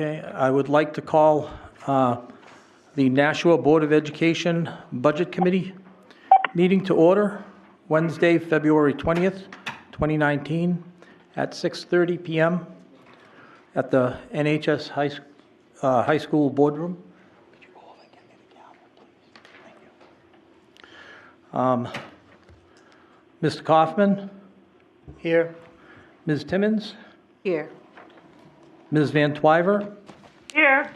Okay, I would like to call the Nashua Board of Education Budget Committee meeting to order Wednesday, February 20th, 2019 at 6:30 p.m. at the NHS High School boardroom. Could you go over and get me the gavel, please? Thank you. Mr. Kaufman? Here. Ms. Timmons? Here. Ms. Van Twyver? Here.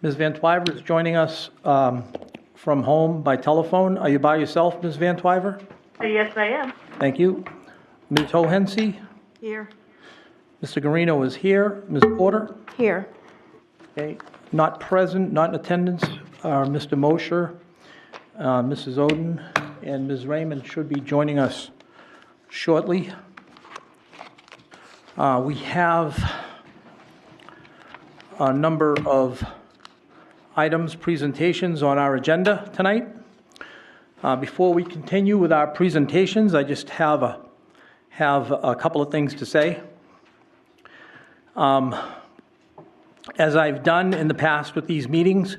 Ms. Van Twyver is joining us from home by telephone. Are you by yourself, Ms. Van Twyver? Yes, I am. Thank you. Ms. Hohensee? Here. Mr. Garino is here. Ms. Porter? Here. Okay. Not present, not in attendance, are Mr. Mosher, Mrs. Oden, and Ms. Raymond should be joining us shortly. We have a number of items, presentations on our agenda tonight. Before we continue with our presentations, I just have a couple of things to say. As I've done in the past with these meetings,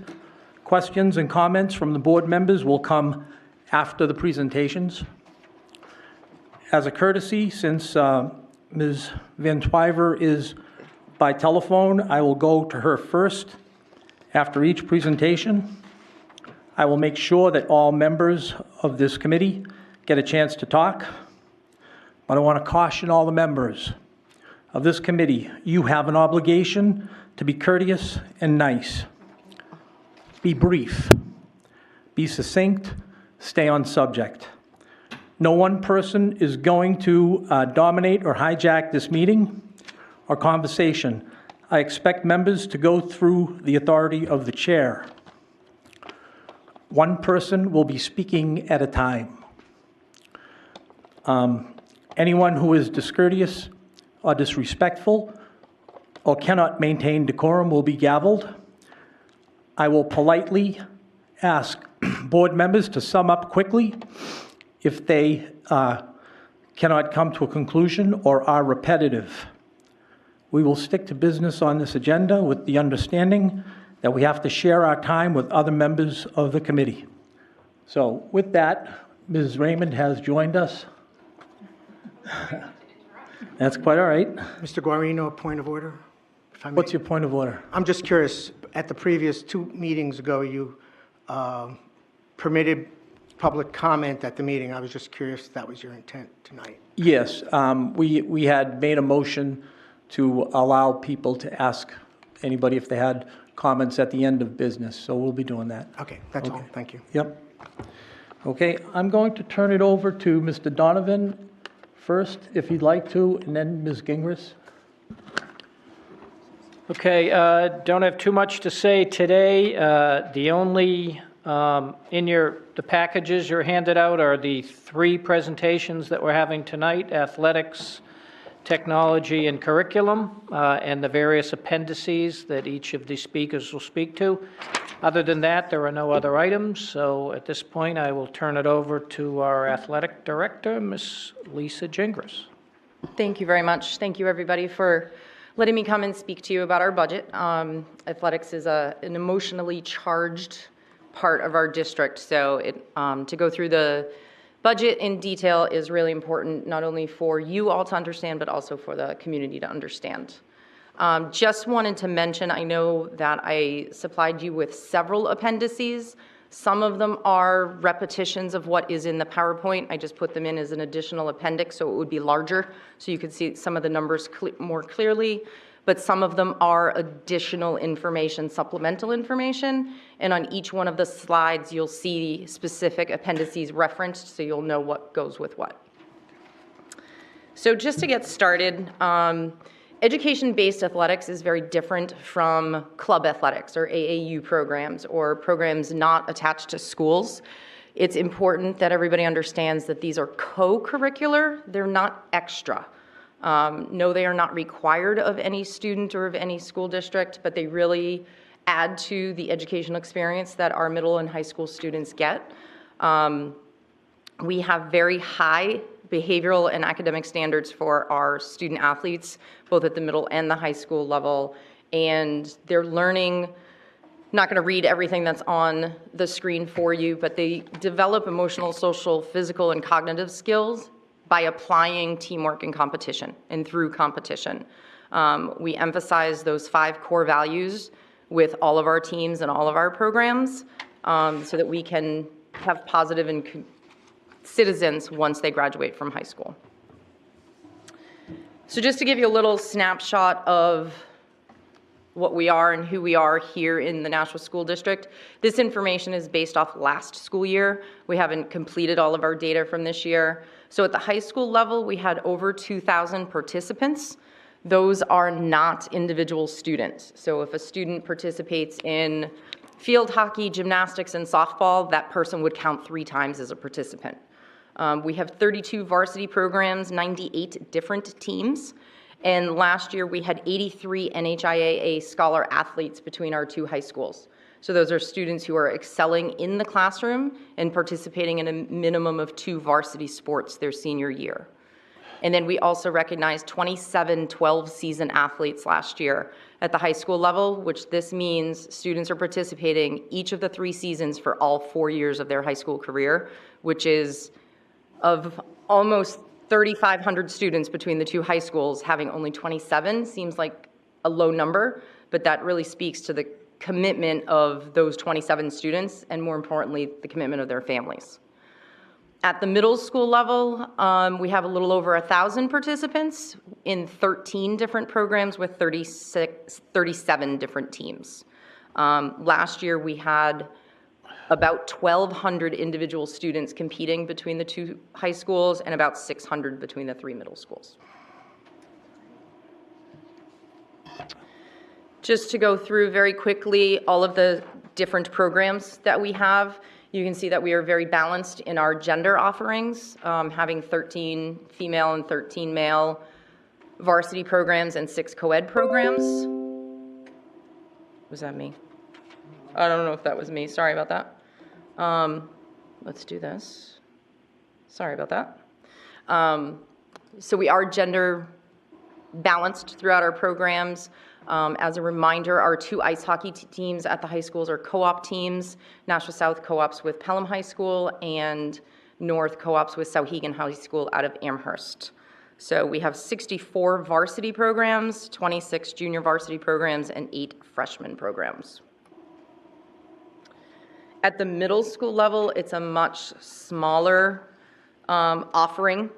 questions and comments from the board members will come after the presentations. As a courtesy, since Ms. Van Twyver is by telephone, I will go to her first after each presentation. I will make sure that all members of this committee get a chance to talk, but I want to caution all the members of this committee, you have an obligation to be courteous and nice. Be brief, be succinct, stay on subject. No one person is going to dominate or hijack this meeting or conversation. I expect members to go through the authority of the chair. One person will be speaking at a time. Anyone who is discourteous or disrespectful or cannot maintain decorum will be gavelled. I will politely ask board members to sum up quickly if they cannot come to a conclusion or are repetitive. We will stick to business on this agenda with the understanding that we have to share our time with other members of the committee. So with that, Ms. Raymond has joined us. That's quite all right. Mr. Guarino, a point of order, if I may. What's your point of order? I'm just curious, at the previous 2 meetings ago, you permitted public comment at the meeting. I was just curious if that was your intent tonight. Yes, we had made a motion to allow people to ask anybody if they had comments at the end of business, so we'll be doing that. Okay, that's all. Thank you. Yep. Okay, I'm going to turn it over to Mr. Donovan first, if you'd like to, and then Ms. Gingras. Okay, don't have too much to say today. The only, the packages you're handed out are the 3 presentations that we're having tonight: athletics, technology, and curriculum, and the various appendices that each of the speakers will speak to. Other than that, there are no other items, so at this point, I will turn it over to our athletic director, Ms. Lisa Gingras. Thank you very much. Thank you, everybody, for letting me come and speak to you about our budget. Athletics is an emotionally charged part of our district, so to go through the budget in detail is really important, not only for you all to understand, but also for the community to understand. Just wanted to mention, I know that I supplied you with several appendices. Some of them are repetitions of what is in the PowerPoint. I just put them in as an additional appendix so it would be larger, so you could see some of the numbers more clearly. But some of them are additional information, supplemental information. And on each one of the slides, you'll see specific appendices referenced, so you'll know what goes with what. So just to get started, education-based athletics is very different from club athletics or AAU programs or programs not attached to schools. It's important that everybody understands that these are co-curricular, they're not extra. No, they are not required of any student or of any school district, but they really add to the educational experience that our middle and high school students get. We have very high behavioral and academic standards for our student athletes, both at the middle and the high school level. and they're learning. Not going to read everything that's on the screen for you, but they develop emotional, social, physical, and cognitive skills by applying teamwork and competition and through competition. We emphasize those 5 core values with all of our teams and all of our programs so that we can have positive and citizens once they graduate from high school. So just to give you a little snapshot of what we are and who we are here in the Nashua School District. This information is based off last school year. We haven't completed all of our data from this year. So at the high school level, we had over 2,000 participants. Those are not individual students. So if a student participates in field hockey, gymnastics, and softball, that person would count 3 times as a participant. We have 32 varsity programs, 98 different teams. And last year, we had 83 NHIAA scholar athletes between our 2 high schools. So those are students who are excelling in the classroom and participating in a minimum of 2 varsity sports their senior year. And then we also recognized 27 12-season athletes last year at the high school level, which this means students are participating each of the 3 seasons for all 4 years of their high school career, which is of almost 3,500 students between the 2 high schools. Having only 27 seems like a low number, but that really speaks to the commitment of those 27 students and, more importantly, the commitment of their families. At the middle school level, we have a little over 1,000 participants in 13 different programs with 37 different teams. Last year, we had about 1,200 individual students competing between the 2 high schools and about 600 between the 3 middle schools. Just to go through very quickly all of the different programs that we have, you can see that we are very balanced in our gender offerings, having 13 female and 13 male varsity programs and 6 co-ed programs. Was that me? I don't know if that was me. Sorry about that. Let's do this. Sorry about that. So we are gender balanced throughout our programs. As a reminder, our 2 ice hockey teams at the high schools are co-op teams, Nashua South co-ops with Pelham High School and North co-ops with Sauhegan High School out of Amherst. So we have 64 varsity programs, 26 junior varsity programs, and 8 freshman programs. At the middle school level, it's a much smaller offering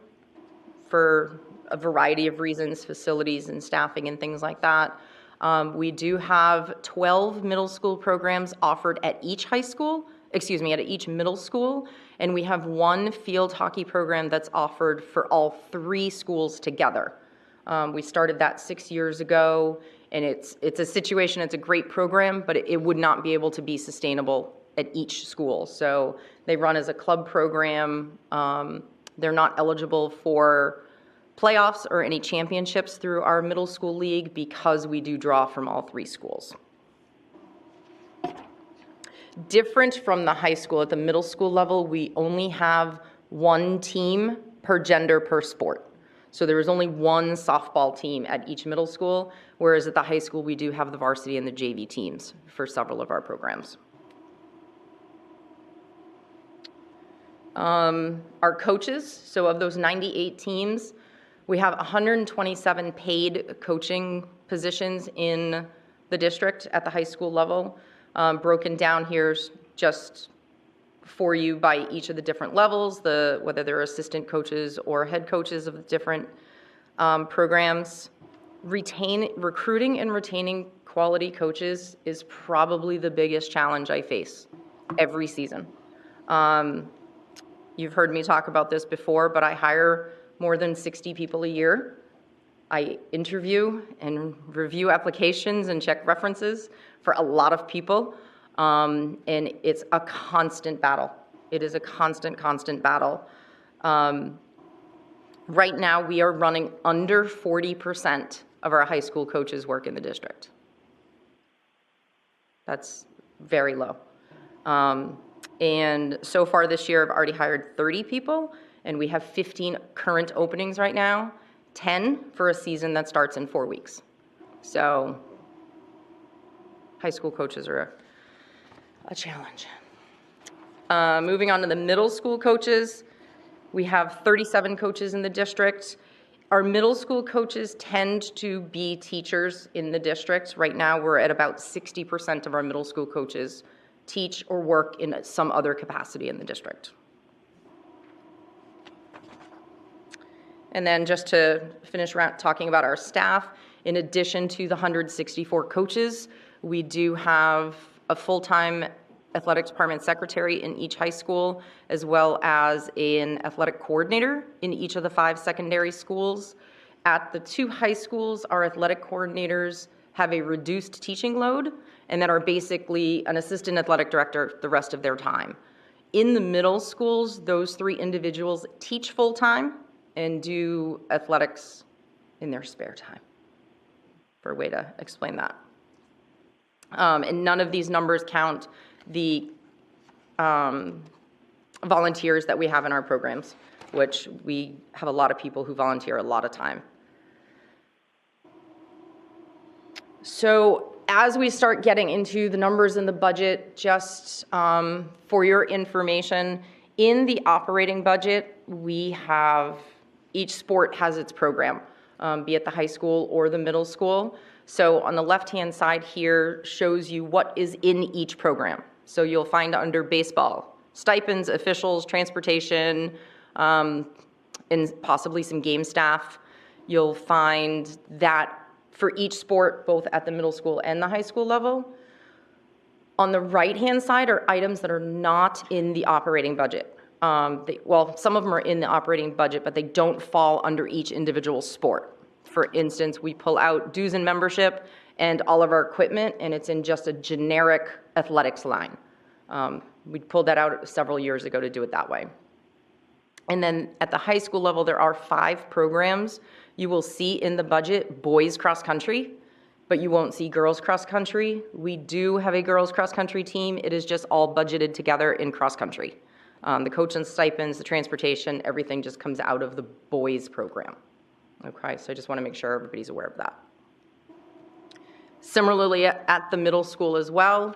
for a variety of reasons, facilities and staffing and things like that. We do have 12 middle school programs offered at each high school, at each middle school, and we have 1 field hockey program that's offered for all 3 schools together. We started that 6 years ago, and it's a situation, it's a great program, but it would not be able to be sustainable at each school. So they run as a club program. They're not eligible for playoffs or any championships through our middle school league because we do draw from all 3 schools. Different from the high school, at the middle school level, we only have 1 team per gender per sport. So there is only 1 softball team at each middle school, whereas at the high school we do have the varsity and the JV teams for several of our programs. Our coaches, so of those 98 teams, we have 127 paid coaching positions in the district at the high school level. Broken down here just for you by each of the different levels, whether they're assistant coaches or head coaches of the different programs. Recruiting and retaining quality coaches is probably the biggest challenge I face every season. You've heard me talk about this before, but I hire more than 60 people a year. I interview and review applications and check references for a lot of people, and it's a constant battle. It is a constant battle. Right now, we are running under 40% of our high school coaches work in the district. That's very low. And so far this year, I've already hired 30 people, and we have 15 current openings right now, 10 for a season that starts in 4 weeks. So high school coaches are a challenge. Moving on to the middle school coaches, we have 37 coaches in the district. Our middle school coaches tend to be teachers in the district. Right now, we're at about 60% of our middle school coaches teach or work in some other capacity in the district. And then just to finish talking about our staff, in addition to the 164 coaches, we do have a full-time athletics department secretary in each high school, as well as an athletic coordinator in each of the 5 secondary schools. At the 2 high schools, our athletic coordinators have a reduced teaching load and that are basically an assistant athletic director the rest of their time. In the middle schools, those 3 individuals teach full-time and do athletics in their spare time, for a way to explain that. And none of these numbers count the volunteers that we have in our programs, which we have a lot of people who volunteer a lot of time. So as we start getting into the numbers in the budget, just for your information, in the operating budget, we have, each sport has its program, be it the high school or the middle school. So on the left-hand side here shows you what is in each program. So you'll find under baseball, stipends, officials, transportation, and possibly some game staff. You'll find that for each sport, both at the middle school and the high school level. On the right-hand side are items that are not in the operating budget. Well, some of them are in the operating budget, but they don't fall under each individual sport. For instance, we pull out dues and membership and all of our equipment, and it's in just a generic athletics line. We pulled that out several years ago to do it that way. And then at the high school level, there are 5 programs. You will see in the budget boys cross country, but you won't see girls cross country. We do have a girls cross country team. It is just all budgeted together in cross country. The coach and stipends, the transportation, everything just comes out of the boys program. Okay, so I just want to make sure everybody's aware of that. Similarly, at the middle school as well,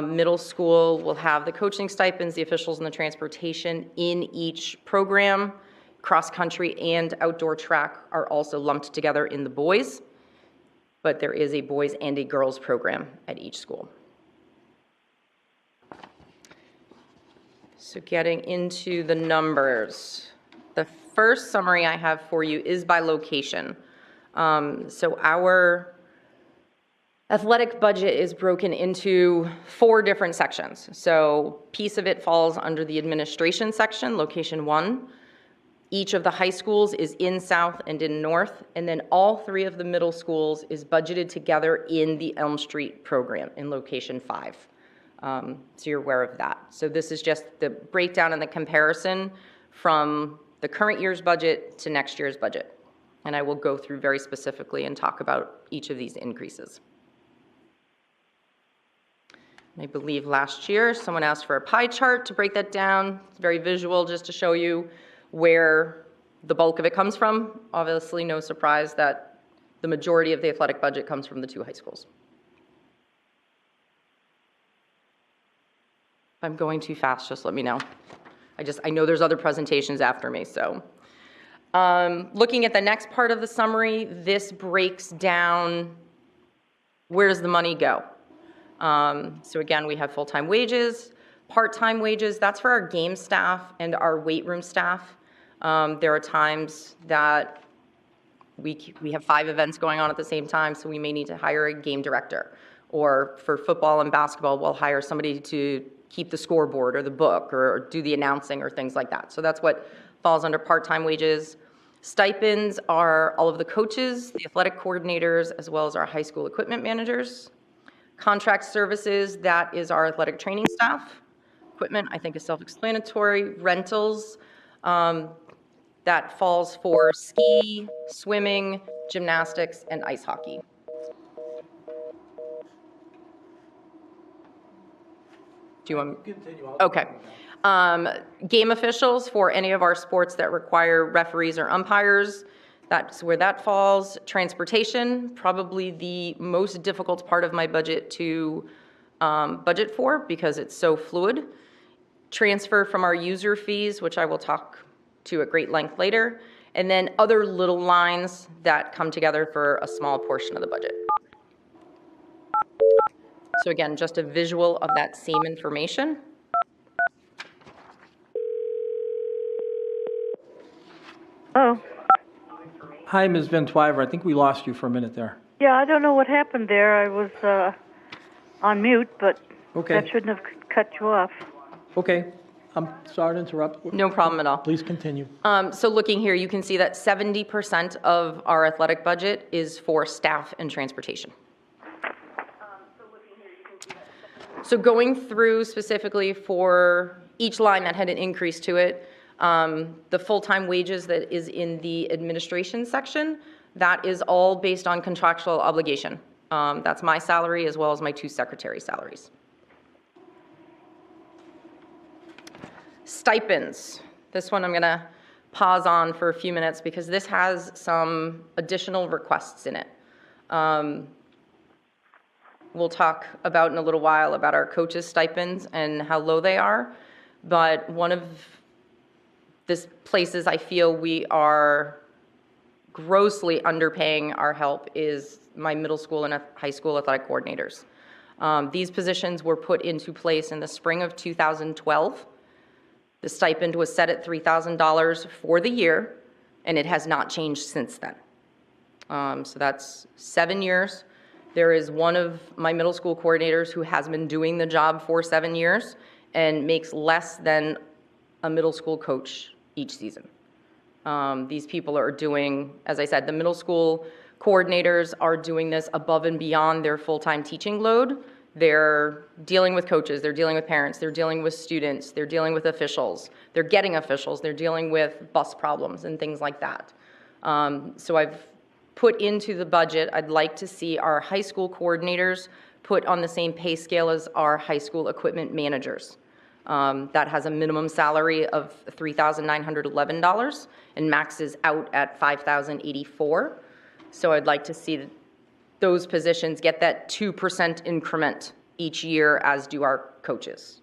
middle school will have the coaching stipends, the officials, and the transportation in each program. Cross country and outdoor track are also lumped together in the boys, but there is a boys and a girls program at each school. So getting into the numbers, the first summary I have for you is by location. So our athletic budget is broken into 4 different sections. So piece of it falls under the administration section, location 1. Each of the high schools is in South and in North, and then all 3 of the middle schools is budgeted together in the Elm Street program in location 5. So you're aware of that. So this is just the breakdown and the comparison from the current year's budget to next year's budget. And I will go through very specifically and talk about each of these increases. I believe last year someone asked for a pie chart to break that down. It's very visual just to show you where the bulk of it comes from. Obviously, no surprise that the majority of the athletic budget comes from the 2 high schools. If I'm going too fast, just let me know. I know there's other presentations after me, so. Looking at the next part of the summary, this breaks down where does the money go. So again, we have full-time wages, part-time wages, that's for our game staff and our weight room staff. There are times that we have 5 events going on at the same time, so we may need to hire a game director. Or for football and basketball, we'll hire somebody to keep the scoreboard or the book or do the announcing or things like that. So that's what falls under part-time wages. Stipends are all of the coaches, the athletic coordinators, as well as our high school equipment managers. Contract services, that is our athletic training staff. Equipment, I think, is self-explanatory. Rentals, that falls for ski, swimming, gymnastics, and ice hockey. Do you want me to continue? Okay. Game officials for any of our sports that require referees or umpires. That's where that falls. Transportation, probably the most difficult part of my budget to budget for because it's so fluid. Transfer from our user fees, which I will talk to at great length later, and then other little lines that come together for a small portion of the budget. So again, just a visual of that same information. Oh, Hi, Ms. Van Twyver. I think we lost you for a minute there. yeah, I don't know what happened there. I was on mute, but Okay. that shouldn't have cut you off. Okay. I'm sorry to interrupt. No problem at all. Please continue. So looking here, you can see that 70% of our athletic budget is for staff and transportation. So going through specifically for each line that had an increase to it, the full-time wages that is in the administration section, that is all based on contractual obligation. That's my salary as well as my 2 secretary salaries. Stipends. This one I'm going to pause on for a few minutes because this has some additional requests in it. We'll talk about in a little while about our coaches' stipends and how low they are, but one of the places I feel we are grossly underpaying our help is my middle school and high school athletic coordinators. These positions were put into place in the spring of 2012. The stipend was set at $3,000 for the year, and it has not changed since then. So that's 7 years. There is one of my middle school coordinators who has been doing the job for 7 years and makes less than a middle school coach each season. These people are doing, as I said, the middle school coordinators are doing this above and beyond their full-time teaching load. They're dealing with coaches, they're dealing with parents, they're dealing with students, they're dealing with officials, they're getting officials, they're dealing with bus problems and things like that. So I've put into the budget, I'd like to see our high school coordinators put on the same pay scale as our high school equipment managers. That has a minimum salary of $3,911 and maxes out at $5,084. So I'd like to see those positions get that 2% increment each year, as do our coaches.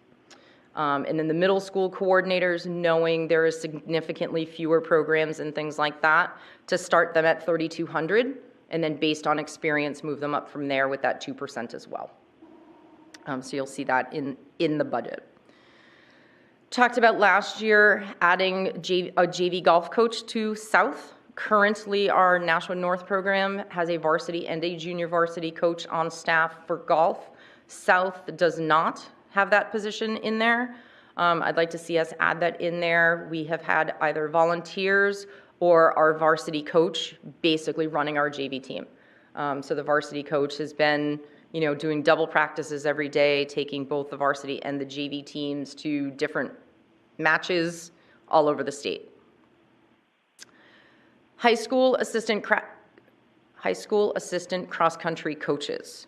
And then the middle school coordinators, knowing there is significantly fewer programs and things like that, to start them at $3,200, and then based on experience, move them up from there with that 2% as well. So you'll see that in the budget. Talked about last year adding a JV golf coach to South. Currently, our Nashua North program has a varsity and a junior varsity coach on staff for golf. South does not have that position in there. I'd like to see us add that in there. We have had either volunteers or our varsity coach basically running our JV team. So the varsity coach has been, doing double practices every day, taking both the varsity and the JV teams to different matches all over the state. High school assistant cross-country coaches.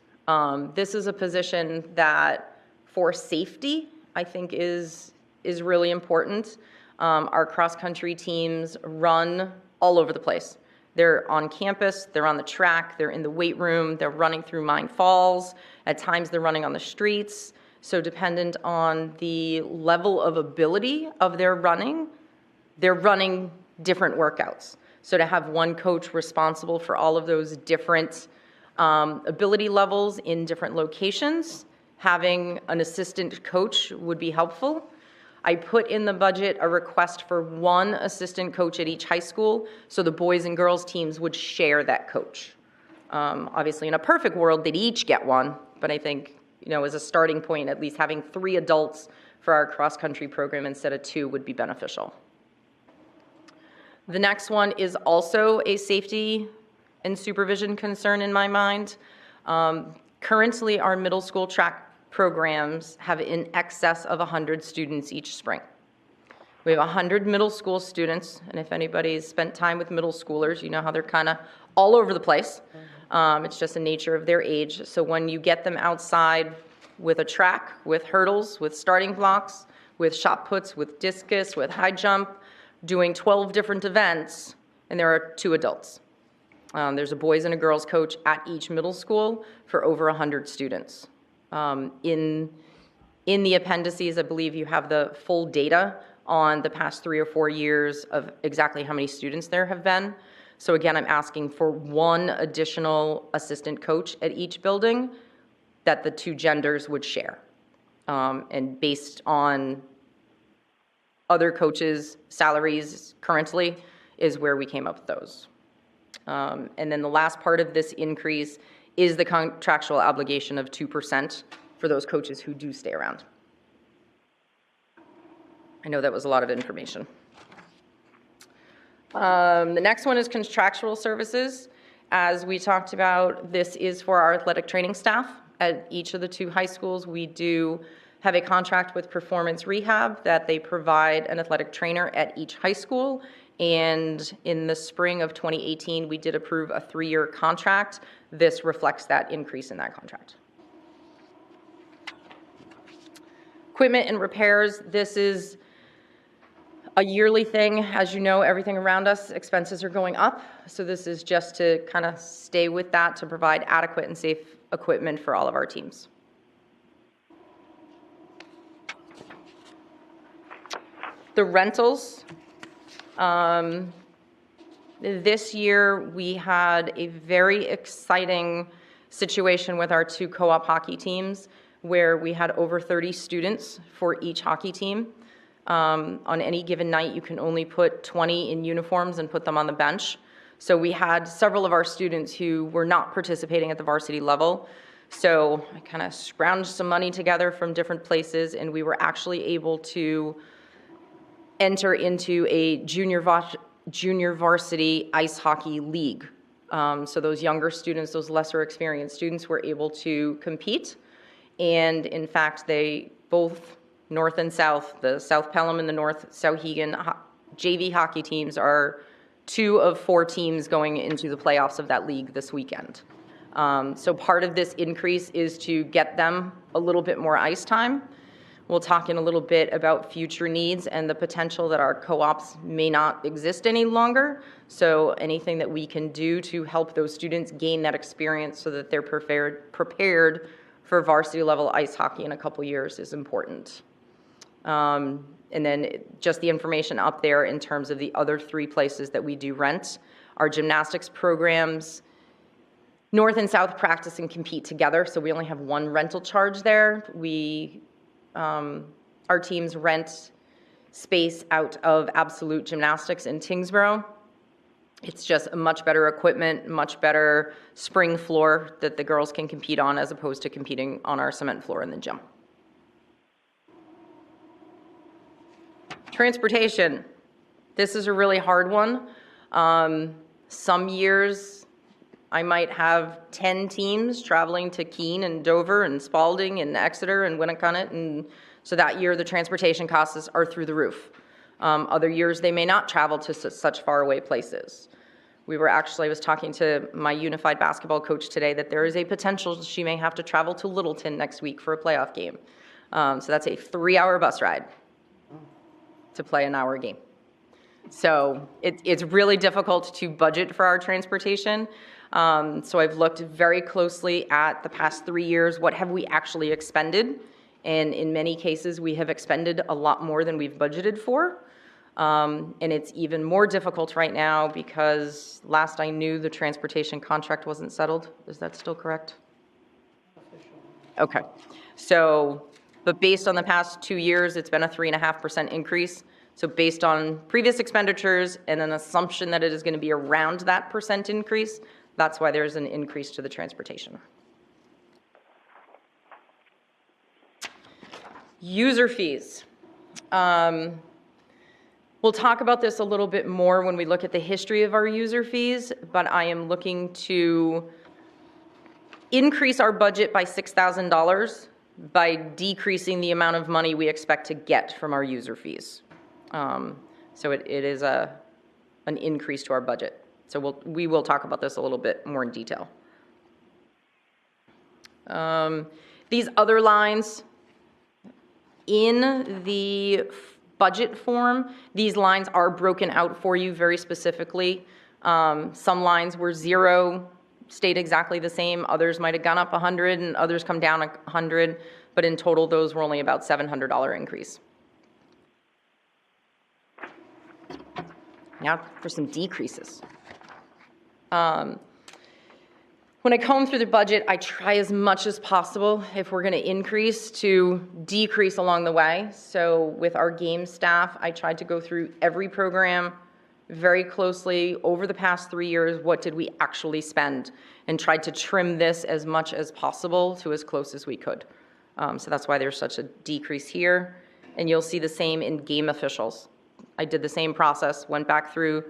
This is a position that, for safety, I think is really important. Our cross-country teams run all over the place. They're on campus, they're on the track, they're in the weight room, they're running through Mine Falls. At times, they're running on the streets. So dependent on the level of ability of their running, they're running different workouts. So to have one coach responsible for all of those different ability levels in different locations, having an assistant coach would be helpful. I put in the budget a request for one assistant coach at each high school, so the boys and girls teams would share that coach. Obviously, in a perfect world, they'd each get one, but I think, as a starting point, at least having 3 adults for our cross-country program instead of 2 would be beneficial. The next one is also a safety and supervision concern in my mind. Currently, our middle school track programs have in excess of 100 students each spring. We have 100 middle school students, and if anybody's spent time with middle schoolers, you know how they're kind of all over the place. It's just the nature of their age. So when you get them outside with a track, with hurdles, with starting blocks, with shot puts, with discus, with high jump, doing 12 different events, and there are 2 adults. There's a boys and a girls coach at each middle school for over 100 students. In the appendices, I believe you have the full data on the past 3 or 4 years of exactly how many students there have been. So again, I'm asking for 1 additional assistant coach at each building that the 2 genders would share. And based on other coaches' salaries currently is where we came up with those. And then the last part of this increase is the contractual obligation of 2% for those coaches who do stay around. I know that was a lot of information. The next one is contractual services. As we talked about, this is for our athletic training staff. At each of the 2 high schools, we do have a contract with Performance Rehab that they provide an athletic trainer at each high school. And in the spring of 2018, we did approve a 3-year contract. This reflects that increase in that contract. Equipment and repairs, this is a yearly thing. As you know, everything around us, expenses are going up. So this is just to kind of stay with that to provide adequate and safe equipment for all of our teams. The rentals, this year we had a very exciting situation with our 2 co-op hockey teams where we had over 30 students for each hockey team. On any given night, you can only put 20 in uniforms and put them on the bench. So we had several of our students who were not participating at the varsity level. So I kind of scrounged some money together from different places, and we were actually able to enter into a junior varsity ice hockey league. So those younger students, those lesser experienced students were able to compete. And in fact, they both, North and South, the South Pelham and the North Sauhegan JV hockey teams are 2 of 4 teams going into the playoffs of that league this weekend. So part of this increase is to get them a little bit more ice time. We'll talk in a little bit about future needs and the potential that our co-ops may not exist any longer. So anything that we can do to help those students gain that experience so that they're prepared for varsity level ice hockey in a couple years is important. And then just the information up there in terms of the other 3 places that we do rent. Our gymnastics programs, North and South practice and compete together, so we only have 1 rental charge there. Our teams rent space out of Absolute Gymnastics in Tingsboro. It's just a much better equipment, much better spring floor that the girls can compete on as opposed to competing on our cement floor in the gym. Transportation. This is a really hard one. Some years I might have 10 teams traveling to Keene and Dover and Spalding and Exeter and Winnicott, and so that year the transportation costs are through the roof. Other years they may not travel to such far away places. I was talking to my unified basketball coach today that there is a potential she may have to travel to Littleton next week for a playoff game. So that's a 3-hour bus ride to play an hour game. So it's really difficult to budget for our transportation. So I've looked very closely at the past 3 years, what have we actually expended? And in many cases, we have expended a lot more than we've budgeted for. And it's even more difficult right now because last I knew the transportation contract wasn't settled. Is that still correct? Okay. So, but based on the past 2 years, it's been a 3.5% increase. So based on previous expenditures and an assumption that it is going to be around that % increase, that's why there's an increase to the transportation. User fees. We'll talk about this a little bit more when we look at the history of our user fees, but I am looking to increase our budget by $6,000 by decreasing the amount of money we expect to get from our user fees. So it is an increase to our budget. So we will talk about this a little bit more in detail. These other lines, in the budget form, these lines are broken out for you very specifically. Some lines were 0, stayed exactly the same. Others might have gone up 100 and others come down 100. But in total, those were only about $700 increase. Now for some decreases. When I comb through the budget, I try as much as possible, if we're going to increase, to decrease along the way. So with our game staff, I tried to go through every program very closely over the past 3 years. What did we actually spend? And tried to trim this as much as possible to as close as we could. So that's why there's such a decrease here. And you'll see the same in game officials. I did the same process, went back through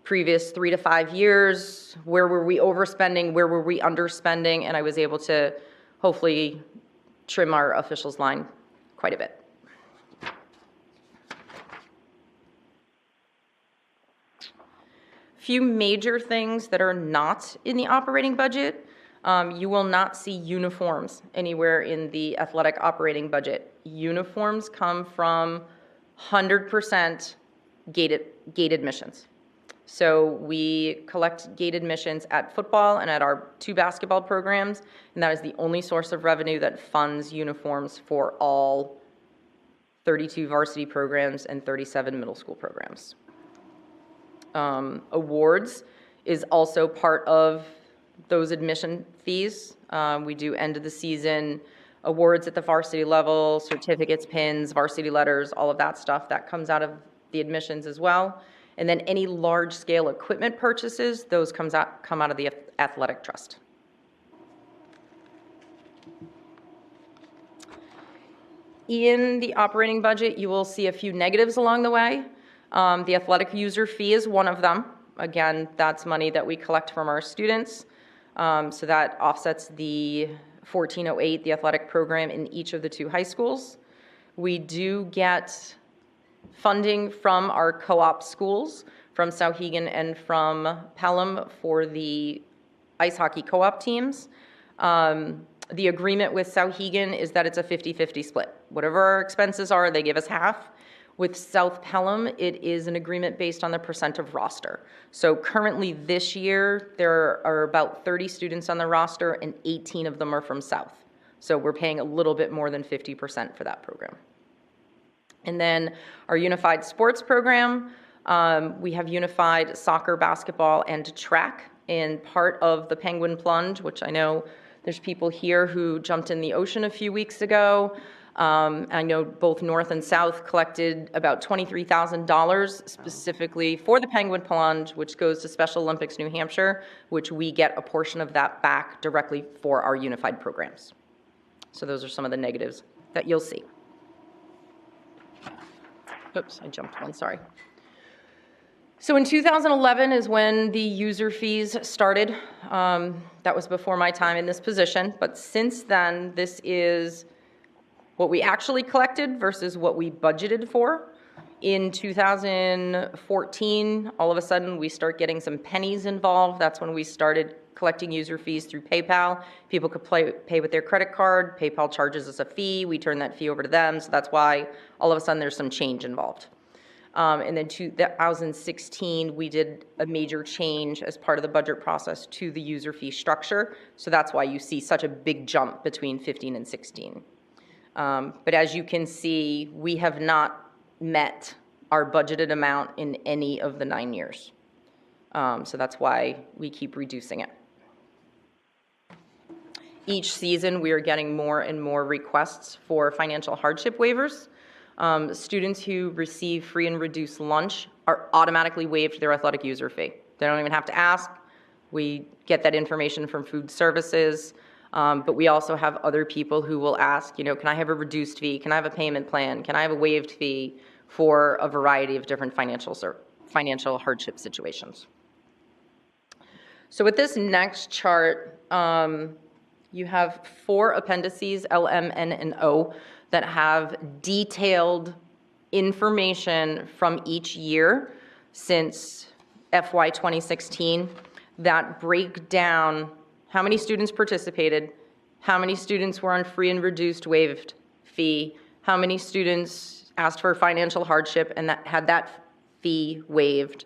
previous 3 to 5 years, where were we overspending, where were we underspending, and I was able to hopefully trim our officials line quite a bit. Few major things that are not in the operating budget. You will not see uniforms anywhere in the athletic operating budget. Uniforms come from 100% gate admissions. So we collect gate admissions at football and at our 2 basketball programs, and that is the only source of revenue that funds uniforms for all 32 varsity programs and 37 middle school programs. Awards is also part of those admission fees. We do end of the season awards at the varsity level, certificates, pins, varsity letters, all of that stuff. That comes out of the admissions as well. And then any large-scale equipment purchases, those come out of the athletic trust. In the operating budget, you will see a few negatives along the way. The athletic user fee is one of them. Again, that's money that we collect from our students. So that offsets the 1408, the athletic program in each of the 2 high schools. We do get funding from our co-op schools, from Sauhegan and from Pelham for the ice hockey co-op teams. The agreement with Sauhegan is that it's a 50-50 split. Whatever our expenses are, they give us half. With South Pelham, it is an agreement based on the % of roster. So currently this year, there are about 30 students on the roster and 18 of them are from South. So we're paying a little bit more than 50% for that program. And then our unified sports program, we have unified soccer, basketball, and track. And part of the Penguin Plunge, which I know there's people here who jumped in the ocean a few weeks ago. I know both North and South collected about $23,000 specifically for the Penguin Plunge, which goes to Special Olympics New Hampshire, which we get a portion of that back directly for our unified programs. So those are some of the negatives that you'll see. Oops, I jumped one, sorry. So in 2011 is when the user fees started. That was before my time in this position, but since then, this is what we actually collected versus what we budgeted for. In 2014, all of a sudden, we start getting some pennies involved. That's when we started collecting user fees through PayPal. People could pay with their credit card. PayPal charges us a fee. We turn that fee over to them. So that's why all of a sudden there's some change involved. And then 2016, we did a major change as part of the budget process to the user fee structure. So that's why you see such a big jump between 15 and 16. But as you can see, we have not met our budgeted amount in any of the 9 years. So that's why we keep reducing it. Each season, we are getting more and more requests for financial hardship waivers. Students who receive free and reduced lunch are automatically waived their athletic user fee. They don't even have to ask. We get that information from food services. But we also have other people who will ask, can I have a reduced fee? Can I have a payment plan? Can I have a waived fee for a variety of different financial hardship situations? So with this next chart, you have 4 appendices, L, M, N, and O, that have detailed information from each year since FY 2016 that break down how many students participated, how many students were on free and reduced waived fee, how many students asked for financial hardship and that had that fee waived,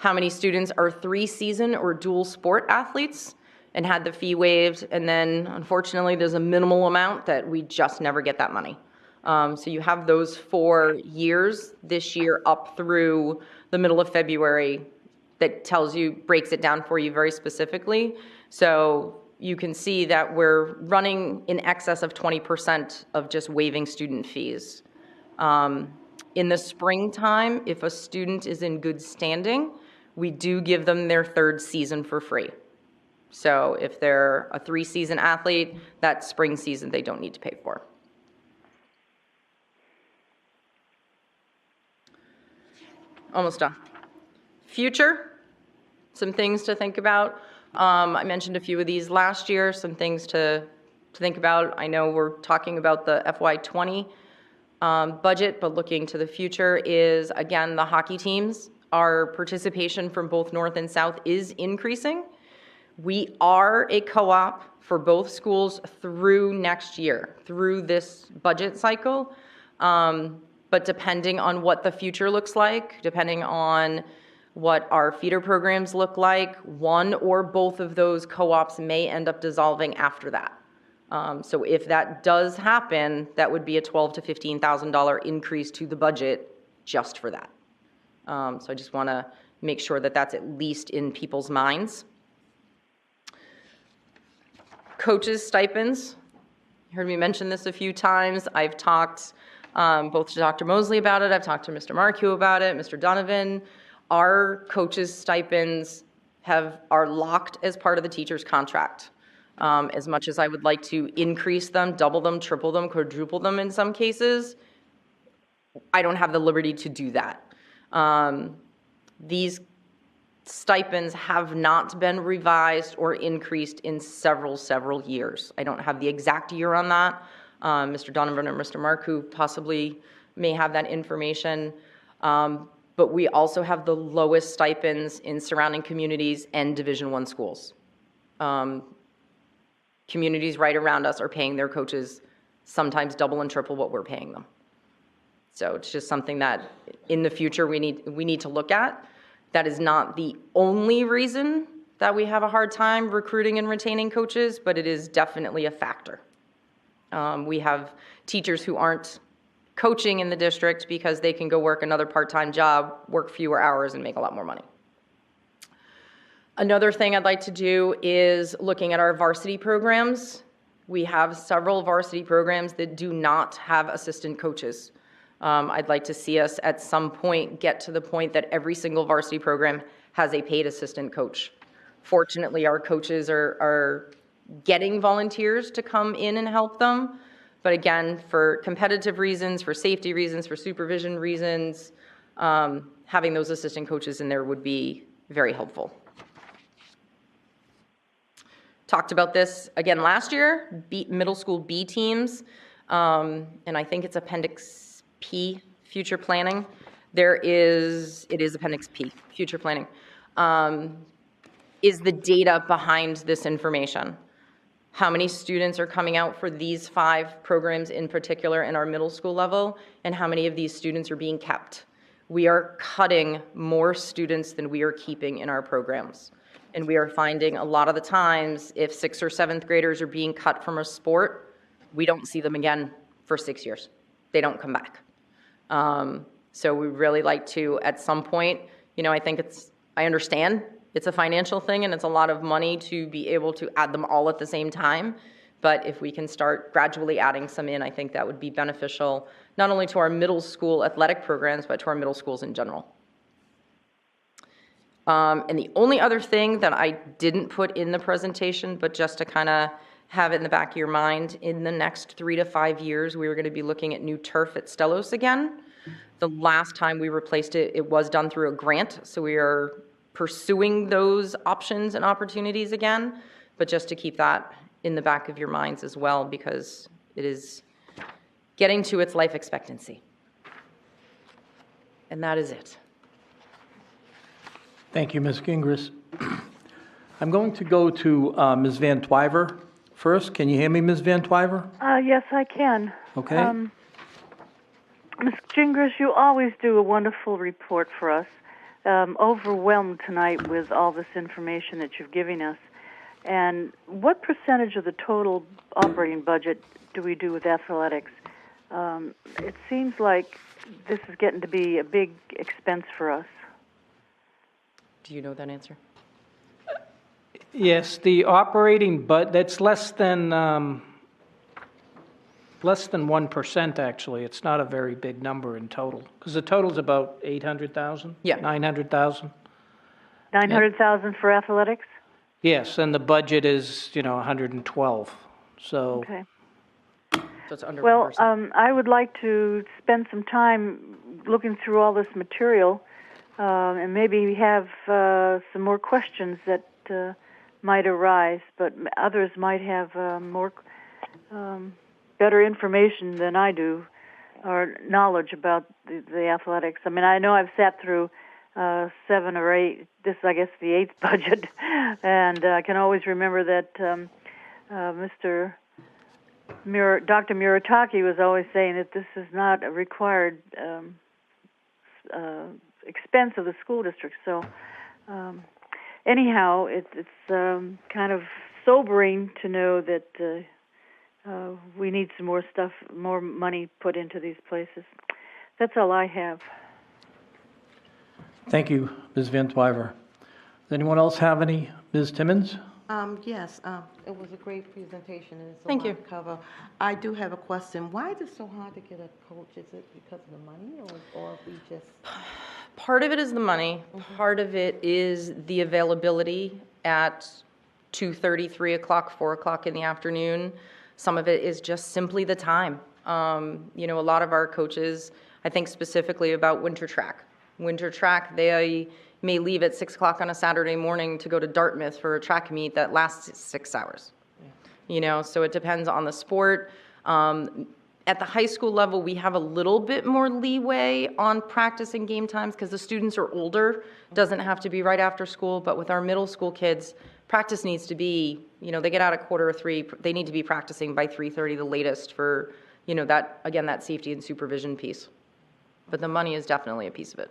how many students are 3-season or dual sport athletes and had the fee waived, and then unfortunately there's a minimal amount that we just never get that money. So you have those 4 years this year up through the middle of February that breaks it down for you very specifically. So you can see that we're running in excess of 20% of just waiving student fees. In the springtime, if a student is in good standing, we do give them their 3rd season for free. So if they're a 3-season athlete, that spring season they don't need to pay for. Almost done. Future, some things to think about. I mentioned a few of these last year, some things to think about. I know we're talking about the FY20 budget, but looking to the future is, again, the hockey teams. Our participation from both North and South is increasing. We are a co-op for both schools through next year, through this budget cycle. But depending on what the future looks like, depending on what our feeder programs look like, one or both of those co-ops may end up dissolving after that. So if that does happen, that would be a $12,000 to $15,000 increase to the budget just for that. So I just want to make sure that that's at least in people's minds. Coaches' stipends. You heard me mention this a few times. I've talked both to Dr. Mosley about it. I've talked to Mr. Markue about it, Mr. Donovan. Our coaches' stipends are locked as part of the teacher's contract. As much as I would like to increase them, double them, triple them, quadruple them in some cases, I don't have the liberty to do that. These stipends have not been revised or increased in several years. I don't have the exact year on that. Mr. Donovan or Mr. Markue possibly may have that information. But we also have the lowest stipends in surrounding communities and Division I schools. Communities right around us are paying their coaches sometimes double and triple what we're paying them. So it's just something that in the future we need to look at. That is not the only reason that we have a hard time recruiting and retaining coaches, but it is definitely a factor. We have teachers who aren't coaching in the district because they can go work another part-time job, work fewer hours, and make a lot more money. Another thing I'd like to do is looking at our varsity programs. We have several varsity programs that do not have assistant coaches. I'd like to see us at some point get to the point that every single varsity program has a paid assistant coach. Fortunately, our coaches are getting volunteers to come in and help them. But again, for competitive reasons, for safety reasons, for supervision reasons, having those assistant coaches in there would be very helpful. Talked about this again last year, middle school B teams, and I think it's Appendix P, future planning. It is Appendix P, future planning, is the data behind this information. How many students are coming out for these 5 programs in particular in our middle school level, and how many of these students are being kept? We are cutting more students than we are keeping in our programs. And we are finding a lot of the times if 6th or 7th graders are being cut from a sport, we don't see them again for 6 years. They don't come back. So we really like to, at some point, I understand it's a financial thing and it's a lot of money to be able to add them all at the same time. But if we can start gradually adding some in, I think that would be beneficial, not only to our middle school athletic programs, but to our middle schools in general. And the only other thing that I didn't put in the presentation, but just to kind of have it in the back of your mind, in the next 3 to 5 years, we were going to be looking at new turf at Stellos again. The last time we replaced it, it was done through a grant, so we are pursuing those options and opportunities again, but just to keep that in the back of your minds as well, because it is getting to its life expectancy. And that is it. Thank you, Ms. Gingras. I'm going to go to Ms. Van Twyver first. Can you hear me, Ms. Van Twyver? Yes, I can. Okay. Ms. Gingras, you always do a wonderful report for us. overwhelmed tonight with all this information that you're giving us. And what percentage of the total operating budget do we do with athletics? It seems like this is getting to be a big expense for us. Do you know that answer? Yes, the operating, but that's less than 1%, actually. It's not a very big number in total, because the total's about 800,000? Yeah. 900,000? 900,000 for athletics? Yes, and the budget is, 112, so. Okay. So it's under Well, 1%. I would like to spend some time looking through all this material and maybe have some more questions that might arise, but others might have more better information than I do or knowledge about the athletics. I mean, I know I've sat through 7 or 8, this I guess the 8th budget, and I can always remember that Dr. Murataki was always saying that this is not a required expense of the school district. So anyhow, it's kind of sobering to know that we need some more stuff, more money put into these places. That's all I have. Thank you, Ms. Van Twyver. Does anyone else have any? Ms. Timmons? Yes, it was a great presentation and it's a Thank lot you. to cover. I do have a question. Why is it so hard to get a coach? Is it because of the money or we just? Part of it is the money. Part of it is the availability at 2:30, 3 o'clock, 4 o'clock in the afternoon. Some of it is just simply the time. A lot of our coaches, I think specifically about winter track. Winter track, they may leave at 6 o'clock on a Saturday morning to go to Dartmouth for a track meet that lasts 6 hours. So it depends on the sport. At the high school level, we have a little bit more leeway on practice and game times because the students are older. Doesn't have to be right after school, but with our middle school kids, practice needs to be, they get out at 2:45. They need to be practicing by 3:30 the latest for, that safety and supervision piece. But the money is definitely a piece of it.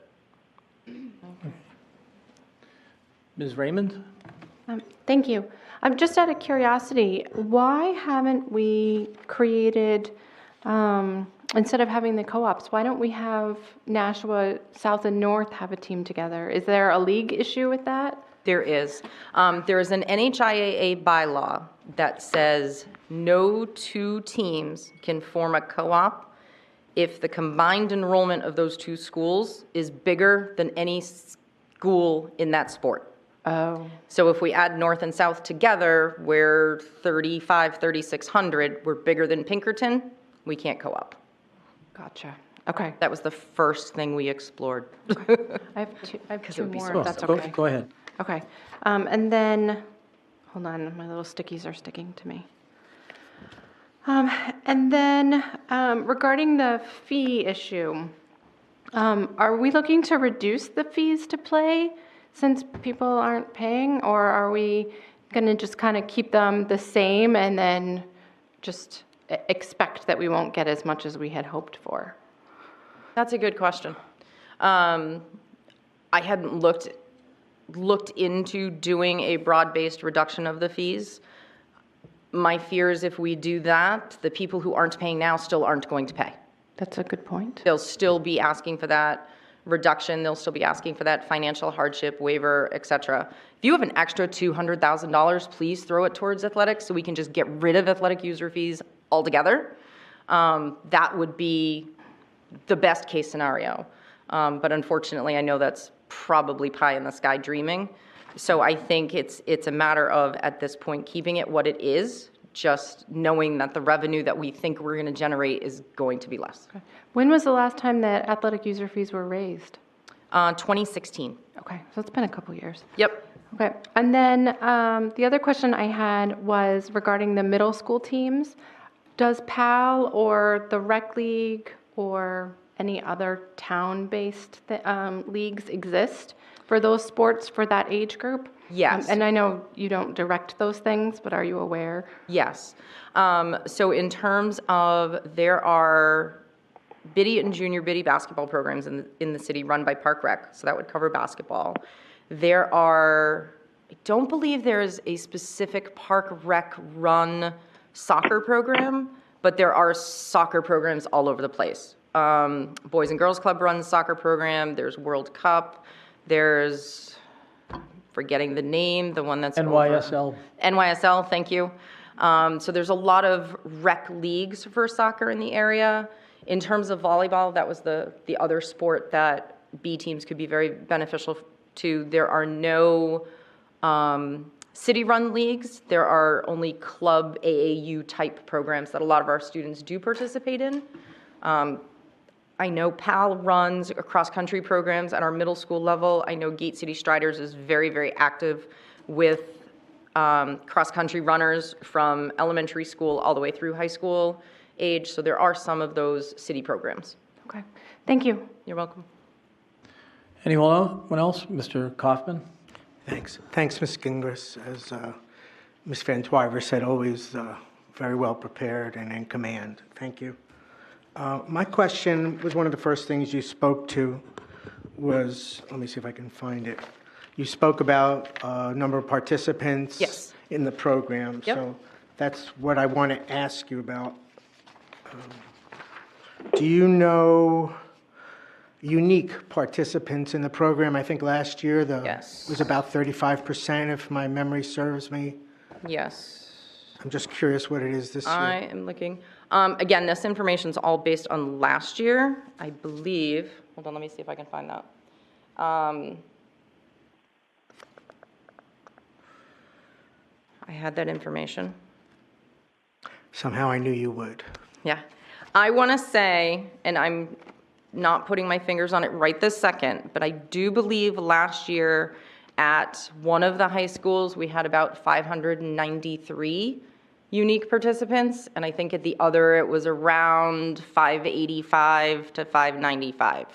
Ms. Raymond? Thank you. Just out of curiosity, why haven't we created, instead of having the co-ops, why don't we have Nashua South and North have a team together? Is there a league issue with that? There is. There is an NHIAA bylaw that says no two teams can form a co-op if the combined enrollment of those two schools is bigger than any school in that sport. Oh, So if we add North and South together, we're 3,600, we're bigger than Pinkerton, we can't co-op. gotcha. Okay. That was the first thing we explored. I have two it would be more, so if that's Go- okay. Go ahead. Okay. And then, hold on, my little stickies are sticking to me. And then regarding the fee issue, are we looking to reduce the fees to play since people aren't paying? Or are we going to just kind of keep them the same and then just expect that we won't get as much as we had hoped for? That's a good question. I hadn't looked into doing a broad-based reduction of the fees. My fear is if we do that, the people who aren't paying now still aren't going to pay. That's a good point. They'll still be asking for that reduction, they'll still be asking for that financial hardship waiver, et cetera. If you have an extra $200,000, please throw it towards athletics so we can just get rid of athletic user fees altogether. That would be the best case scenario. But unfortunately, I know that's probably pie in the sky dreaming. So I think it's a matter of, at this point, keeping it what it is, just knowing that the revenue that we think we're going to generate is going to be less. When was the last time that athletic user fees were raised? 2016. Okay, so it's been a couple years. Yep. Okay, and then the other question I had was regarding the middle school teams. Does PAL or the Rec League or any other town-based leagues exist for those sports for that age group? Yes. And I know you don't direct those things, but are you aware? Yes. So in terms of, there are biddy and junior biddy basketball programs in the city run by Park Rec, so that would cover basketball. There are, I don't believe there is a specific Park Rec run soccer program, but there are soccer programs all over the place. Boys and Girls Club runs a soccer program, there's World Cup, there's, forgetting the name, the one that's NYSL. NYSL, thank you. So there's a lot of rec leagues for soccer in the area. In terms of volleyball, that was the other sport that B teams could be very beneficial to. There are no city-run leagues. There are only club AAU type programs that a lot of our students do participate in. I know PAL runs cross-country programs at our middle school level. I know Gate City Striders is very, very active with cross-country runners from elementary school all the way through high school age. So there are some of those city programs. Okay, thank you. You're welcome. Anyone else? Mr. Kaufman? Thanks. Thanks, Ms. Gingras. As Ms. Van Twyver said, always very well prepared and in command. Thank you. My question was one of the first things you spoke to was, let me see if I can find it. You spoke about number of participants Yes. in the program. Yep. So that's what I want to ask you about. Do you know unique participants in the program? I think last year Yes. it was about 35%, if my memory serves me. Yes. I'm just curious what it is this year. I am looking. Again, this information is all based on last year, I believe. Hold on, let me see if I can find that. I had that information. Somehow I knew you would. Yeah. I want to say, and I'm not putting my fingers on it right this second, but I do believe last year at one of the high schools, we had about 593 unique participants, and I think at the other, it was around 585 to 595.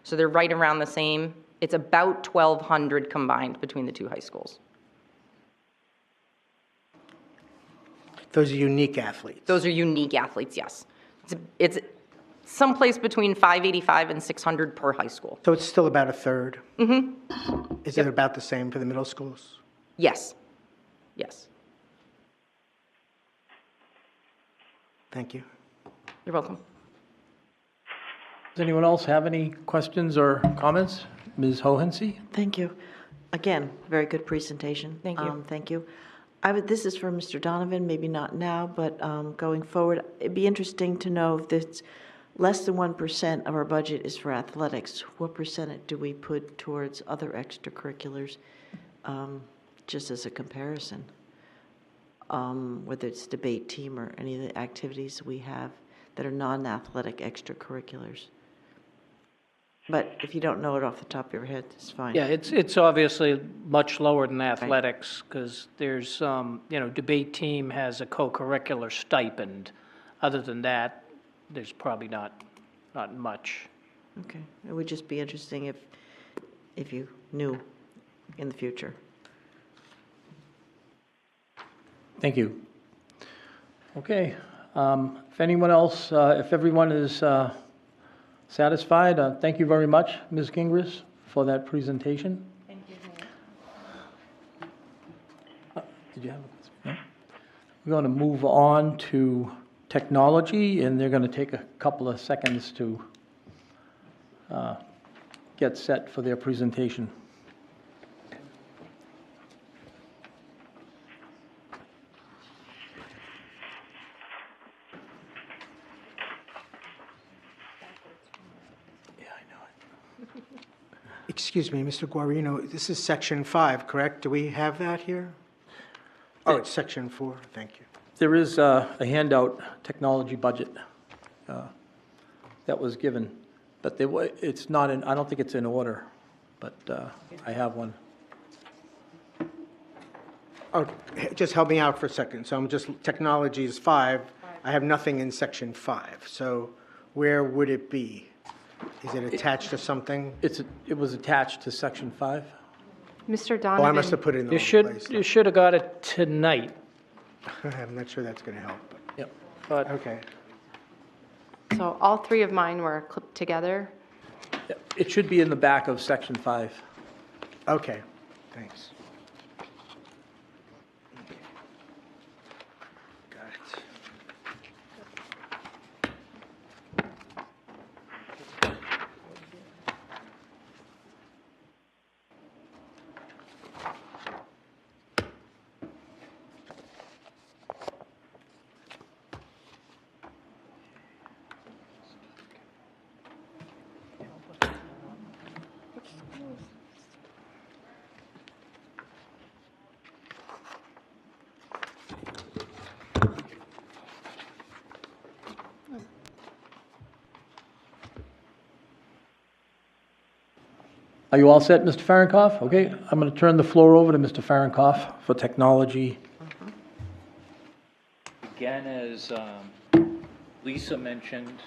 So they're right around the same. It's about 1,200 combined between the two high schools. Those are unique athletes. Those are unique athletes, yes. It's someplace between 585 and 600 per high school. So it's still about a third? Mm-hmm. Is it about the same for the middle schools? Yes. Yes. Thank you. You're welcome. Does anyone else have any questions or comments? Ms. Hohensee? Thank you. Again, very good presentation. Thank you. Thank you. This is for Mr. Donovan, maybe not now, but going forward, it'd be interesting to know if it's less than 1% of our budget is for athletics. What percentage do we put towards other extracurriculars, just as a comparison? Whether it's debate team or any of the activities we have that are non-athletic extracurriculars. But if you don't know it off the top of your head, it's fine. Yeah, it's obviously much lower than athletics, because there's, debate team has a co-curricular stipend. Other than that, there's probably not much. Okay, it would just be interesting if you knew in the future. Thank you. Okay, if anyone else, if everyone is satisfied, thank you very much, Ms. Gingras, for that presentation. Thank you. Did you have a question? We're going to move on to technology, and they're going to take a couple of seconds to get set for their presentation. Excuse me, Mr. Guarino, this is section 5, correct? Do we have that here? Oh, it's section 4, thank you. There is a handout, technology budget, that was given, but it's not in, I don't think it's in order, but I have one. Oh, just help me out for a second. So technology is 5. I have nothing in section 5. So where would it be? Is it attached to something? It was attached to section 5. Mr. Oh, Donovan. I must have put it in the You wrong place. you should have got it tonight, I'm not sure that's going to help. Yep. but Okay. So all three of mine were clipped together. It should be in the back of section 5. Okay, thanks. Got it. Are you all set, Mr. Fahrenkopf? Okay, I'm going to turn the floor over to Mr. Fahrenkopf for technology. Again, as Lisa mentioned,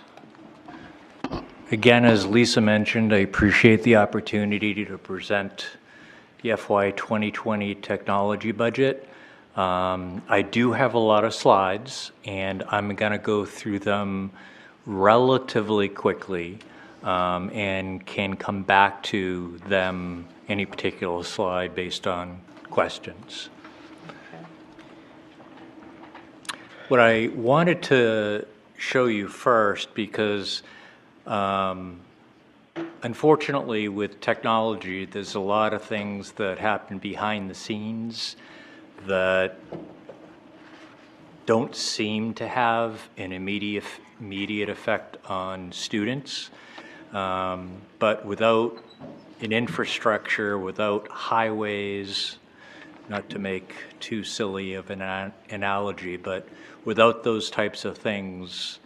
I appreciate the opportunity to present the FY 2020 technology budget. I do have a lot of slides, and I'm going to go through them relatively quickly, and can come back to them, any particular slide, based on questions. What I wanted to show you first, because unfortunately with technology, there's a lot of things that happen behind the scenes that don't seem to have an immediate effect on students. But without an infrastructure, without highways, not to make too silly of an analogy, but without those types of things,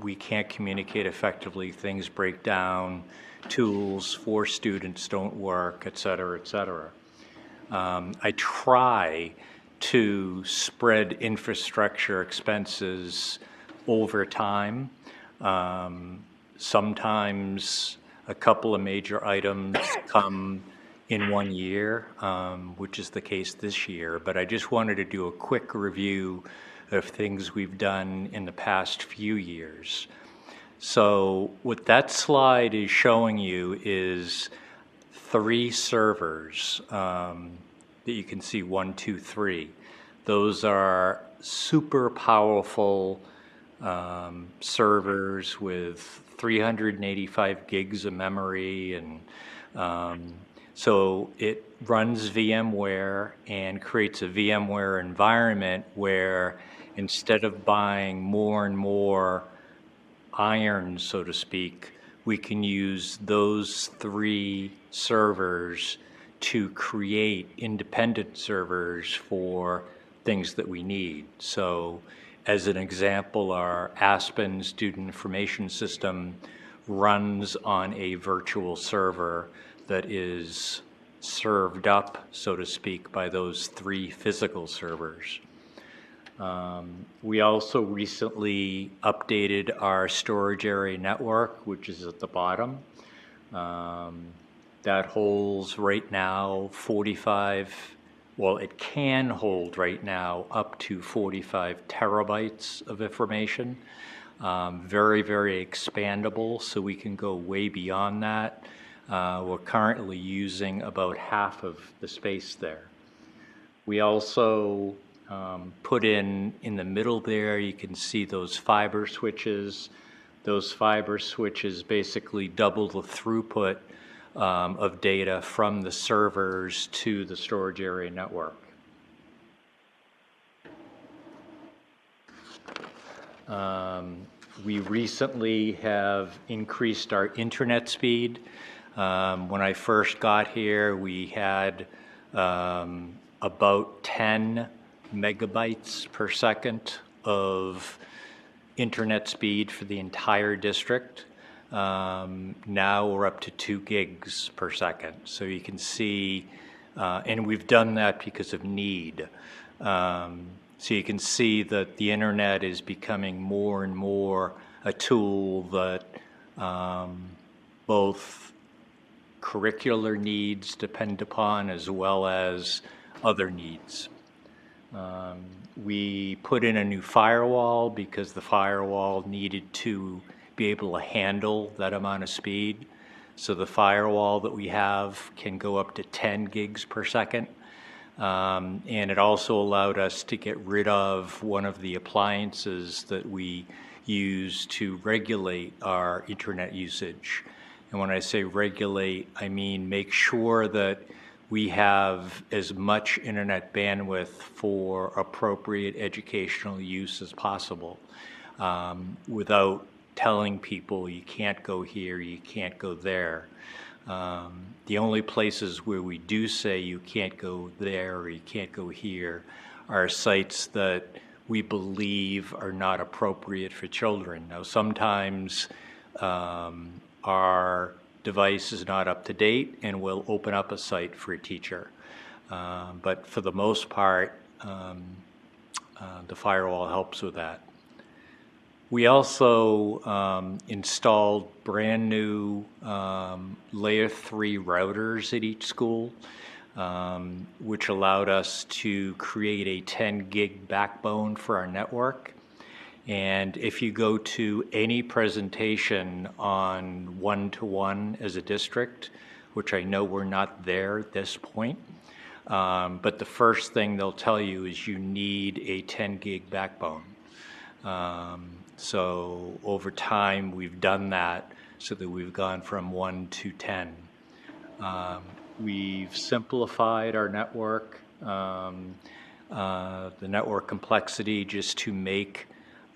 we can't communicate effectively. Things break down, tools for students don't work, et cetera, et cetera. I try to spread infrastructure expenses over time. Sometimes a couple of major items come in one year, which is the case this year, but I just wanted to do a quick review of things we've done in the past few years. So what that slide is showing you is 3 servers that you can see, 1, 2, 3. Those are super powerful servers with 385 gigs of memory, and so it runs VMware and creates a VMware environment where instead of buying more and more irons, so to speak, we can use those 3 servers to create independent servers for things that we need. So as an example, our Aspen student information system runs on a virtual server that is served up, so to speak, by those 3 physical servers. We also recently updated our storage area network, which is at the bottom. That holds right now 45, well, it can hold right now up to 45 terabytes of information. Very, very expandable, so we can go way beyond that. We're currently using about half of the space there. We also put in the middle there, you can see those fiber switches. Those fiber switches basically double the throughput of data from the servers to the storage area network. We recently have increased our internet speed. When I first got here, we had about 10 megabytes per second of internet speed for the entire district. Now we're up to 2 gigs per second. So you can see, and we've done that because of need. So you can see that the internet is becoming more and more a tool that both curricular needs depend upon as well as other needs. We put in a new firewall because the firewall needed to be able to handle that amount of speed. So the firewall that we have can go up to 10 gigs per second. And it also allowed us to get rid of one of the appliances that we use to regulate our internet usage. And when I say regulate, I mean make sure that we have as much internet bandwidth for appropriate educational use as possible, without telling people you can't go here, you can't go there. The only places where we do say you can't go there or you can't go here are sites that we believe are not appropriate for children. Now, sometimes our device is not up to date and we'll open up a site for a teacher. But for the most part, the firewall helps with that. We also installed brand new layer 3 routers at each school, which allowed us to create a 10 gig backbone for our network. And if you go to any presentation on one-to-one as a district, which I know we're not there at this point, but the first thing they'll tell you is you need a 10 gig backbone. So over time, we've done that so that we've gone from 1 to 10. We've simplified our network, the network complexity, just to make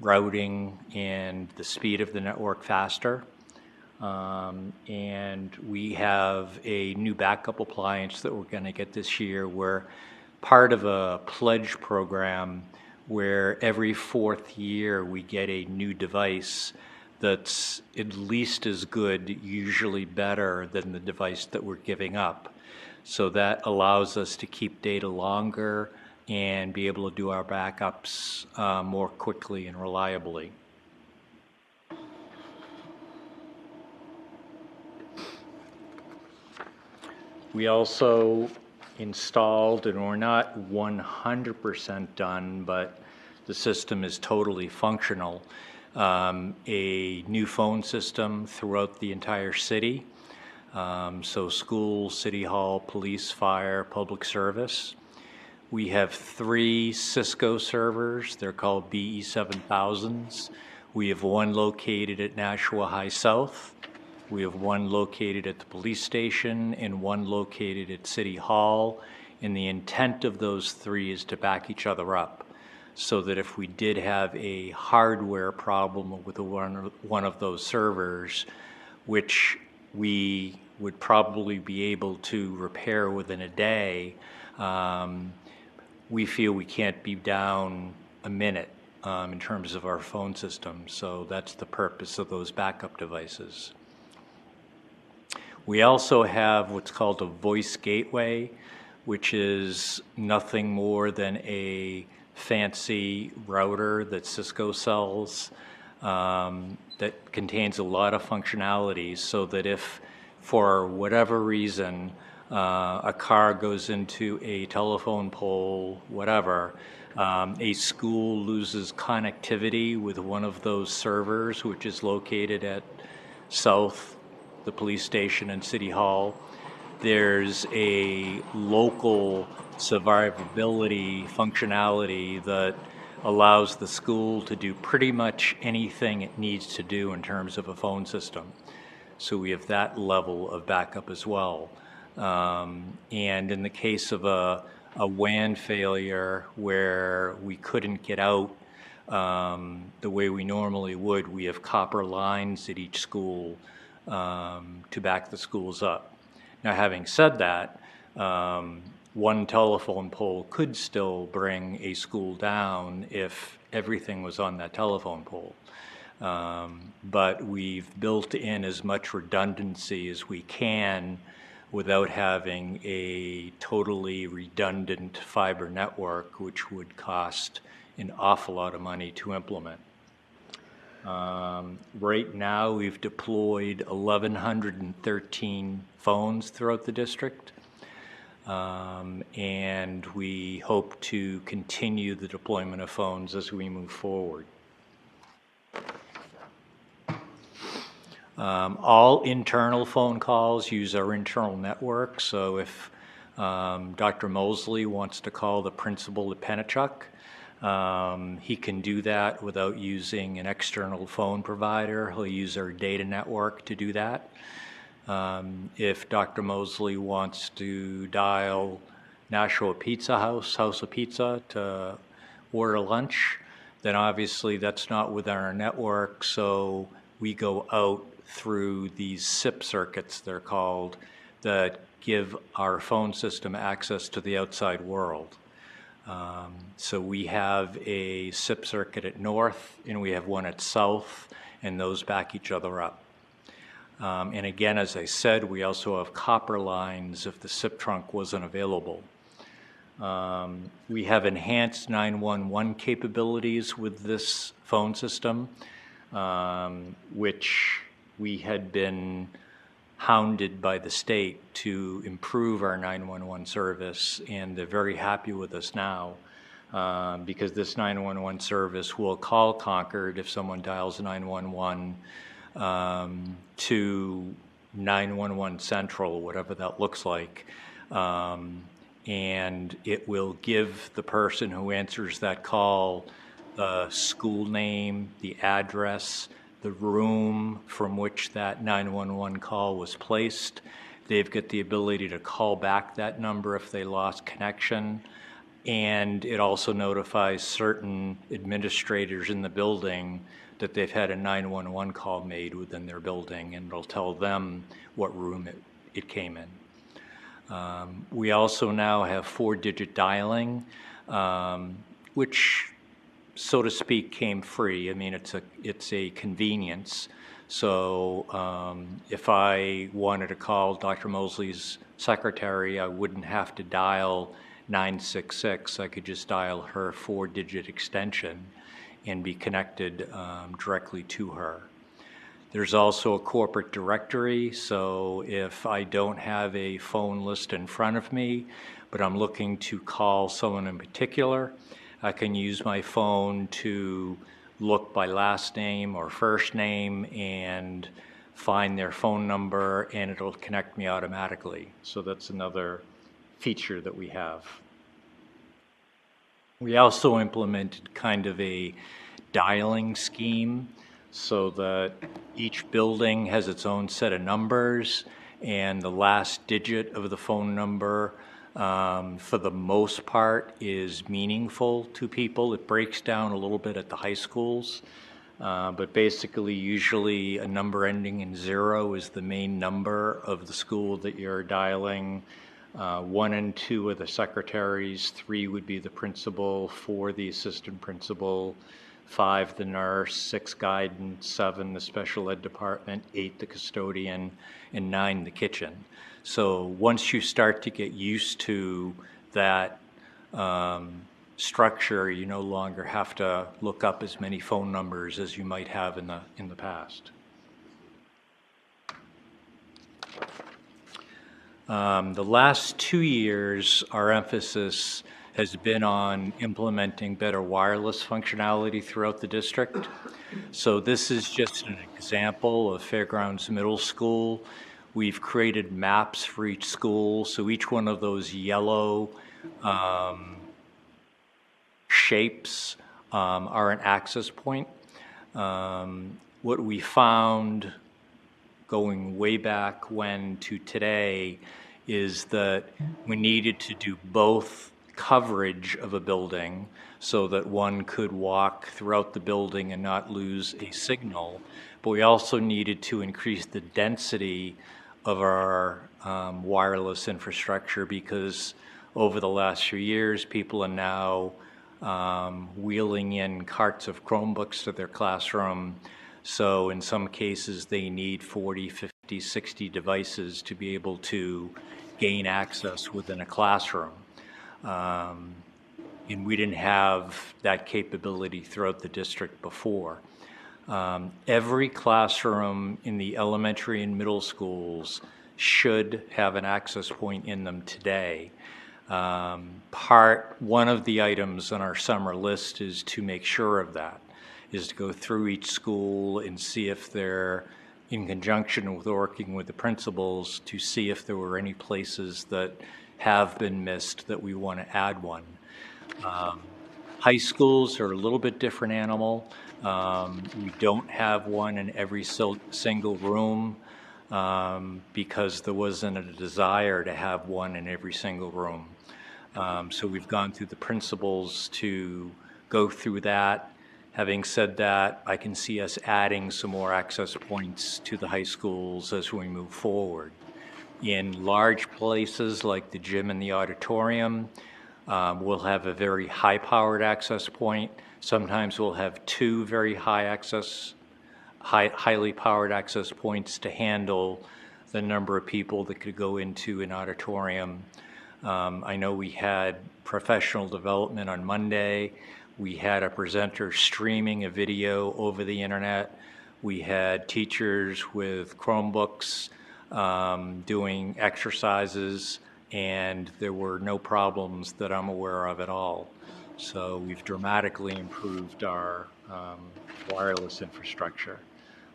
routing and the speed of the network faster. And we have a new backup appliance that we're going to get this year. We're part of a pledge program where every 4th year we get a new device that's at least as good, usually better than the device that we're giving up. So that allows us to keep data longer and be able to do our backups more quickly and reliably. We also installed, and we're not 100% done, but the system is totally functional, a new phone system throughout the entire city. So school, city hall, police, fire, public service. We have 3 Cisco servers. They're called BE7000s. We have one located at Nashua High South. We have one located at the police station and one located at City Hall. And the intent of those 3 is to back each other up, so that if we did have a hardware problem with one of those servers, which we would probably be able to repair within a day, we feel we can't be down a minute in terms of our phone system. So that's the purpose of those backup devices. We also have what's called a voice gateway, which is nothing more than a fancy router that Cisco sells that contains a lot of functionalities, so that if for whatever reason a car goes into a telephone pole, whatever, a school loses connectivity with one of those servers, which is located at South, the police station, and City Hall, there's a local survivability functionality that allows the school to do pretty much anything it needs to do in terms of a phone system. So we have that level of backup as well. And in the case of a WAN failure where we couldn't get out the way we normally would, we have copper lines at each school to back the schools up. Now, having said that, one telephone pole could still bring a school down if everything was on that telephone pole. But we've built in as much redundancy as we can without having a totally redundant fiber network, which would cost an awful lot of money to implement. Right now, we've deployed 1,113 phones throughout the district. and we hope to continue the deployment of phones as we move forward. All internal phone calls use our internal network, so if Dr. Mosley wants to call the principal at Pennachuck, he can do that without using an external phone provider. He'll use our data network to do that. If Dr. Mosley wants to dial Nashua Pizza House of Pizza to order lunch, then obviously that's not within our network, so we go out through these SIP circuits, they're called, that give our phone system access to the outside world. So we have a SIP circuit at north and we have one at south, and those back each other up. And again, as I said, we also have copper lines if the SIP trunk wasn't available. We have enhanced 911 capabilities with this phone system, which we had been hounded by the state to improve our 911 service, and they're very happy with us now because this 911 service will call Concord if someone dials 911 to 911 Central, whatever that looks like, and it will give the person who answers that call the school name, the address, the room from which that 911 call was placed. They've got the ability to call back that number if they lost connection. And it also notifies certain administrators in the building that they've had a 911 call made within their building, and it'll tell them what room it came in. We also now have 4-digit dialing, which, so to speak, came free. I mean, it's a convenience. So if I wanted to call Dr. Mosley's secretary, I wouldn't have to dial 966. I could just dial her 4-digit extension and be connected directly to her. There's also a corporate directory, so if I don't have a phone list in front of me, but I'm looking to call someone in particular, I can use my phone to look by last name or first name and find their phone number, and it'll connect me automatically. So that's another feature that we have. We also implemented kind of a dialing scheme so that each building has its own set of numbers, and the last digit of the phone number for the most part is meaningful to people. It breaks down a little bit at the high schools, but basically usually a number ending in 0 is the main number of the school that you're dialing. 1 and 2 are the secretaries, 3 would be the principal, 4 the assistant principal, 5 the nurse, 6 guidance, 7 the special ed department, 8 the custodian, and 9 the kitchen. So once you start to get used to that structure, you no longer have to look up as many phone numbers as you might have in the past. The last 2 years, our emphasis has been on implementing better wireless functionality throughout the district. So this is just an example of Fairgrounds Middle School. We've created maps for each school, so each one of those yellow shapes are an access point. What we found going way back when to today is that we needed to do both coverage of a building so that one could walk throughout the building and not lose a signal, but we also needed to increase the density of our wireless infrastructure, because over the last few years, people are now wheeling in carts of Chromebooks to their classroom. So in some cases, they need 40, 50, 60 devices to be able to gain access within a classroom. And we didn't have that capability throughout the district before. Every classroom in the elementary and middle schools should have an access point in them today. One of the items on our summer list is to make sure of that, is to go through each school and see if they're, in conjunction with working with the principals, to see if there were any places that have been missed that we want to add one. High schools are a little bit different animal. We don't have one in every single room because there wasn't a desire to have one in every single room. So we've gone through the principles to go through that. Having said that, I can see us adding some more access points to the high schools as we move forward. In large places like the gym and the auditorium, we'll have a very high-powered access point. Sometimes we'll have two very highly powered access points to handle the number of people that could go into an auditorium. I know we had professional development on Monday. We had a presenter streaming a video over the internet. We had teachers with Chromebooks doing exercises, and there were no problems that I'm aware of at all. So we've dramatically improved our wireless infrastructure.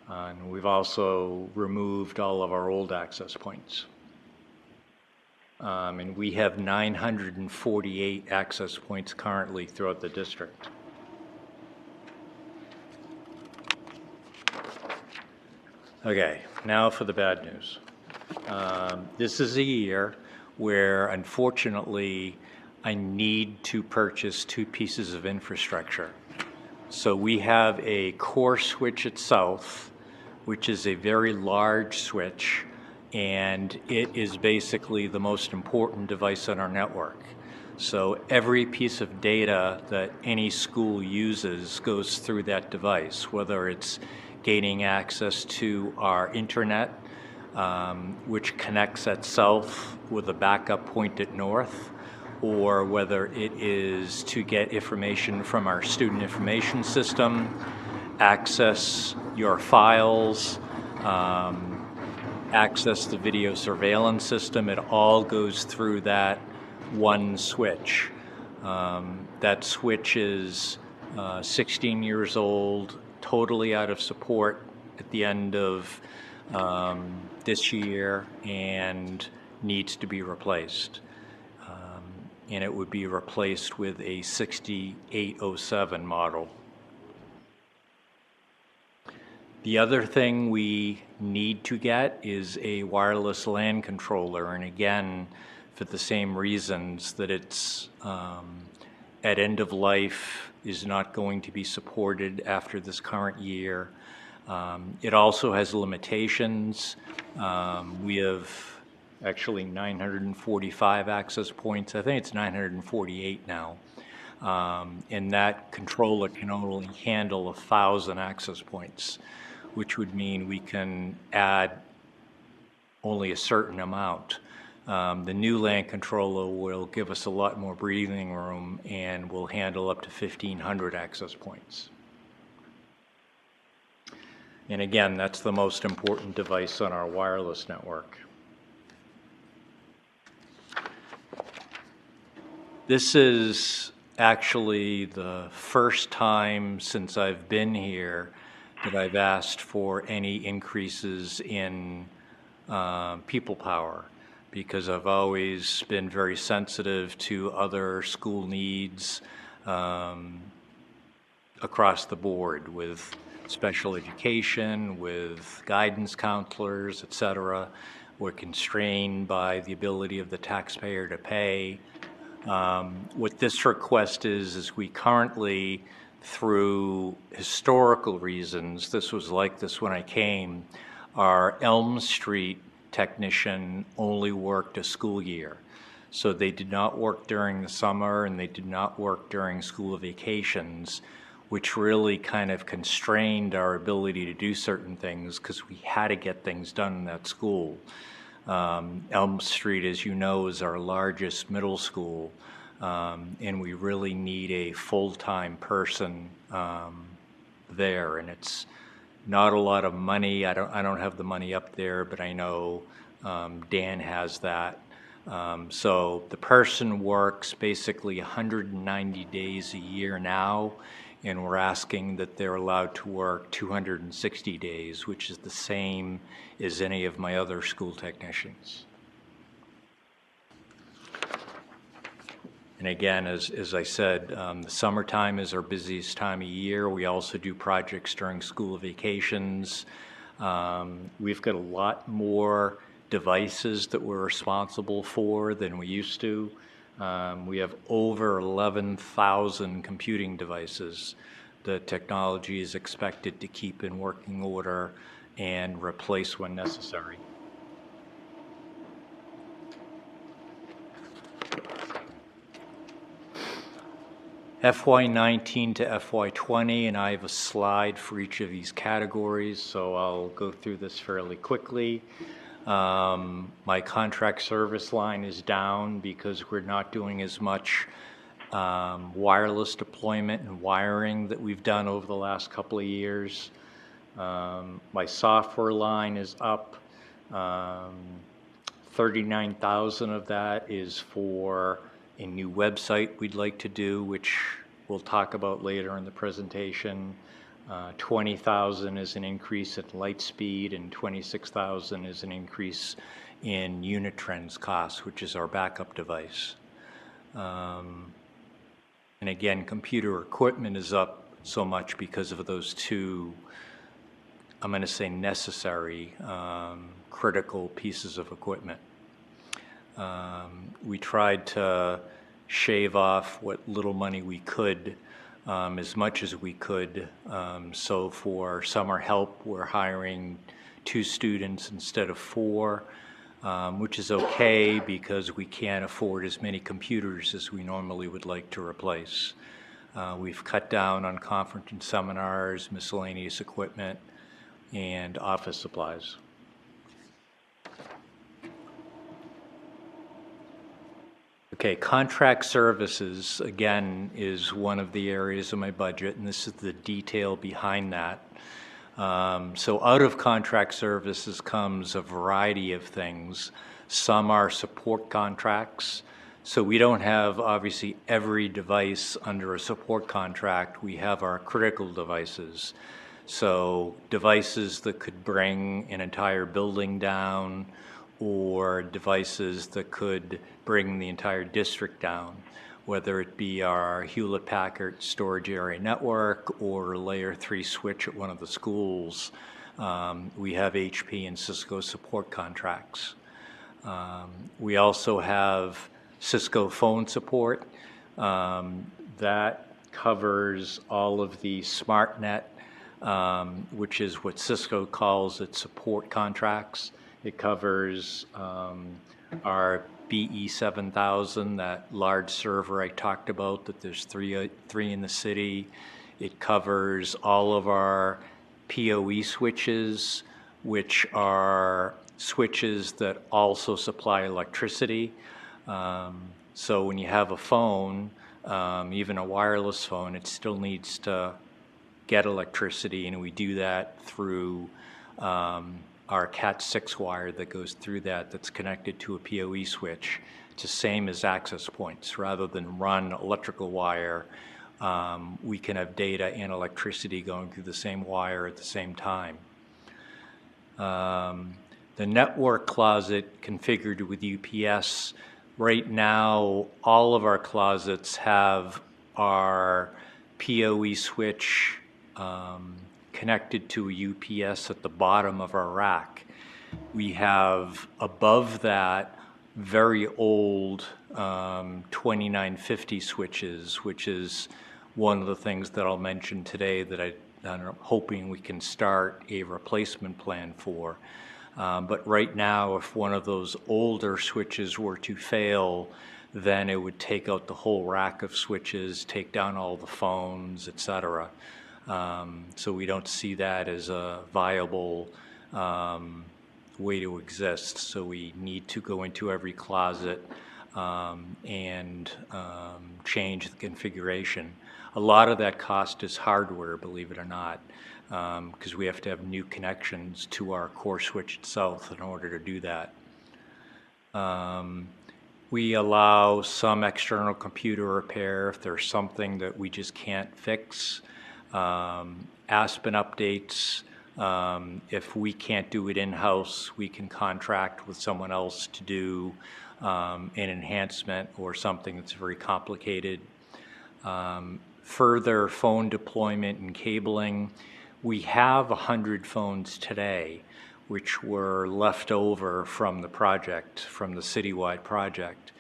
And we've also removed all of our old access points. And we have 948 access points currently throughout the district. Okay, now for the bad news. This is a year where, unfortunately, I need to purchase two pieces of infrastructure. So we have a core switch at South, which is a very large switch, and it is basically the most important device on our network. So every piece of data that any school uses goes through that device, whether it's gaining access to our internet, which connects at South with a backup point at North, or whether it is to get information from our student information system, access your files, access the video surveillance system. It all goes through that one switch. That switch is 16 years old, totally out of support at the end of this year, and needs to be replaced. And it would be replaced with a 6807 model. The other thing we need to get is a wireless LAN controller, and again, for the same reasons that it's at end of life, is not going to be supported after this current year. It also has limitations. We have actually 945 access points. I think it's 948 now. And that controller can only handle 1,000 access points, which would mean we can add only a certain amount. The new LAN controller will give us a lot more breathing room and will handle up to 1,500 access points. And again, that's the most important device on our wireless network. This is actually the first time since I've been here that I've asked for any increases in people power, because I've always been very sensitive to other school needs across the board, with special education, with guidance counselors, et cetera. We're constrained by the ability of the taxpayer to pay. What this request is we currently, through historical reasons, this was like this when I came, our Elm Street technician only worked a school year. So they did not work during the summer and they did not work during school vacations, which really kind of constrained our ability to do certain things because we had to get things done in that school. Elm Street, as you know, is our largest middle school, and we really need a full-time person there, and it's not a lot of money. I don't have the money up there, but I know Dan has that. So the person works basically 190 days a year now, and we're asking that they're allowed to work 260 days, which is the same as any of my other school technicians. And again, as I said, the summertime is our busiest time of year. We also do projects during school vacations. We've got a lot more devices that we're responsible for than we used to. We have over 11,000 computing devices. The technology is expected to keep in working order and replace when necessary. FY19 to FY20, and I have a slide for each of these categories, so I'll go through this fairly quickly. My contract service line is down because we're not doing as much wireless deployment and wiring that we've done over the last couple of years. My software line is up. 39,000 of that is for a new website we'd like to do, which we'll talk about later in the presentation. 20,000 is an increase in Lightspeed, and 26,000 is an increase in Unitrends costs, which is our backup device. And again, computer equipment is up so much because of those two, I'm going to say necessary, critical pieces of equipment. We tried to shave off what little money we could, as much as we could. So for summer help, we're hiring 2 students instead of 4, which is okay because we can't afford as many computers as we normally would like to replace. We've cut down on conference and seminars, miscellaneous equipment, and office supplies. Okay, contract services, again, is one of the areas of my budget, and this is the detail behind that. So out of contract services comes a variety of things. Some are support contracts. So we don't have, obviously, every device under a support contract. We have our critical devices. So devices that could bring an entire building down, or devices that could bring the entire district down, whether it be our Hewlett-Packard storage area network or layer 3 switch at one of the schools. We have HP and Cisco support contracts. We also have Cisco phone support. That covers all of the SmartNet, which is what Cisco calls its support contracts. It covers our BE7000, that large server I talked about, that there's three in the city. It covers all of our PoE switches, which are switches that also supply electricity. So when you have a phone, even a wireless phone, it still needs to get electricity, and we do that through our Cat6 wire that goes through that's connected to a PoE switch. It's the same as access points. Rather than run electrical wire, we can have data and electricity going through the same wire at the same time. The network closet configured with UPS, right now all of our closets have our PoE switch connected to a UPS at the bottom of our rack. We have above that very old 2950 switches, which is one of the things that I'll mention today that I'm hoping we can start a replacement plan for. But right now, if one of those older switches were to fail, then it would take out the whole rack of switches, take down all the phones, etc. So we don't see that as a viable way to exist. So we need to go into every closet and change the configuration. A lot of that cost is hardware, believe it or not, because we have to have new connections to our core switch itself in order to do that. We allow some external computer repair if there's something that we just can't fix. Aspen updates, if we can't do it in-house, we can contract with someone else to do an enhancement or something that's very complicated. Further phone deployment and cabling, we have 100 phones today, which were left over from the project, from the citywide project.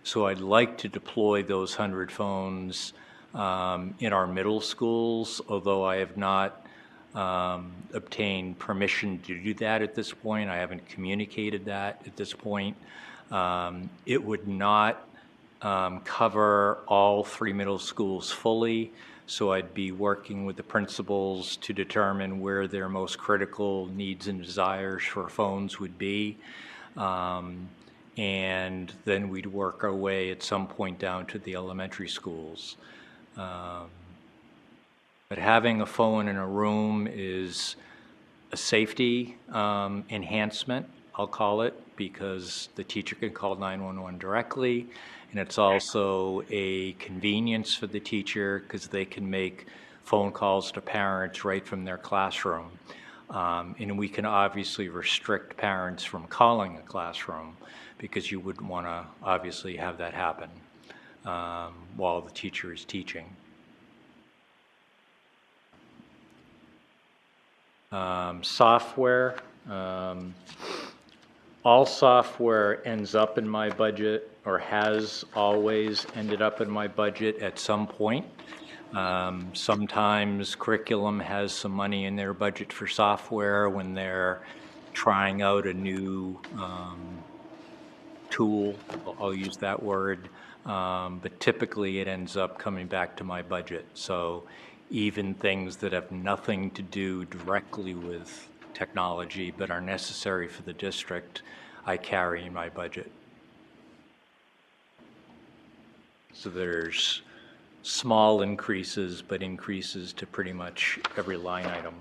So I'd like to deploy those 100 phones in our middle schools, although I have not obtained permission to do that at this point. I haven't communicated that at this point. It would not cover all 3 middle schools fully, so I'd be working with the principals to determine where their most critical needs and desires for phones would be. And then we'd work our way at some point down to the elementary schools. But having a phone in a room is a safety enhancement, I'll call it, because the teacher can call 911 directly, and it's also a convenience for the teacher because they can make phone calls to parents right from their classroom. And we can obviously restrict parents from calling a classroom because you wouldn't want to obviously have that happen while the teacher is teaching. Software. All software ends up in my budget, or has always ended up in my budget at some point. Sometimes curriculum has some money in their budget for software when they're trying out a new tool, I'll use that word, but typically it ends up coming back to my budget. So even things that have nothing to do directly with technology but are necessary for the district, I carry in my budget. So there's small increases, but increases to pretty much every line item.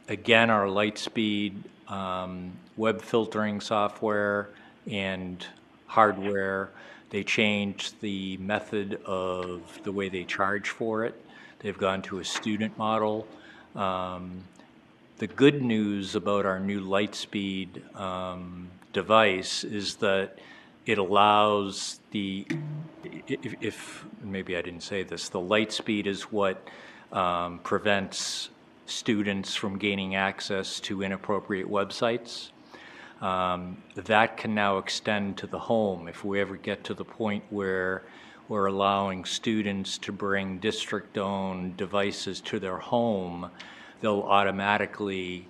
Again, our Lightspeed web filtering software and hardware, they changed the method of the way they charge for it. They've gone to a student model. The good news about our new Lightspeed device is that it allows if maybe I didn't say this, the Lightspeed is what prevents students from gaining access to inappropriate websites. That can now extend to the home. If we ever get to the point where we're allowing students to bring district-owned devices to their home, they'll automatically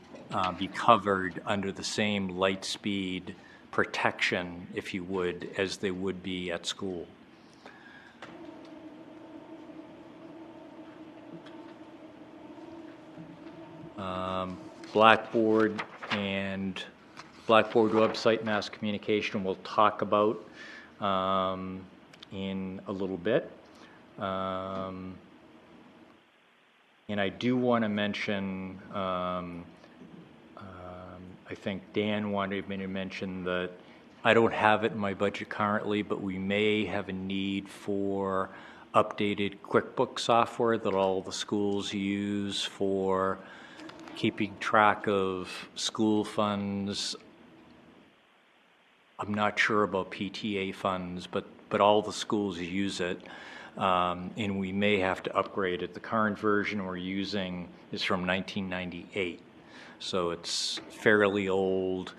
be covered under the same Lightspeed protection, if you would, as they would be at school. Blackboard and Blackboard website mass communication we'll talk about in a little bit. And I do want to mention, I think Dan wanted me to mention that I don't have it in my budget currently, but we may have a need for updated QuickBooks software that all the schools use for keeping track of school funds. I'm not sure about PTA funds, but all the schools use it, and we may have to upgrade it. The current version we're using is from 1998, so it's fairly old.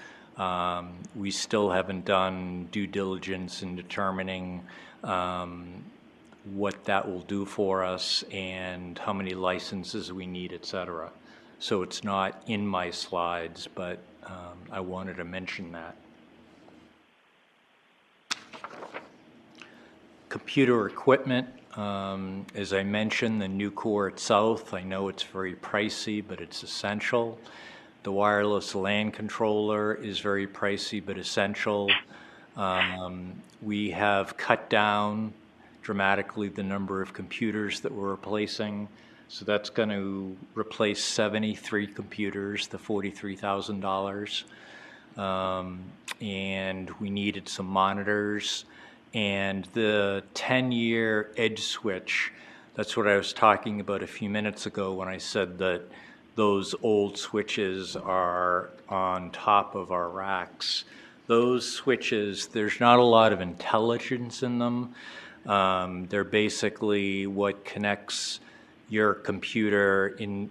We still haven't done due diligence in determining what that will do for us and how many licenses we need, et cetera. So it's not in my slides, but I wanted to mention that. Computer equipment, as I mentioned, the new core at South, I know it's very pricey, but it's essential. The wireless LAN controller is very pricey, but essential. We have cut down dramatically the number of computers that we're replacing. So that's going to replace 73 computers, the $43,000. and we needed some monitors. And the 10-year edge switch, that's what I was talking about a few minutes ago when I said that those old switches are on top of our racks. Those switches, there's not a lot of intelligence in them. They're basically what connects your computer in,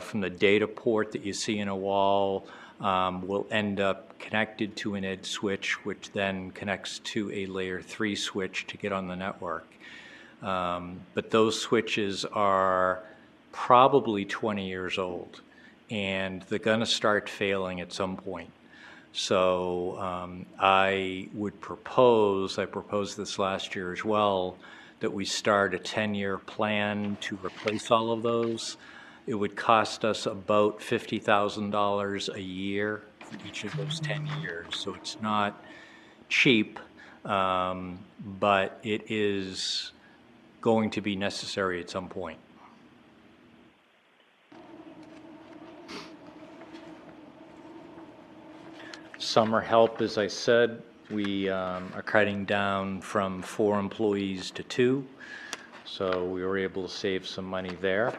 from the data port that you see in a wall, will end up connected to an edge switch, which then connects to a layer 3 switch to get on the network. But those switches are probably 20 years old, and they're going to start failing at some point. So I proposed this last year as well, that we start a 10-year plan to replace all of those. It would cost us about $50,000 a year for each of those 10 years. So it's not cheap, but it is going to be necessary at some point. Summer help, as I said, we are cutting down from 4 employees to 2, so we were able to save some money there.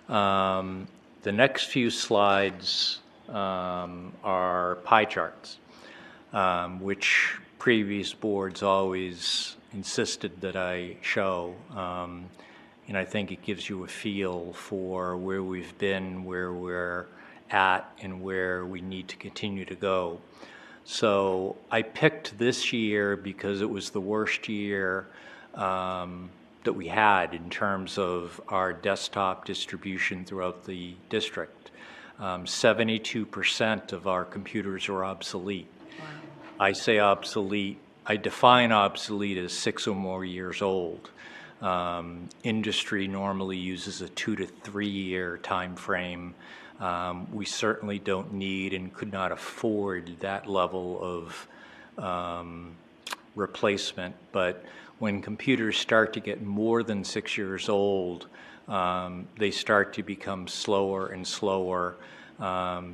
The next few slides are pie charts, which previous boards always insisted that I show, and I think it gives you a feel for where we've been, where we're at, and where we need to continue to go. So I picked this year because it was the worst year that we had in terms of our desktop distribution throughout the district. 72% of our computers are obsolete. Wow. I say obsolete, I define obsolete as 6 or more years old. Industry normally uses a 2 to 3 year time frame. We certainly don't need and could not afford that level of replacement, but when computers start to get more than 6 years old, they start to become slower and slower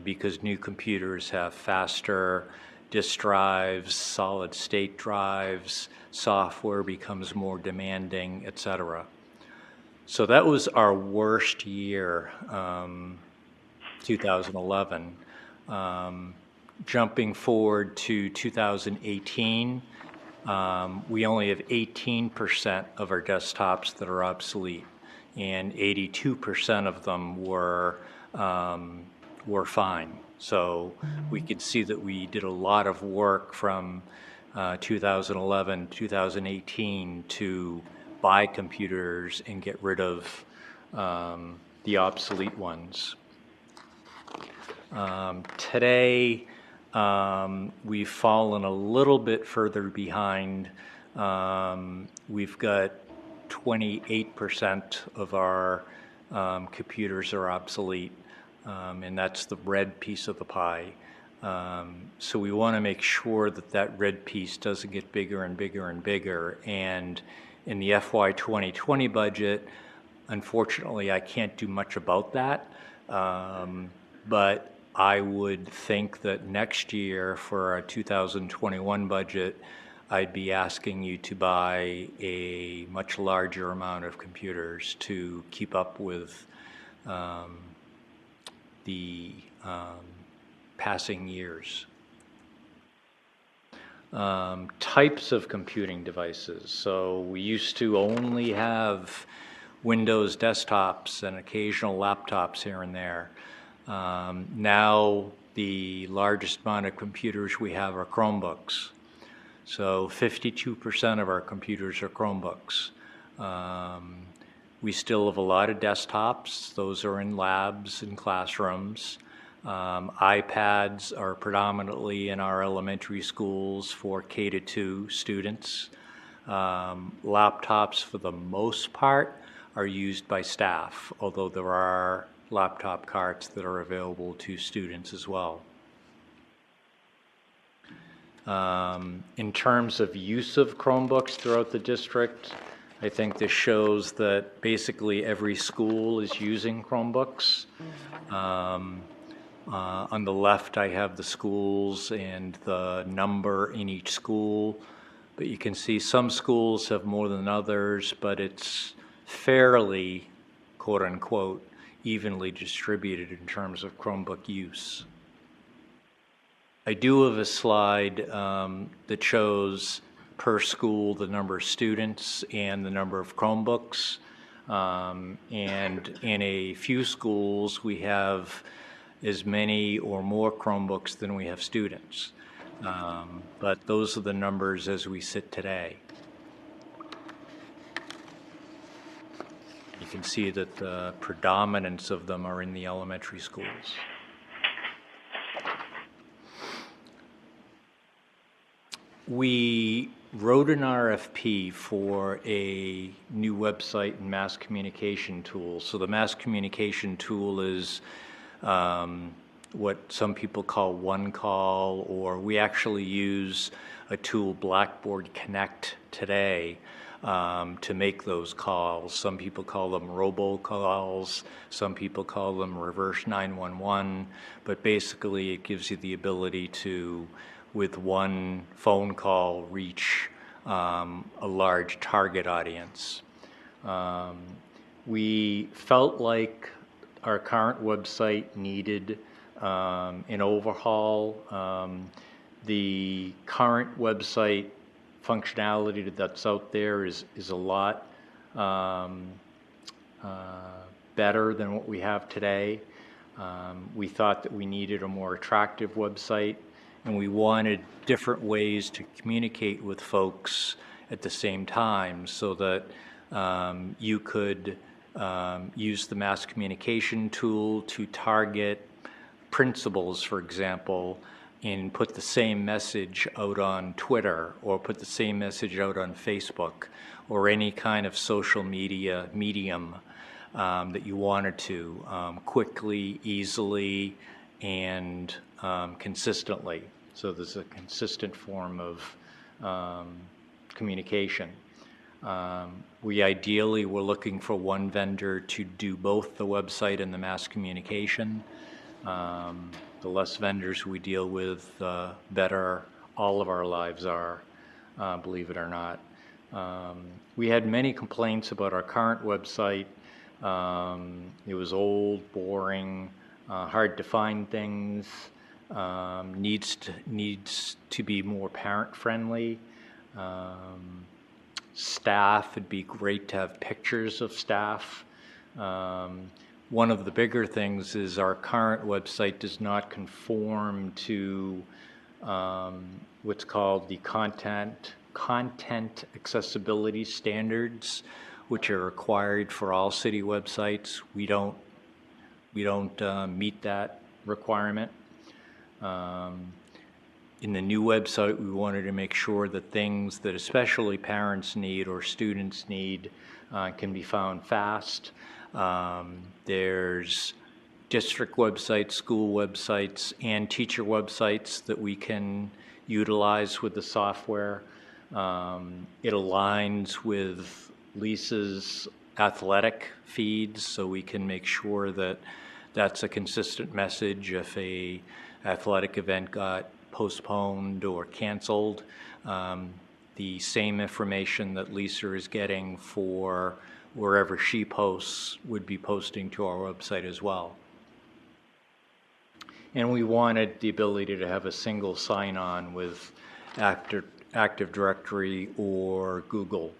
because new computers have faster disk drives, solid state drives, software becomes more demanding, etc. So that was our worst year, 2011. Jumping forward to 2018, we only have 18% of our desktops that are obsolete, and 82% of them were fine. So we could see that we did a lot of work from 2011, 2018 to buy computers and get rid of the obsolete ones. Today, we've fallen a little bit further behind. We've got 28% of our computers are obsolete, and that's the red piece of the pie. So we want to make sure that that red piece doesn't get bigger and bigger and bigger. And in the FY 2020 budget, unfortunately, I can't do much about that. But I would think that next year for our 2021 budget, I'd be asking you to buy a much larger amount of computers to keep up with the passing years. Types of computing devices. So we used to only have Windows desktops and occasional laptops here and there. Now the largest amount of computers we have are Chromebooks. So 52% of our computers are Chromebooks. We still have a lot of desktops. Those are in labs and classrooms. iPads are predominantly in our elementary schools for K-2 students. Laptops, for the most part, are used by staff, although there are laptop carts that are available to students as well. In terms of use of Chromebooks throughout the district, I think this shows that basically every school is using Chromebooks. On the left, I have the schools and the number in each school, but you can see some schools have more than others, but it's fairly, quote unquote, evenly distributed in terms of Chromebook use. I do have a slide that shows per school the number of students and the number of Chromebooks. And in a few schools, we have as many or more Chromebooks than we have students. But those are the numbers as we sit today. You can see that the predominance of them are in the elementary schools. We wrote an RFP for a new website and mass communication tool. So the mass communication tool is what some people call OneCall, or we actually use a tool, Blackboard Connect, today to make those calls. Some people call them robocalls, some people call them reverse 911, but basically it gives you the ability to, with one phone call, reach a large target audience. We felt like our current website needed an overhaul. The current website functionality that's out there is a lot better than what we have today. We thought that we needed a more attractive website, and we wanted different ways to communicate with folks at the same time, so that you could use the mass communication tool to target principals, for example, and put the same message out on Twitter, or put the same message out on Facebook, or any kind of social media medium that you wanted to, quickly, easily, and consistently. So there's a consistent form of communication. We ideally were looking for one vendor to do both the website and the mass communication. The less vendors we deal with, the better all of our lives are, believe it or not. We had many complaints about our current website. It was old, boring, hard to find things, needs to be more parent-friendly. Staff, it'd be great to have pictures of staff. One of the bigger things is our current website does not conform to what's called the content accessibility standards, which are required for all city websites. We don't meet that requirement. In the new website, we wanted to make sure that things that especially parents need or students need can be found fast. There's district websites, school websites, and teacher websites that we can utilize with the software. It aligns with Lisa's athletic feeds, so we can make sure that that's a consistent message if a athletic event got postponed or canceled. The same information that Lisa is getting for wherever she posts would be posting to our website as well. And we wanted the ability to have a single sign-on with Active Directory or Google.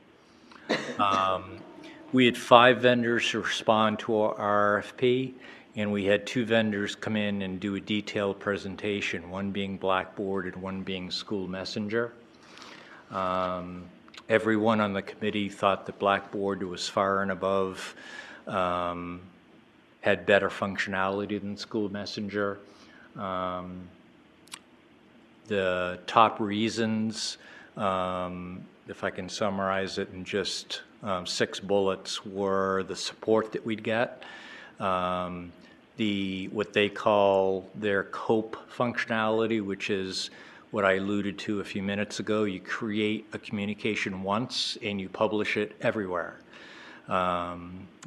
We had 5 vendors respond to our RFP, and we had 2 vendors come in and do a detailed presentation, one being Blackboard and one being School Messenger. Everyone on the committee thought that Blackboard was far and above, had better functionality than School Messenger. The top reasons, if I can summarize it in just 6 bullets, were the support that we'd get, what they call their COPE functionality, which is what I alluded to a few minutes ago. You create a communication once and you publish it everywhere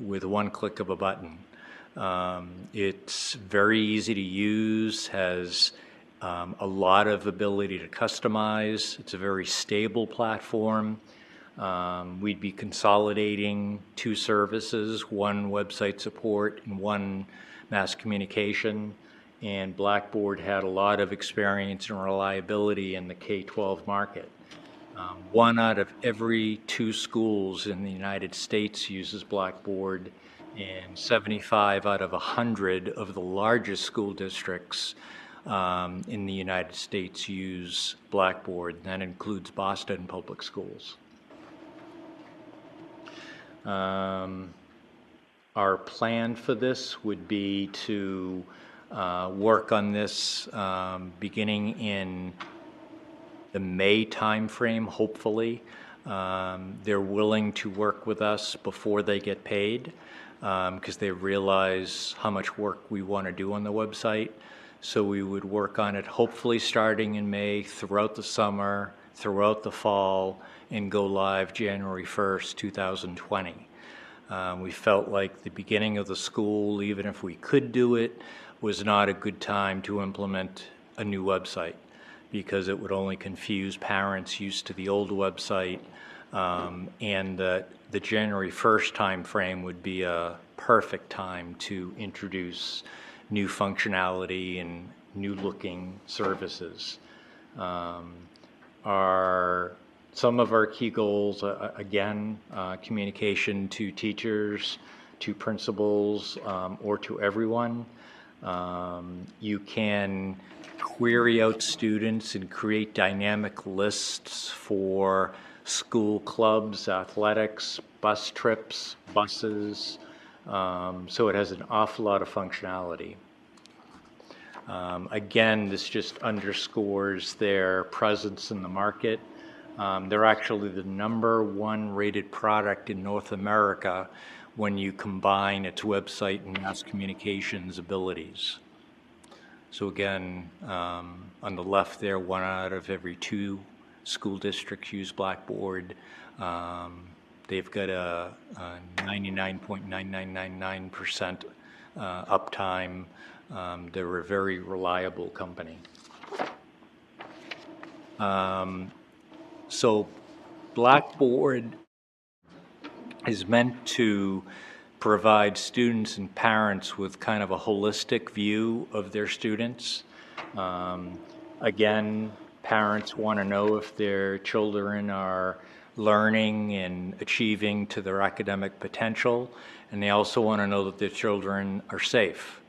with one click of a button. It's very easy to use, has a lot of ability to customize. It's a very stable platform. We'd be consolidating 2 services, one website support and one mass communication. And Blackboard had a lot of experience and reliability in the K-12 market. 1 out of every 2 schools in the United States uses Blackboard, and 75 out of 100 of the largest school districts in the United States use Blackboard. That includes Boston Public Schools. Our plan for this would be to work on this beginning in the May timeframe, hopefully. They're willing to work with us before they get paid because they realize how much work we want to do on the website. So we would work on it hopefully starting in May, throughout the summer, throughout the fall, and go live January 1st, 2020. We felt like the beginning of the school, even if we could do it, was not a good time to implement a new website because it would only confuse parents used to the old website, and that the January 1st time frame would be a perfect time to introduce new functionality and new looking services. Some of our key goals, again, communication to teachers, to principals, or to everyone. You can query out students and create dynamic lists for school clubs, athletics, bus trips, buses. So it has an awful lot of functionality. Again, this just underscores their presence in the market. They're actually the #1 rated product in North America when you combine its website and mass communications abilities. So again, on the left there, 1 out of every 2 school districts use Blackboard. They've got a 99.9999% uptime. They're a very reliable company. So Blackboard is meant to provide students and parents with kind of a holistic view of their students. Again, parents want to know if their children are learning and achieving to their academic potential, and they also want to know that their children are safe.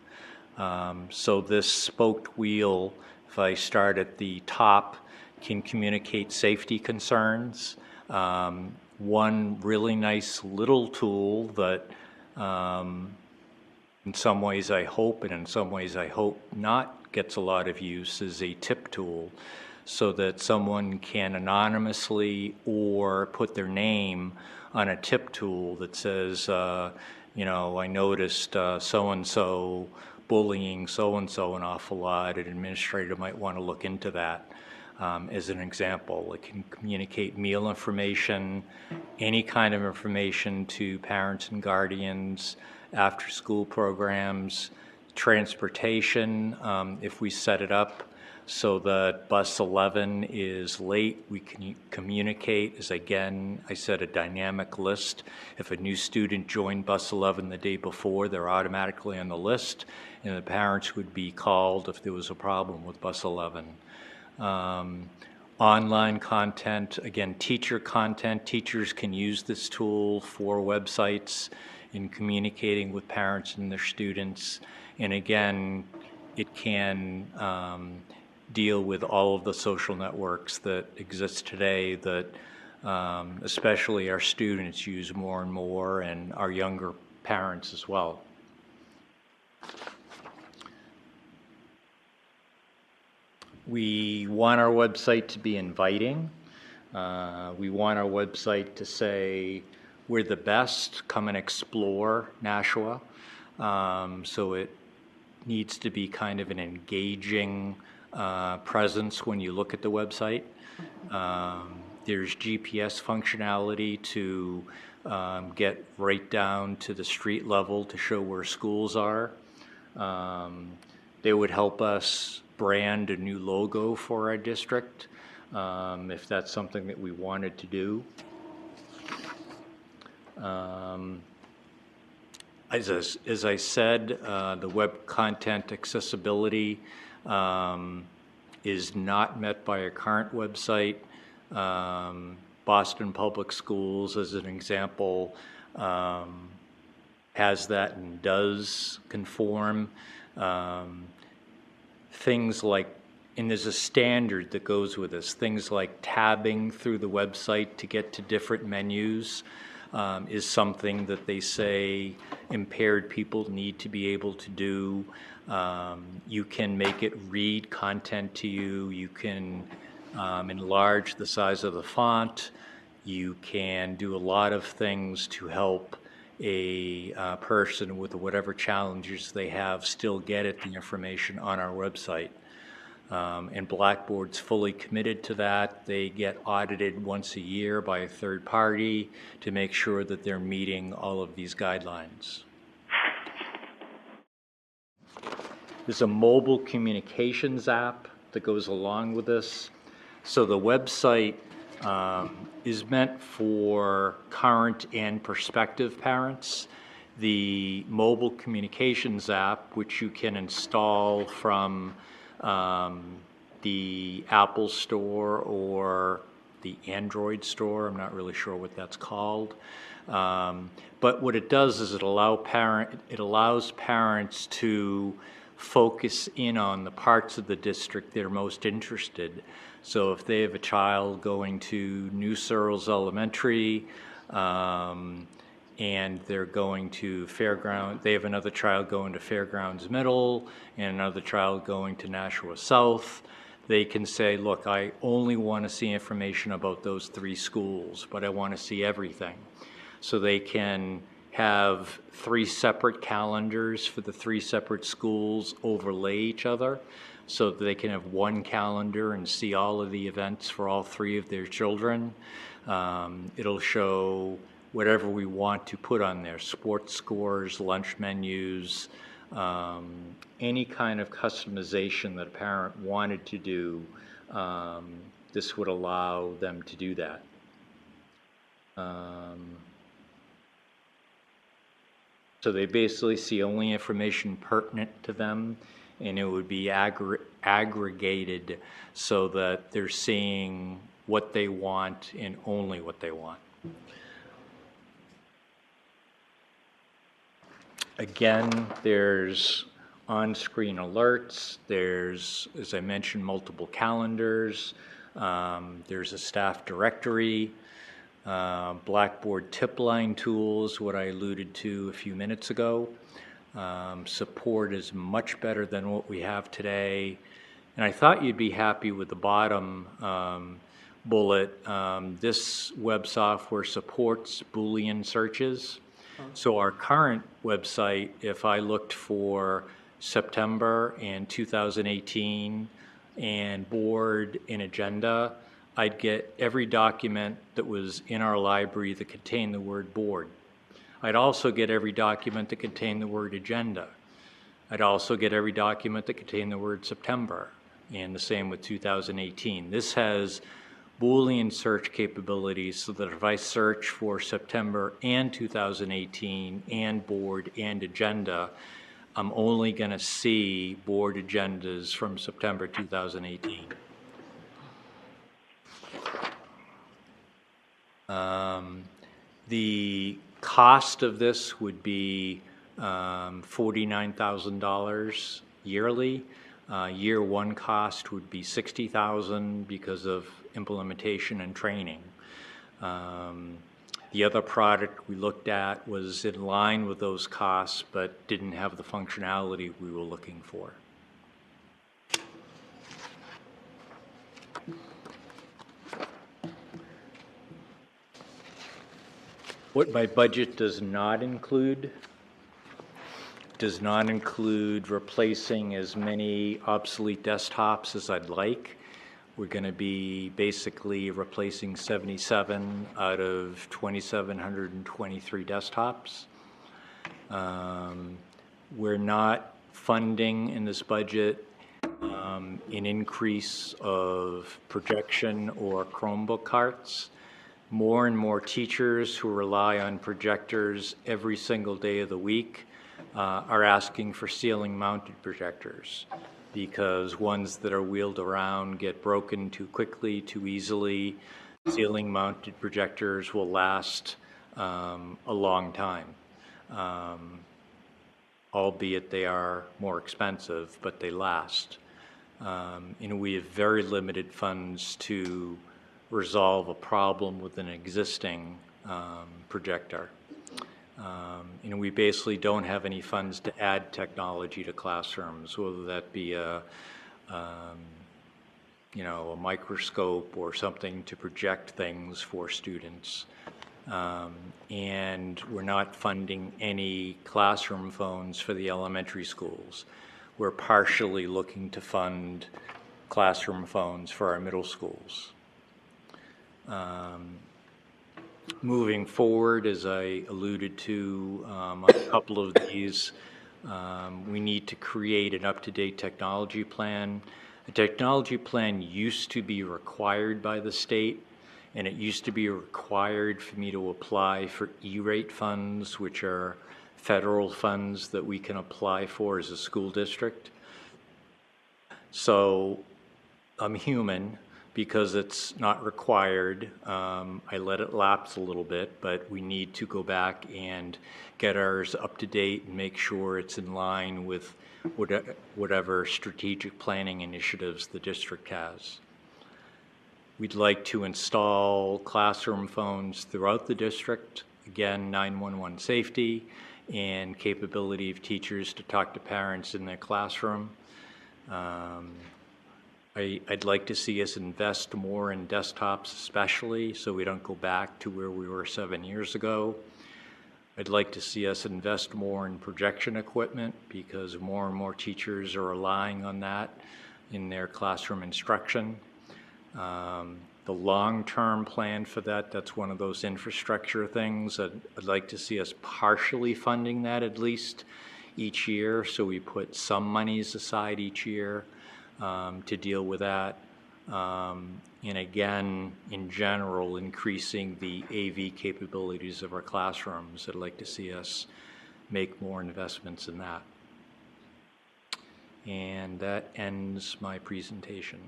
So this spoked wheel, if I start at the top, can communicate safety concerns. One really nice little tool that in some ways I hope, and in some ways I hope not, gets a lot of use is a tip tool, so that someone can anonymously or put their name on a tip tool that says, you know, I noticed so-and-so bullying so-and-so an awful lot. An administrator might want to look into that. As an example, it can communicate meal information, any kind of information to parents and guardians, after school programs, transportation. If we set it up so that bus 11 is late, we can communicate as, again, I said, a dynamic list. If a new student joined bus 11 the day before, they're automatically on the list, and the parents would be called if there was a problem with bus 11. Online content, again, teacher content. Teachers can use this tool for websites in communicating with parents and their students. And again, it can deal with all of the social networks that exist today that especially our students use more and more, and our younger parents as well. We want our website to be inviting. We want our website to say, we're the best, come and explore Nashua. So it needs to be kind of an engaging presence when you look at the website. There's GPS functionality to get right down to the street level to show where schools are. They would help us brand a new logo for our district, if that's something that we wanted to do. As I said, the web content accessibility is not met by our current website. Boston Public Schools, as an example, has that and does conform. Things like, and there's a standard that goes with this, things like tabbing through the website to get to different menus is something that they say impaired people need to be able to do. You can make it read content to you. You can enlarge the size of the font. You can do a lot of things to help a person with whatever challenges they have still get at the information on our website. And Blackboard's fully committed to that. They get audited once a year by a third party to make sure that they're meeting all of these guidelines. There's a mobile communications app that goes along with this. So the website is meant for current and prospective parents. The mobile communications app, which you can install from the Apple Store or the Android Store, I'm not really sure what that's called. But what it does is it allows parents to focus in on the parts of the district they're most interested. So if they have a child going to New Searles Elementary, and they're going to Fairground, they have another child going to Fairgrounds Middle and another child going to Nashua South, they can say, look, I only want to see information about those 3 schools, but I want to see everything. So they can have 3 separate calendars for the 3 separate schools overlay each other, so that they can have one calendar and see all of the events for all 3 of their children. It'll show whatever we want to put on there, sports scores, lunch menus, any kind of customization that a parent wanted to do, this would allow them to do that. So they basically see only information pertinent to them, and it would be aggregated so that they're seeing what they want and only what they want. Again, there's on-screen alerts, there's, as I mentioned, multiple calendars, there's a staff directory, Blackboard tip line tools, what I alluded to a few minutes ago. Support is much better than what we have today. And I thought you'd be happy with the bottom bullet. This web software supports Boolean searches. So our current website, if I looked for September and 2018 and board and agenda, I'd get every document that was in our library that contained the word board. I'd also get every document that contained the word agenda. I'd also get every document that contained the word September, and the same with 2018. This has Boolean search capabilities so that if I search for September and 2018 and board and agenda, I'm only going to see board agendas from September 2018. The cost of this would be $49,000 yearly. Year 1 cost would be $60,000 because of implementation and training. The other product we looked at was in line with those costs, but didn't have the functionality we were looking for. What my budget does not include replacing as many obsolete desktops as I'd like. We're going to be basically replacing 77 out of 2,723 desktops. We're not funding in this budget an increase of projection or Chromebook carts. More and more teachers who rely on projectors every single day of the week are asking for ceiling-mounted projectors, because ones that are wheeled around get broken too quickly, too easily. Ceiling-mounted projectors will last a long time, albeit they are more expensive, but they last. And we have very limited funds to resolve a problem with an existing projector. We basically don't have any funds to add technology to classrooms, whether that be a microscope or something to project things for students. And we're not funding any classroom phones for the elementary schools. We're partially looking to fund classroom phones for our middle schools. Moving forward, as I alluded to on a couple of these, we need to create an up-to-date technology plan. A technology plan used to be required by the state, and it used to be required for me to apply for E-rate funds, which are federal funds that we can apply for as a school district. So I'm human. Because it's not required, I let it lapse a little bit, but we need to go back and get ours up to date and make sure it's in line with whatever strategic planning initiatives the district has. We'd like to install classroom phones throughout the district, again, 911 safety and capability of teachers to talk to parents in their classroom. I'd like to see us invest more in desktops especially, so we don't go back to where we were 7 years ago. I'd like to see us invest more in projection equipment, because more and more teachers are relying on that in their classroom instruction. The long-term plan for that, that's one of those infrastructure things. I'd like to see us partially funding that at least each year, so we put some monies aside each year to deal with that. And again, in general, increasing the AV capabilities of our classrooms. I'd like to see us make more investments in that. And that ends my presentation.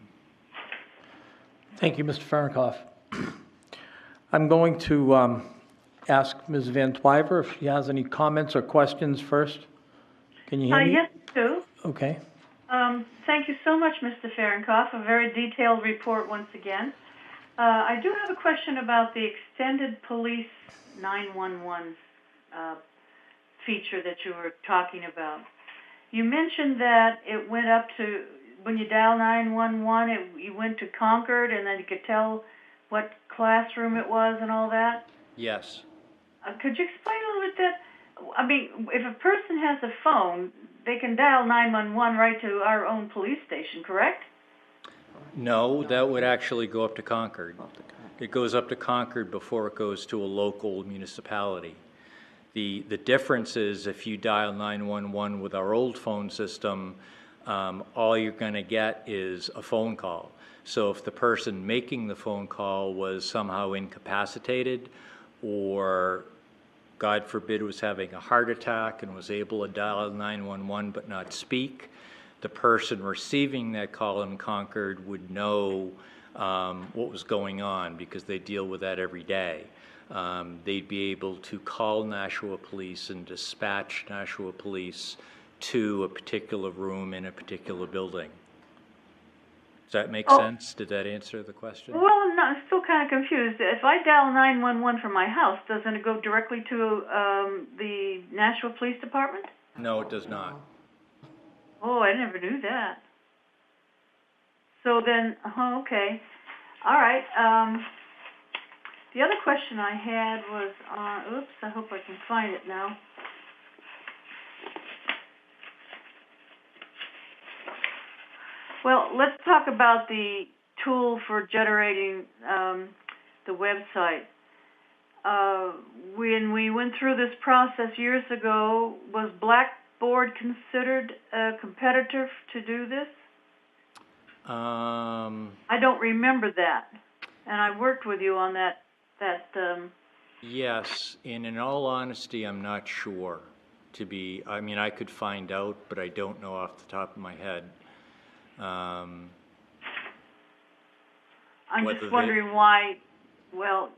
Thank you, Mr. Fahrenkoff. I'm going to ask Ms. Van Twyver if she has any comments or questions first. Can you hear me? Yes, I do. Okay. Thank you so much, Mr. Fahrenkoff. A very detailed report once again. I do have a question about the extended police 911 feature that you were talking about. You mentioned that it went up to, when you dial 911, you went to Concord, and then you could tell what classroom it was and all that? Yes. Could you explain a little bit that? I mean, if a person has a phone, they can dial 911 right to our own police station, correct? No, that would actually go up to Concord. It goes up to Concord before it goes to a local municipality. The difference is if you dial 911 with our old phone system, all you're going to get is a phone call. So if the person making the phone call was somehow incapacitated, or God forbid was having a heart attack and was able to dial 911 but not speak, the person receiving that call in Concord would know what was going on, because they deal with that every day. They'd be able to call Nashua Police and dispatch Nashua Police to a particular room in a particular building. Does that make sense? Did that answer the question? Well, I'm still kind of confused. If I dial 911 from my house, doesn't it go directly to the Nashua Police Department? No, it does not. Oh, I never knew that. So then, okay. All right. The other question I had was on, oops, I hope I can find it now. Well, let's talk about the tool for generating the website. When we went through this process years ago, was Blackboard considered a competitor to do this? I don't remember that, and I worked with you on that. Yes, and in all honesty, I'm not sure. I mean, I could find out, but I don't know off the top of my head. I'm just wondering why. Well,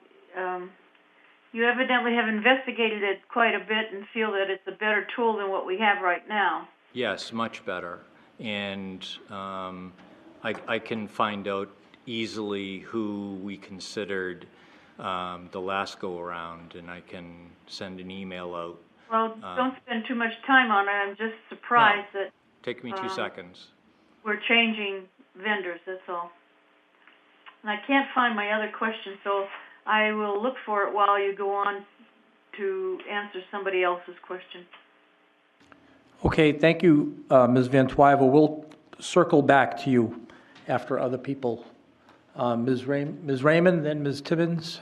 you evidently have investigated it quite a bit and feel that it's a better tool than what we have right now. Yes, much better. And I can find out easily who we considered the last go-around, and I can send an email out. Well, don't spend too much time on it. I'm just surprised that... Take me 2 seconds. We're changing vendors, that's all. And I can't find my other question, so I will look for it while you go on to answer somebody else's question. Okay, thank you, Ms. Van Twyver. We'll circle back to you after other people. Ms. Raymond, then Ms. Timmons.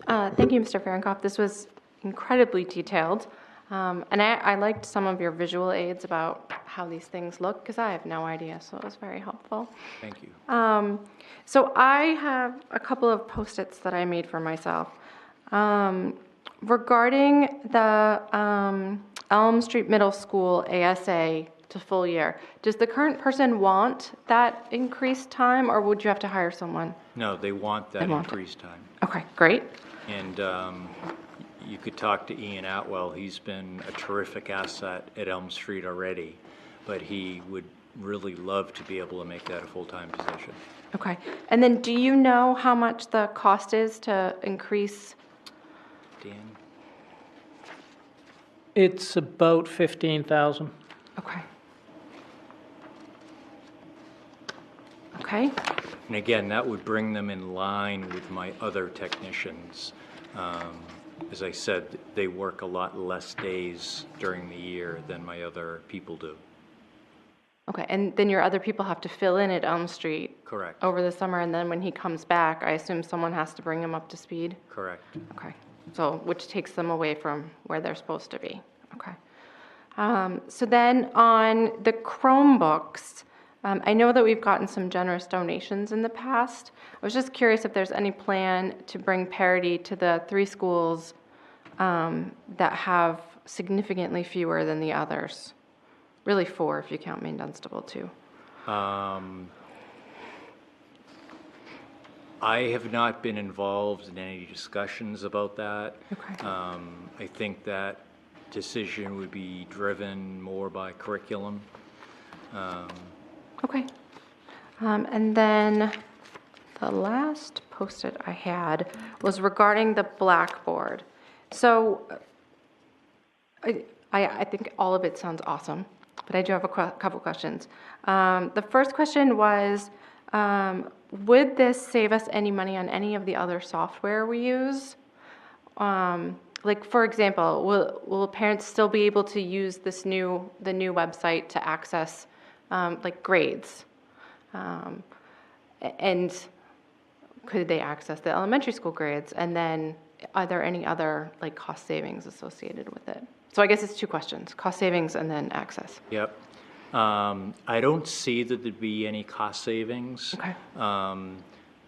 Thank you, Mr. Fahrenkopf. This was incredibly detailed. And I liked some of your visual aids about how these things look, because I have no idea, so it was very helpful. Thank you. So I have a couple of Post-its that I made for myself. Regarding the Elm Street Middle School ASA to full year, does the current person want that increased time, or would you have to hire someone? No, they want that increased time. Okay, great. And you could talk to Ian Atwell. He's been a terrific asset at Elm Street already, but he would really love to be able to make that a full-time position. Okay. And then do you know how much the cost is to increase? Dan? It's about 15,000. Okay. Okay. And again, that would bring them in line with my other technicians. As I said, they work a lot less days during the year than my other people do. Okay, and then your other people have to fill in at Elm Street. Correct. Over the summer, and then when he comes back, I assume someone has to bring him up to speed? Correct. Okay, so, which takes them away from where they're supposed to be. Okay. So then on the Chromebooks, I know that we've gotten some generous donations in the past. I was just curious if there's any plan to bring parity to the 3 schools that have significantly fewer than the others. Really 4 if you count Maine Dunstable too. I have not been involved in any discussions about that. Okay. I think that decision would be driven more by curriculum. Okay. And then the last Post-it I had was regarding the Blackboard. So I think all of it sounds awesome, but I do have a couple questions. The first question was, would this save us any money on any of the other software we use? Like, for example, will parents still be able to use the new website to access like grades? And could they access the elementary school grades? And then are there any other like cost savings associated with it? So I guess it's 2 questions, cost savings and then access. Yep. I don't see that there'd be any cost savings. Okay.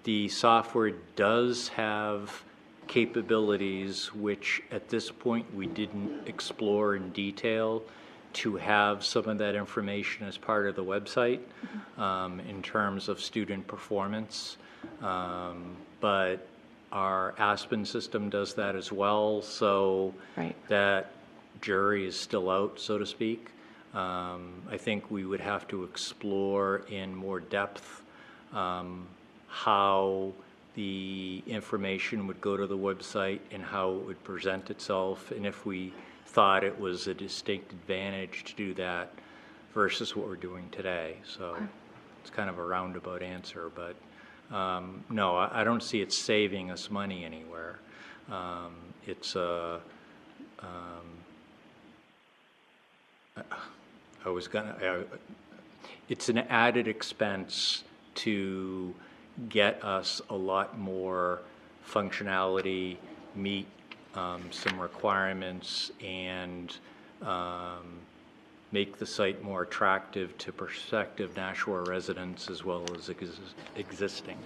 The software does have capabilities which at this point we didn't explore in detail to have some of that information as part of the website in terms of student performance. But our Aspen system does that as well, so that jury is still out, so to speak. I think we would have to explore in more depth how the information would go to the website and how it would present itself, and if we thought it was a distinct advantage to do that versus what we're doing today. So it's kind of a roundabout answer, but no, I don't see it saving us money anywhere. It's a It's an added expense to get us a lot more functionality, meet some requirements, and make the site more attractive to prospective Nashua residents as well as existing.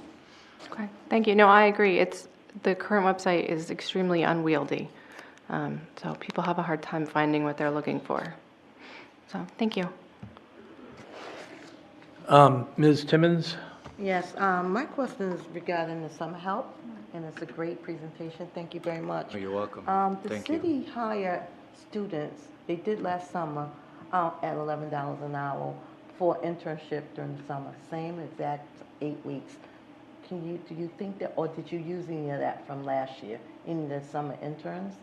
Okay, thank you. No, I agree. The current website is extremely unwieldy. So people have a hard time finding what they're looking for. So, thank you. Ms. Timmons? Yes, my question is regarding the summer help, and it's a great presentation. Thank you very much. Oh, you're welcome. The Thank you. city hired students, they did last summer, at $11 an hour for internship during the summer, same exact 8 weeks. Do you think that, or did you use any of that from last year, any of the summer interns?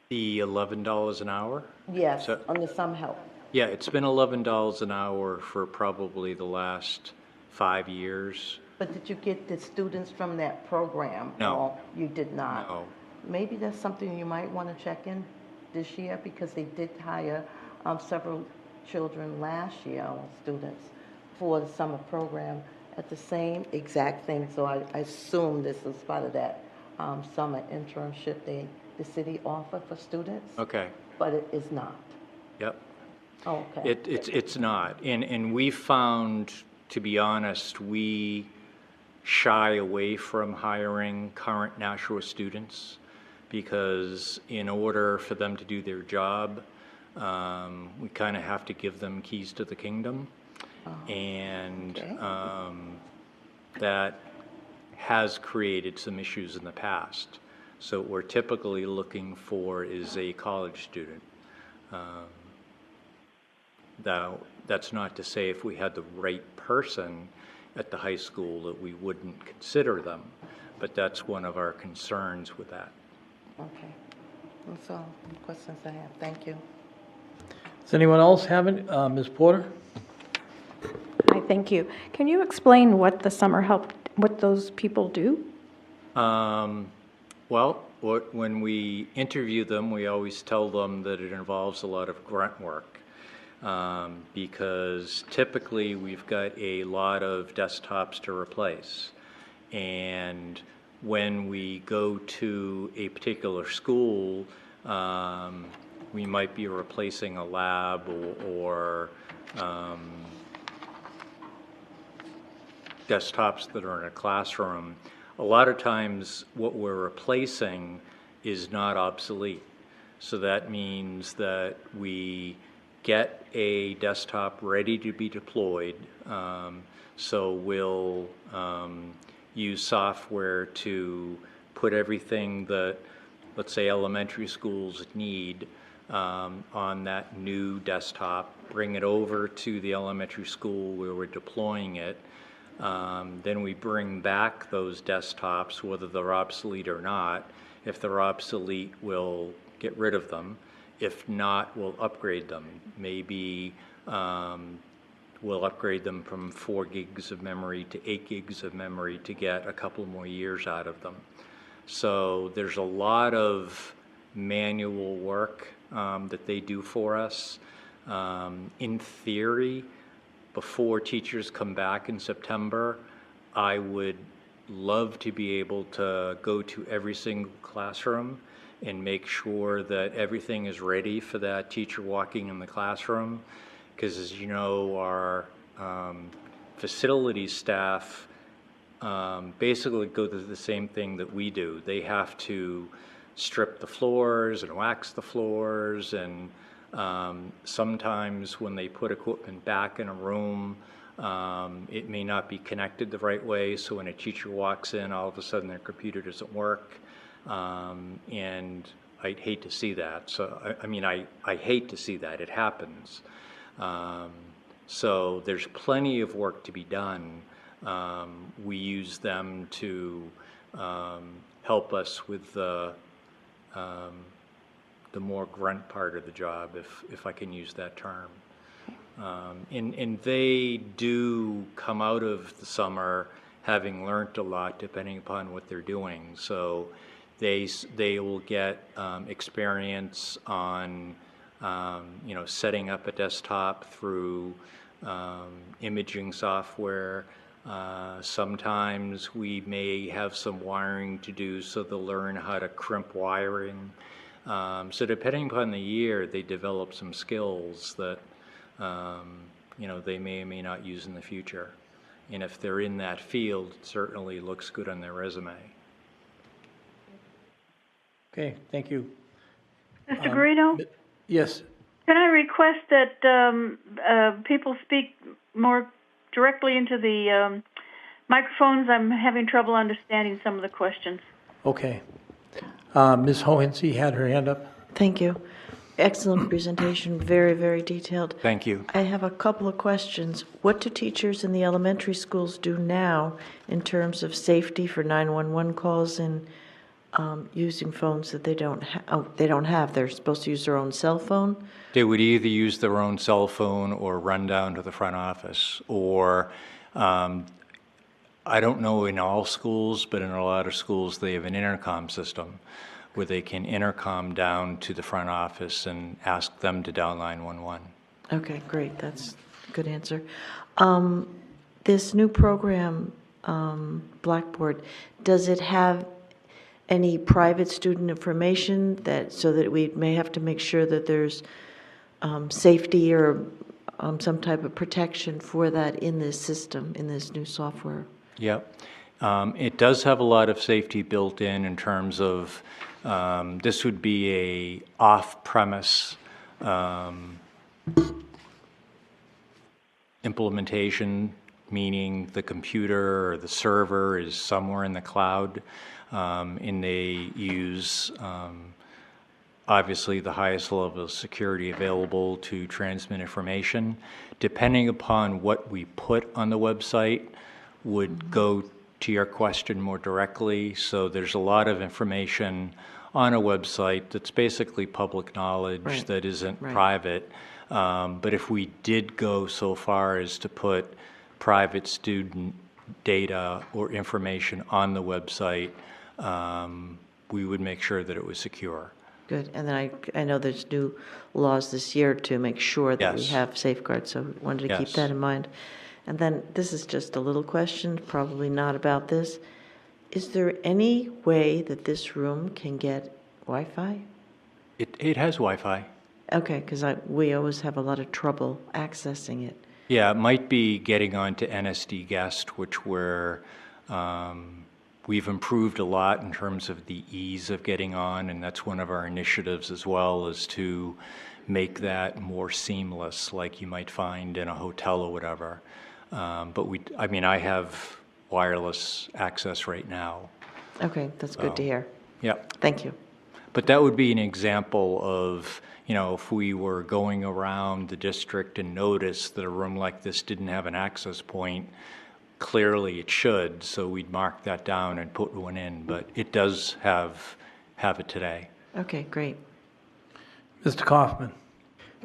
The $11 an hour? Yes, So- on the summer help. Yeah, it's been $11 an hour for probably the last 5 years. But did you get the students from that program? No. Or you did not? No. Maybe that's something you might want to check in this year, because they did hire several children last year, students, for the summer program at the same exact thing. So I assume this is part of that summer internship the city offered for students, Okay, but it is not. yep. Okay. It's not. And we found, to be honest, we shy away from hiring current Nashua students because in order for them to do their job, we kind of have to give them keys to the kingdom. And Okay. that has created some issues in the past. So what we're typically looking for is a college student. Now, that's not to say if we had the right person at the high school that we wouldn't consider them, but that's one of our concerns with that. Okay. That's all the questions I have. Thank you. Does anyone else have any? Ms. Porter? Hi, thank you. Can you explain what the summer help, what those people do? Well, when we interview them, we always tell them that it involves a lot of grunt work. Because typically we've got a lot of desktops to replace. And when we go to a particular school, we might be replacing a lab or desktops that are in a classroom. A lot of times what we're replacing is not obsolete. So that means that we get a desktop ready to be deployed. So we'll use software to put everything that, let's say, elementary schools need on that new desktop, bring it over to the elementary school where we're deploying it. Then we bring back those desktops, whether they're obsolete or not. If they're obsolete, we'll get rid of them. If not, we'll upgrade them. Maybe we'll upgrade them from 4 gigs of memory to 8 gigs of memory to get a couple more years out of them. So there's a lot of manual work that they do for us. In theory, before teachers come back in September, I would love to be able to go to every single classroom and make sure that everything is ready for that teacher walking in the classroom. Because as you know, our facilities staff basically go through the same thing that we do. They have to strip the floors and wax the floors, and sometimes when they put equipment back in a room, it may not be connected the right way, so when a teacher walks in, all of a sudden their computer doesn't work. And I'd hate to see that. So, I hate to see that. It happens. So there's plenty of work to be done. We use them to help us with the more grunt part of the job, if I can use that term. And they do come out of the summer having learned a lot depending upon what they're doing. So they will get experience on setting up a desktop through imaging software. Sometimes we may have some wiring to do, so they'll learn how to crimp wiring. So depending upon the year, they develop some skills that they may or may not use in the future. And if they're in that field, it certainly looks good on their resume. Okay, thank you. Mr. Garrido, Yes, can I request that people speak more directly into the microphones? I'm having trouble understanding some of the questions. okay. Ms. Hohensee had her hand up. Thank you. Excellent presentation, very, very detailed. Thank you. I have a couple of questions. What do teachers in the elementary schools do now in terms of safety for 911 calls and using phones that they don't have? They're supposed to use their own cell phone? They would either use their own cell phone or run down to the front office, or I don't know in all schools, but in a lot of schools they have an intercom system where they can intercom down to the front office and ask them to dial 911. Okay, great. That's a good answer. This new program, Blackboard, does it have any private student information so that we may have to make sure that there's safety or some type of protection for that in this system, in this new software? Yep. It does have a lot of safety built in terms of this would be a off-premise implementation, meaning the computer or the server is somewhere in the cloud, and they use obviously the highest level of security available to transmit information. Depending upon what we put on the website would go to your question more directly. So there's a lot of information on a website that's basically public knowledge that isn't private. But if we did go so far as to put private student data or information on the website, we would make sure that it was secure. Good. And then I know there's new laws this year to make sure that we Yes. have safeguards, so I wanted to keep Yes. that in mind. And then this is just a little question, probably not about this. Is there any way that this room can get Wi-Fi? It has Wi-Fi. Okay, because we always have a lot of trouble accessing it. Yeah, it might be getting onto NSD Guest, which we've improved a lot in terms of the ease of getting on, and that's one of our initiatives as well, is to make that more seamless, like you might find in a hotel or whatever. But I have wireless access right now. Okay, that's good to hear. Yep. Thank you. But that would be an example of, if we were going around the district and noticed that a room like this didn't have an access point, clearly it should, so we'd mark that down and put one in, but it does have it today. Okay, great. Mr. Kaufman.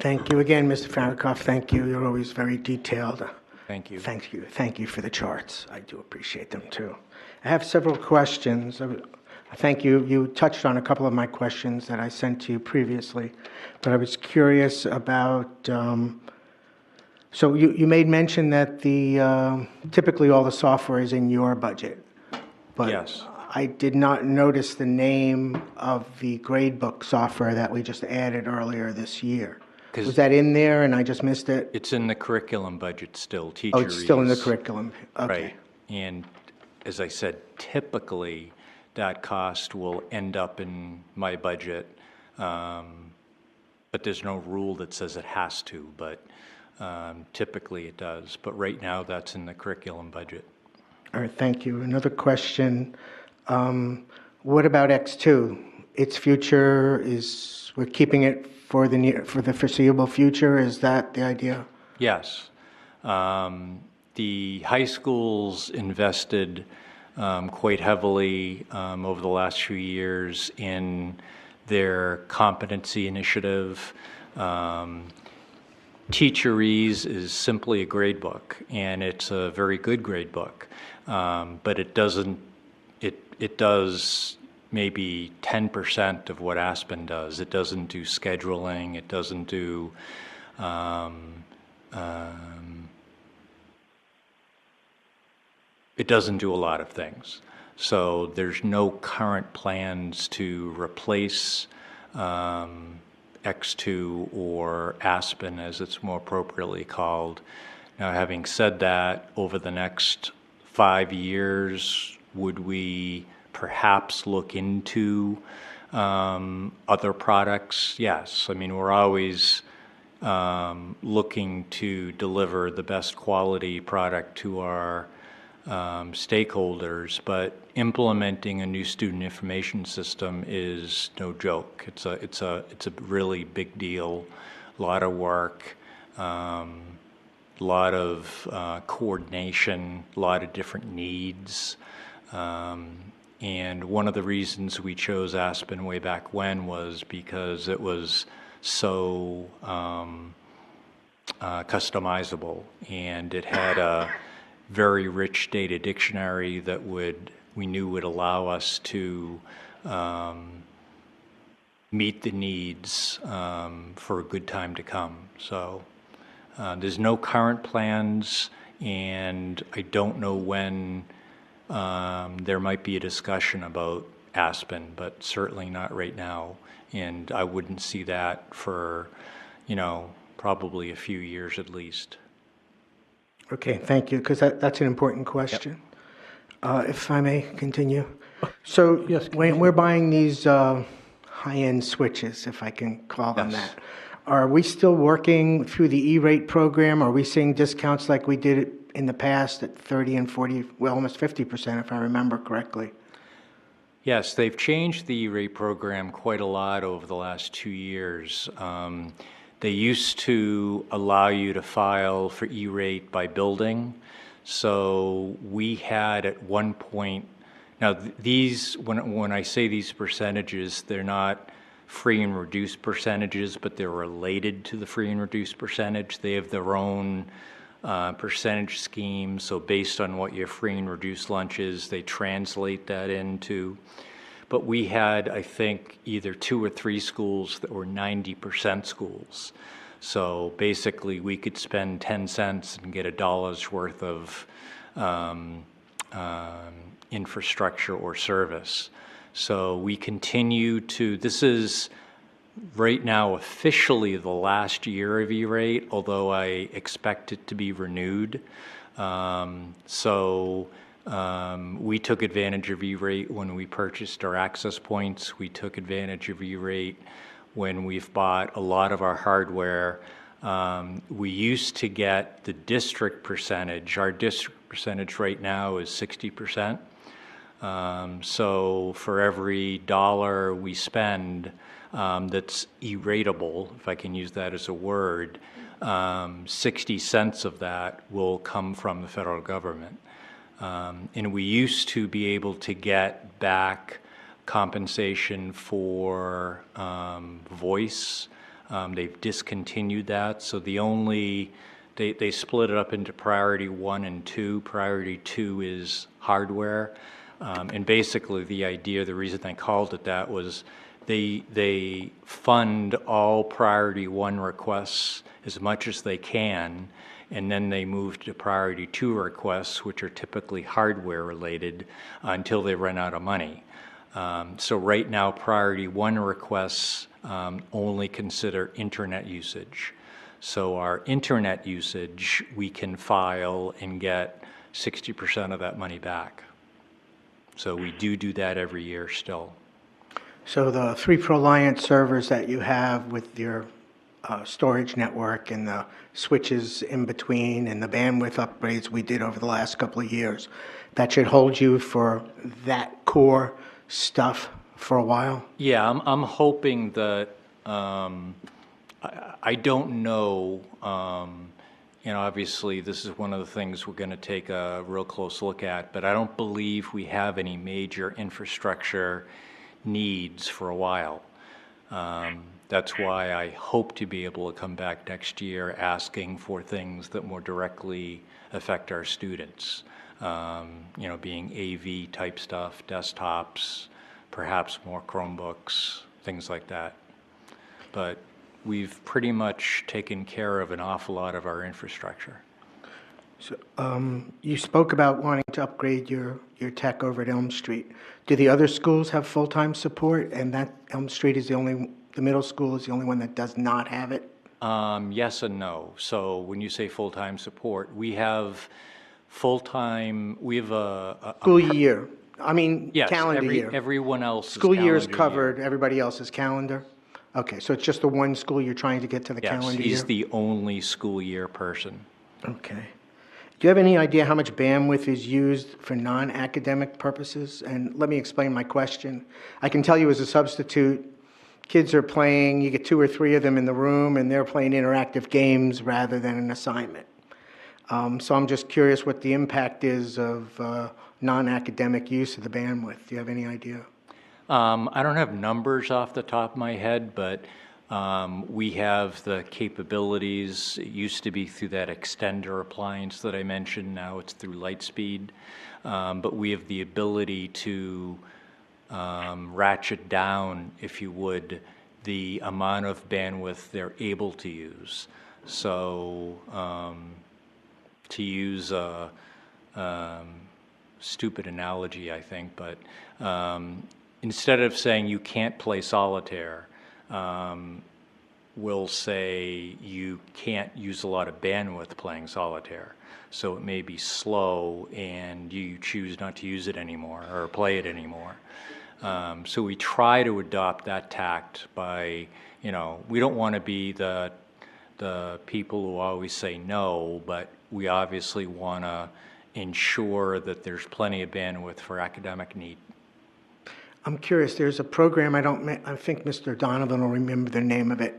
Thank you again, Mr. Farrakhan. Thank you. You're always very detailed. Thank you. Thank you. Thank you for the charts. I do appreciate them too. I have several questions. Thank you. You touched on a couple of my questions that I sent to you previously, but I was curious about, so you made mention that typically all the software is in your budget. But Yes. I did not notice the name of the gradebook software that we just added earlier this year. Was that in there and I just missed it? It's in the curriculum budget still, Oh, it's still in the teacheries. curriculum. Okay. Right. And as I said, typically that cost will end up in my budget. But there's no rule that says it has to, but typically it does. But right now that's in the curriculum budget. All right, thank you. Another question. What about X2? Its future we're keeping it for the foreseeable future? Is that the idea? Yes. The high schools invested quite heavily over the last few years in their competency initiative. Teacheries is simply a grade book, and it's a very good grade book, but it does maybe 10% of what Aspen does. It doesn't do scheduling, it doesn't do it doesn't do a lot of things. So there's no current plans to replace X2 or Aspen, as it's more appropriately called. Now, having said that, over the next 5 years, would we perhaps look into other products? Yes. I mean, we're always looking to deliver the best quality product to our stakeholders, but implementing a new student information system is no joke. It's a really big deal, a lot of work, a lot of coordination, a lot of different needs. And one of the reasons we chose Aspen way back when was because it was so customizable, and it had a very rich data dictionary that we knew would allow us to meet the needs for a good time to come. So there's no current plans, and I don't know when there might be a discussion about Aspen, but certainly not right now. And I wouldn't see that for, probably a few years at least. Okay, thank you, because that's an important question. If I may continue. So Yes, when we're buying these high-end switches, if I can call them Yes. that, are we still working through the E-rate program? Are we seeing discounts like we did in the past at 30 and 40, well, almost 50%, if I remember correctly? Yes, they've changed the E-rate program quite a lot over the last 2 years. They used to allow you to file for E-rate by building. So we had at one point, now these, when I say these percentages, they're not free and reduced percentages, but they're related to the free and reduced percentage. They have their own percentage scheme. So based on what your free and reduced lunch is, they translate that into. But we had, I think, either 2 or 3 schools that were 90% schools. So basically, we could spend 10 cents and get $1 worth of infrastructure or service. So we continue to, this is right now officially the last year of E-rate, although I expect it to be renewed. We took advantage of E-rate when we purchased our access points. We took advantage of E-rate when we've bought a lot of our hardware. We used to get the district percentage. Our district percentage right now is 60%. So for every dollar we spend that's E-rateable, if I can use that as a word, 60 cents of that will come from the federal government. And we used to be able to get back compensation for voice. They've discontinued that. So they split it up into priority 1 and 2. Priority 2 is hardware. And basically the idea, the reason they called it that was they fund all priority 1 requests as much as they can, and then they move to priority 2 requests, which are typically hardware related, until they run out of money. So right now, priority 1 requests only consider internet usage. So our internet usage, we can file and get 60% of that money back. So we do that every year still. So the 3 ProLiant servers that you have with your storage network and the switches in between and the bandwidth upgrades we did over the last couple of years, that should hold you for that core stuff for a while? Yeah, I'm hoping that, I don't know, obviously this is one of the things we're going to take a real close look at, but I don't believe we have any major infrastructure needs for a while. That's why I hope to be able to come back next year asking for things that more directly affect our students. Being AV type stuff, desktops, perhaps more Chromebooks, things like that. But we've pretty much taken care of an awful lot of our infrastructure. So, you spoke about wanting to upgrade your tech over at Elm Street. Do the other schools have full-time support, and that Elm Street is the middle school is the only one that does not have it? Yes and no. So when you say full-time support, we have full-time, we have a School year, I mean, yes, calendar year. everyone else is School year is calendar covered, everybody else's calendar? Okay, so it's just the one school you're trying to get to the Yes, calendar year? he's the only school year person. Okay. Do you have any idea how much bandwidth is used for non-academic purposes? And let me explain my question. I can tell you as a substitute, kids are playing, you get 2 or 3 of them in the room, and they're playing interactive games rather than an assignment. So I'm just curious what the impact is of non-academic use of the bandwidth. Do you have any idea? I don't have numbers off the top of my head, but we have the capabilities. It used to be through that extender appliance that I mentioned. Now it's through Lightspeed. But we have the ability to ratchet down, if you would, the amount of bandwidth they're able to use. So to use a stupid analogy, I think, but instead of saying you can't play solitaire, we'll say you can't use a lot of bandwidth playing solitaire. So it may be slow and you choose not to use it anymore or play it anymore. So we try to adopt that tact by, we don't want to be the people who always say no, but we obviously want to ensure that there's plenty of bandwidth for academic need. I'm curious, there's a program, I think Mr. Donovan will remember the name of it,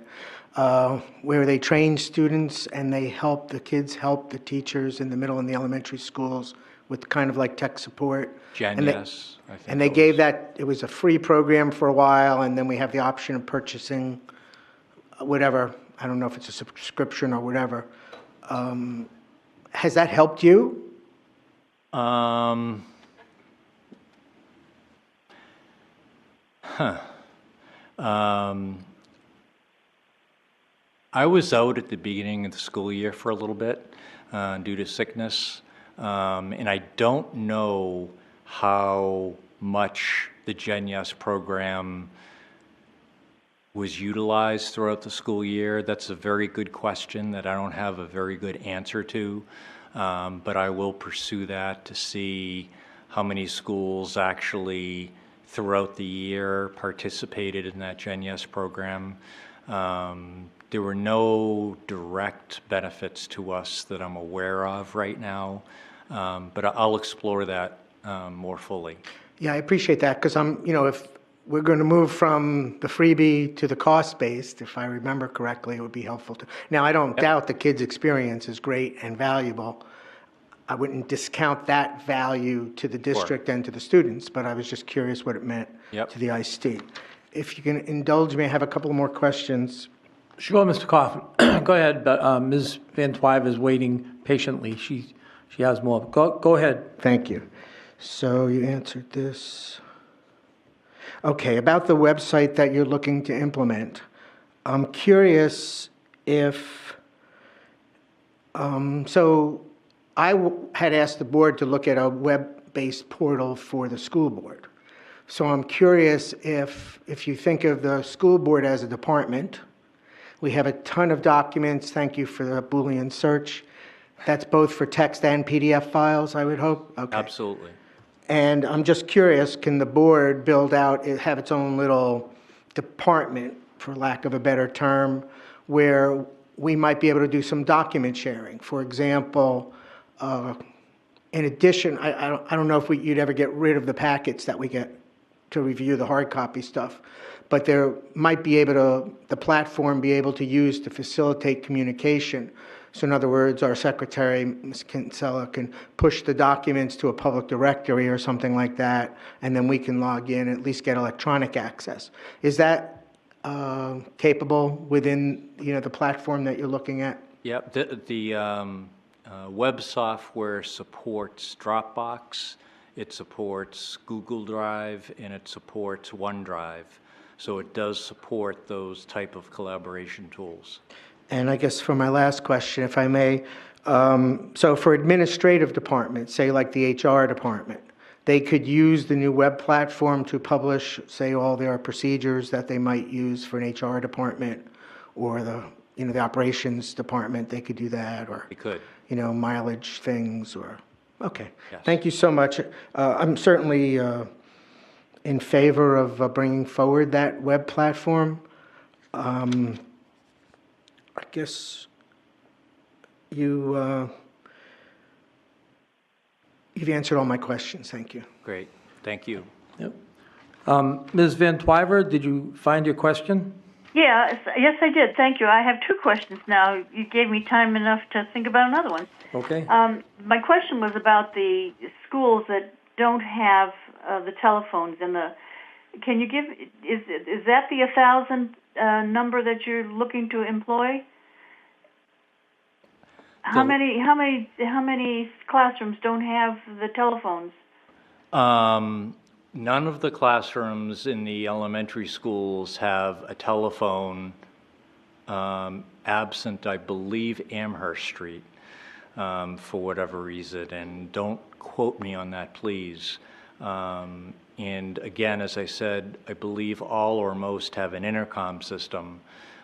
where they train students and the kids help the teachers in the middle and the elementary schools with kind of like tech support. Yes, I think. And they gave that, it was a free program for a while, and then we have the option of purchasing whatever, I don't know if it's a subscription or whatever. Has that helped you? I was out at the beginning of the school year for a little bit due to sickness, and I don't know how much the Gen Yes program was utilized throughout the school year. That's a very good question that I don't have a very good answer to, but I will pursue that to see how many schools actually throughout the year participated in that Gen Yes program. There were no direct benefits to us that I'm aware of right now, but I'll explore that more fully. Yeah, I appreciate that, because if we're going to move from the freebie to the cost-based, if I remember correctly, it would be helpful to. Now, I don't doubt the kids' experience is great and valuable. I wouldn't discount that value to the district and to the students, but I was just curious what it meant to the ISD. If you can indulge me, I have a couple more questions. Sure, Mr. Coffin. Go ahead, but Ms. Van Twyver is waiting patiently. She has more. Go ahead. Thank you. So you answered this. Okay, about the website that you're looking to implement, I'm curious if, so I had asked the board to look at a web-based portal for the school board. So I'm curious if you think of the school board as a department, we have a ton of documents. Thank you for the Boolean search. That's both for text and PDF files, I would hope? Okay. Absolutely. And I'm just curious, can the board have its own little department, for lack of a better term, where we might be able to do some document sharing? For example, in addition, I don't know if you'd ever get rid of the packets that we get to review the hard copy stuff, but there might be the platform be able to use to facilitate communication. So in other words, our secretary, Ms. Kinsella, can push the documents to a public directory or something like that, and then we can log in and at least get electronic access. Is that capable within the platform that you're looking at? Yep. The web software supports Dropbox, it supports Google Drive, and it supports OneDrive. So it does support those type of collaboration tools. And I guess for my last question, if I may, so for administrative departments, say like the HR department, they could use the new web platform to publish, say, all their procedures that they might use for an HR department, or the operations department, they could do that, or, We could. mileage things, or, okay. Yes. Thank you so much. I'm certainly in favor of bringing forward that web platform. I guess you've answered all my questions. Thank you. Great, thank you. Yep. Ms. Van Twyver, did you find your question? Yes, I did. Thank you. I have two questions now. You gave me time enough to think about another one. Okay. My question was about the schools that don't have the telephones and the. Can you give? Is that the 1,000 number that you're looking to employ? How many classrooms don't have the telephones? None of the classrooms in the elementary schools have a telephone, absent, I believe, Amherst Street, for whatever reason, and don't quote me on that, please. And again, as I said, I believe all or most have an intercom system.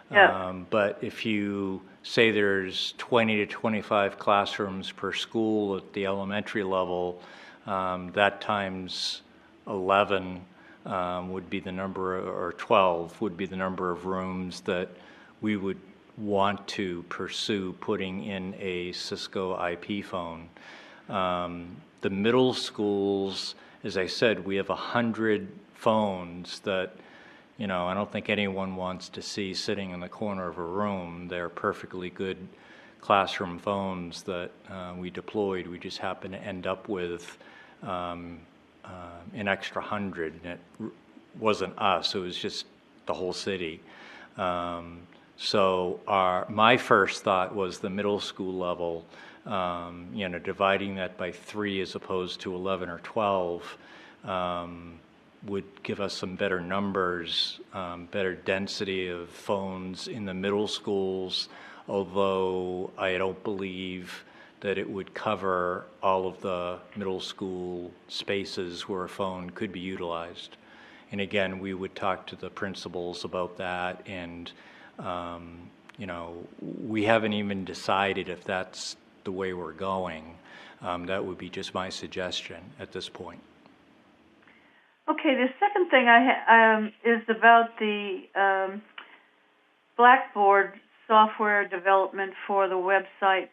Yeah. But if you say there's 20 to 25 classrooms per school at the elementary level, that times 11 would be the number, or 12 would be the number of rooms that we would want to pursue putting in a Cisco IP phone. The middle schools, as I said, we have 100 phones that, I don't think anyone wants to see sitting in the corner of a room. They're perfectly good classroom phones that we deployed. We just happened to end up with an extra 100, and it wasn't us, it was just the whole city. So my first thought was the middle school level, dividing that by 3 as opposed to 11 or 12 would give us some better numbers, better density of phones in the middle schools, although I don't believe that it would cover all of the middle school spaces where a phone could be utilized. And again, we would talk to the principals about that, and we haven't even decided if that's the way we're going. That would be just my suggestion at this point. Okay, the second thing is about the Blackboard software development for the website.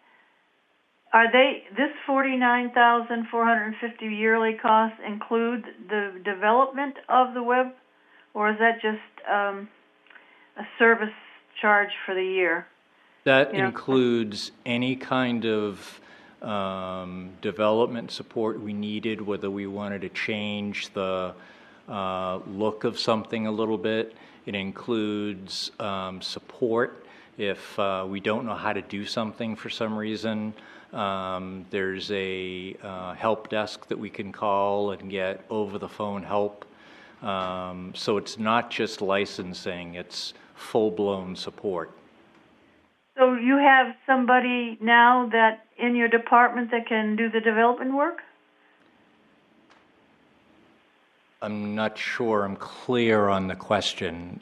Are this $49,450 yearly cost include the development of the web, or is that just a service charge for the year? That includes any kind of development support we needed, whether we wanted to change the look of something a little bit. It includes support if we don't know how to do something for some reason. There's a help desk that we can call and get over-the-phone help. So it's not just licensing, it's full-blown support. So you have somebody now that in your department that can do the development work? I'm not sure I'm clear on the question.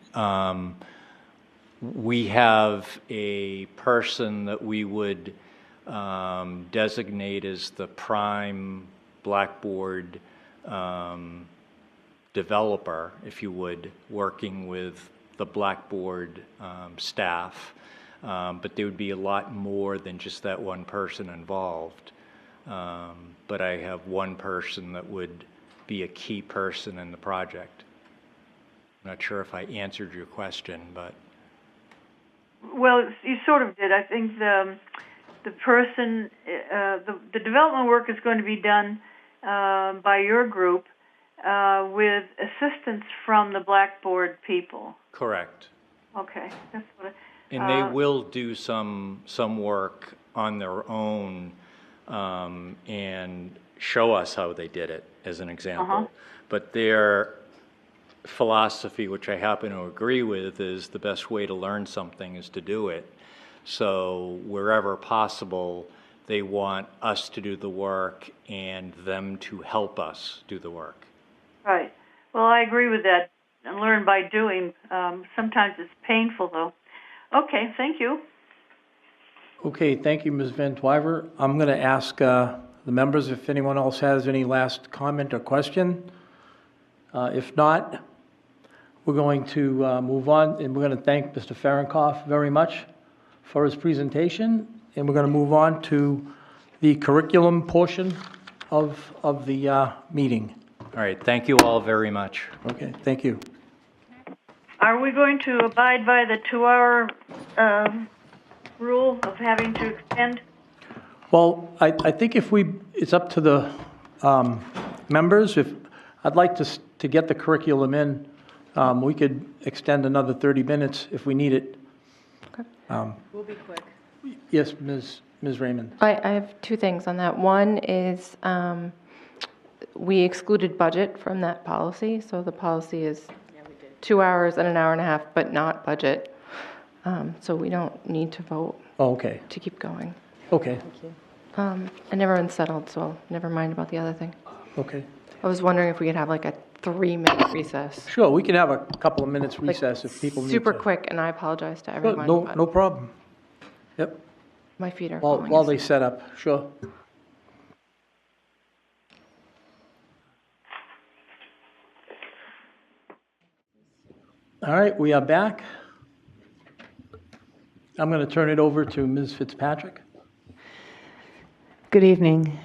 We have a person that we would designate as the prime Blackboard developer, if you would, working with the Blackboard staff. But there would be a lot more than just that one person involved. But I have one person that would be a key person in the project. I'm not sure if I answered your question, but... Well, you sort of did. I think the person, the development work is going to be done by your group with assistance from the Blackboard people. Correct. Okay, that's what. And they will do some work on their own and show us how they did it, as an example. But they're philosophy, which I happen to agree with, is the best way to learn something is to do it. So wherever possible, they want us to do the work and them to help us do the work. Right. Well, I agree with that. And learn by doing. Sometimes it's painful, though. Okay, thank you. Okay, thank you, Ms. Van Twyver. I'm going to ask the members if anyone else has any last comment or question. If not, we're going to move on, and we're going to thank Mr. Fahrenkopf very much for his presentation, and we're going to move on to the curriculum portion of the meeting. All right, thank you all very much. Okay, thank you. Are we going to abide by the 2-hour rule of having to extend? Well, I think it's up to the members. If I'd like to get the curriculum in, we could extend another 30 minutes if we need it. Okay. We'll be quick. Yes, Ms. Raymond. I have two things on that. One is we excluded budget from that policy, so the policy is 2 hours and an hour and a half, but not budget. So we don't need to vote Oh, okay. to keep going. Okay. And everyone's settled, so never mind about the other thing. Okay. I was wondering if we could have like a 3-minute recess. Sure, we can have a couple of minutes recess if people need to. Super quick, and I apologize to Sure, everyone. no, but no problem. Yep. My feet are While falling they asleep. set up, sure. All right, we are back. I'm going to turn it over to Ms. Fitzpatrick. Good evening.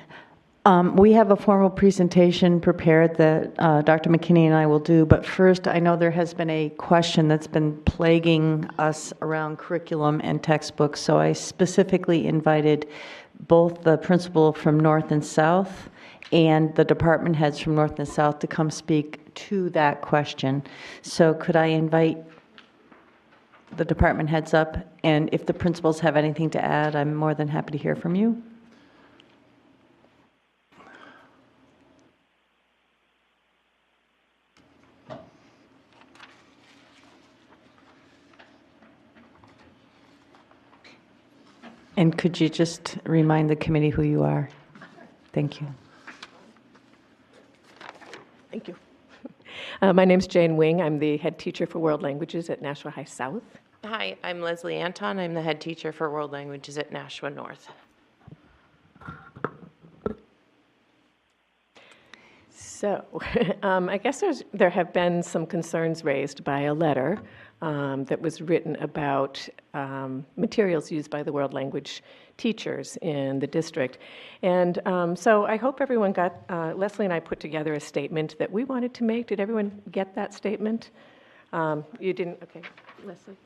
We have a formal presentation prepared that Dr. McKinney and I will do, but first, I know there has been a question that's been plaguing us around curriculum and textbooks, so I specifically invited both the principal from North and South and the department heads from North and South to come speak to that question. So could I invite the department heads up, and if the principals have anything to add, I'm more than happy to hear from you. And could you just remind the committee who you are? Thank you. Thank you. My name's Jane Wing. I'm the head teacher for World Languages at Nashua High South. Hi, I'm Leslie Anton. I'm the head teacher for World Languages at Nashua North. So, I guess there have been some concerns raised by a letter that was written about materials used by the world language teachers in the district. And so I hope everyone got, Leslie and I put together a statement that we wanted to make. Did everyone get that statement? You didn't? Okay, Leslie.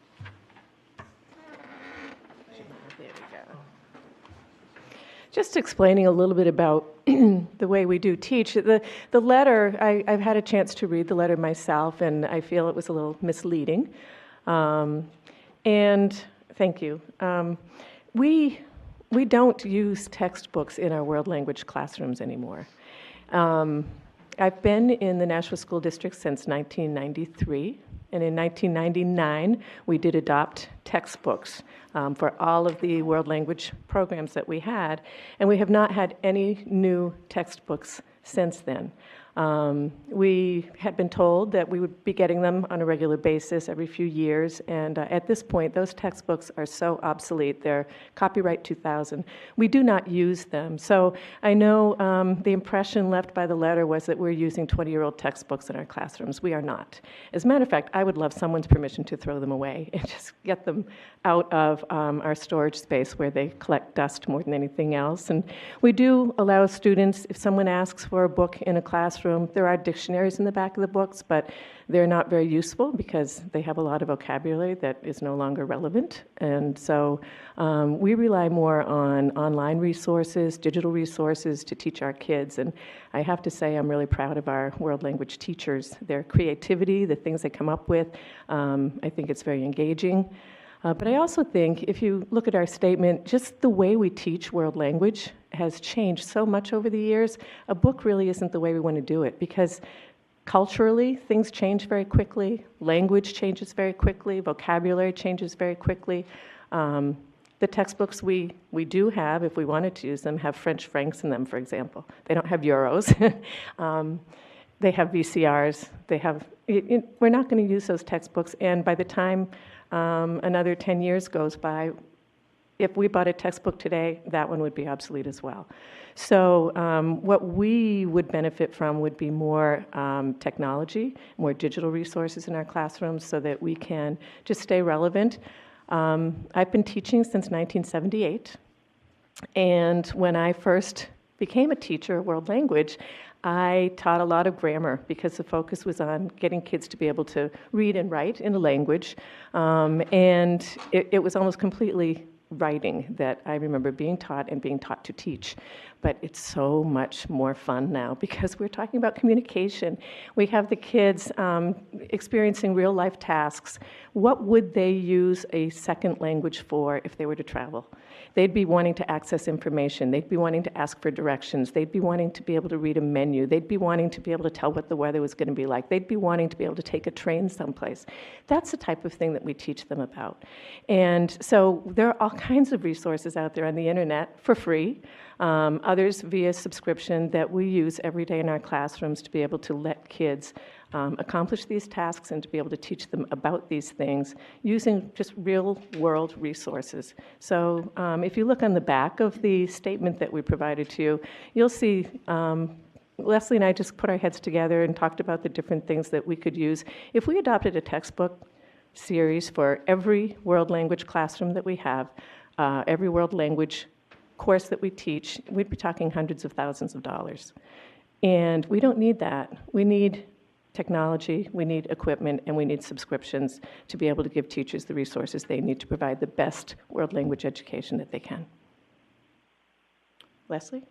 There we go. Just explaining a little bit about the way we do teach. The letter, I've had a chance to read the letter myself, and I feel it was a little misleading. And thank you. We don't use textbooks in our world language classrooms anymore. I've been in the Nashua School District since 1993, and in 1999, we did adopt textbooks for all of the world language programs that we had, and we have not had any new textbooks since then. We had been told that we would be getting them on a regular basis every few years, and at this point, those textbooks are so obsolete. They're copyright 2000. We do not use them. So I know the impression left by the letter was that we're using 20-year-old textbooks in our classrooms. We are not. As a matter of fact, I would love someone's permission to throw them away and just get them out of our storage space where they collect dust more than anything else. And we do allow students, if someone asks for a book in a classroom, there are dictionaries in the back of the books, but they're not very useful because they have a lot of vocabulary that is no longer relevant. And so we rely more on online resources, digital resources to teach our kids. And I have to say I'm really proud of our world language teachers. Their creativity, the things they come up with, I think it's very engaging. But I also think if you look at our statement, just the way we teach world language has changed so much over the years. A book really isn't the way we want to do it because Culturally, things change very quickly. Language changes very quickly. Vocabulary changes very quickly. The textbooks we do have, if we wanted to use them, have French francs in them, for example. They don't have euros. They have VCRs. They have. We're not going to use those textbooks, and by the time another 10 years goes by, if we bought a textbook today, that one would be obsolete as well. So what we would benefit from would be more technology, more digital resources in our classrooms so that we can just stay relevant. I've been teaching since 1978, and when I first became a teacher of world language, I taught a lot of grammar because the focus was on getting kids to be able to read and write in a language, and it was almost completely writing that I remember being taught and being taught to teach. But it's so much more fun now because we're talking about communication. We have the kids experiencing real life tasks. What would they use a second language for if they were to travel? They'd be wanting to access information. They'd be wanting to ask for directions. They'd be wanting to be able to read a menu. They'd be wanting to be able to tell what the weather was going to be like. They'd be wanting to be able to take a train someplace. That's the type of thing that we teach them about. And so there are all kinds of resources out there on the internet for free, others via subscription that we use every day in our classrooms to be able to let kids accomplish these tasks and to be able to teach them about these things using just real-world resources. So if you look on the back of the statement that we provided to you, you'll see Leslie and I just put our heads together and talked about the different things that we could use. If we adopted a textbook series for every world language classroom that we have, every world language course that we teach, we'd be talking hundreds of thousands of dollars. And we don't need that. We need technology, we need equipment, and we need subscriptions to be able to give teachers the resources they need to provide the best world language education that they can. Leslie?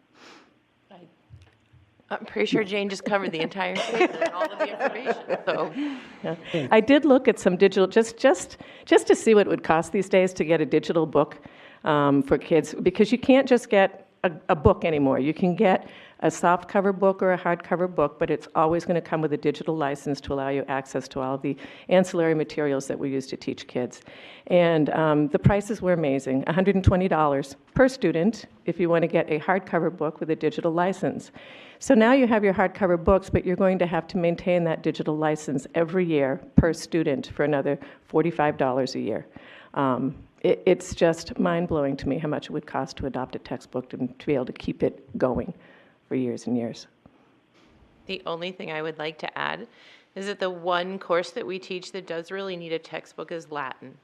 I'm pretty sure Jane just covered the entire statement and all of the information. So, yeah. I did look at some digital, just to see what it would cost these days to get a digital book for kids, because you can't just get a book anymore. You can get a soft cover book or a hardcover book, but it's always going to come with a digital license to allow you access to all of the ancillary materials that we use to teach kids. And the prices were amazing, $120 per student if you want to get a hardcover book with a digital license. So now you have your hardcover books, but you're going to have to maintain that digital license every year per student for another $45 a year. It's just mind-blowing to me how much it would cost to adopt a textbook and to be able to keep it going for years and years. the only thing I would like to add is that the one course that we teach that does really need a textbook is Latin.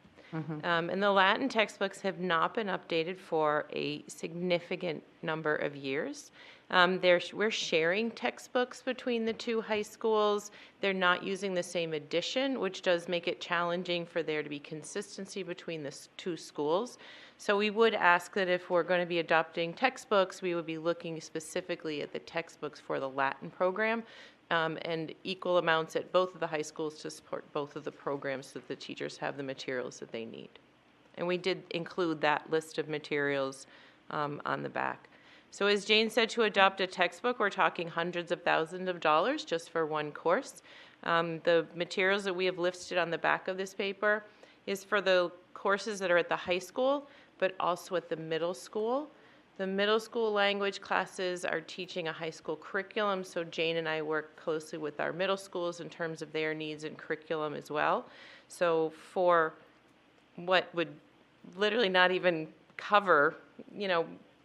And the Latin textbooks have not been updated for a significant number of years. We're sharing textbooks between the two high schools. They're not using the same edition, which does make it challenging for there to be consistency between the two schools. So we would ask that if we're going to be adopting textbooks, we would be looking specifically at the textbooks for the Latin program, and equal amounts at both of the high schools to support both of the programs so that the teachers have the materials that they need. And we did include that list of materials on the back. So as Jane said, to adopt a textbook, we're talking hundreds of thousands of dollars just for one course. The materials that we have listed on the back of this paper is for the courses that are at the high school, but also at the middle school. The middle school language classes are teaching a high school curriculum, so Jane and I work closely with our middle schools in terms of their needs and curriculum as well. So for what would literally not even cover,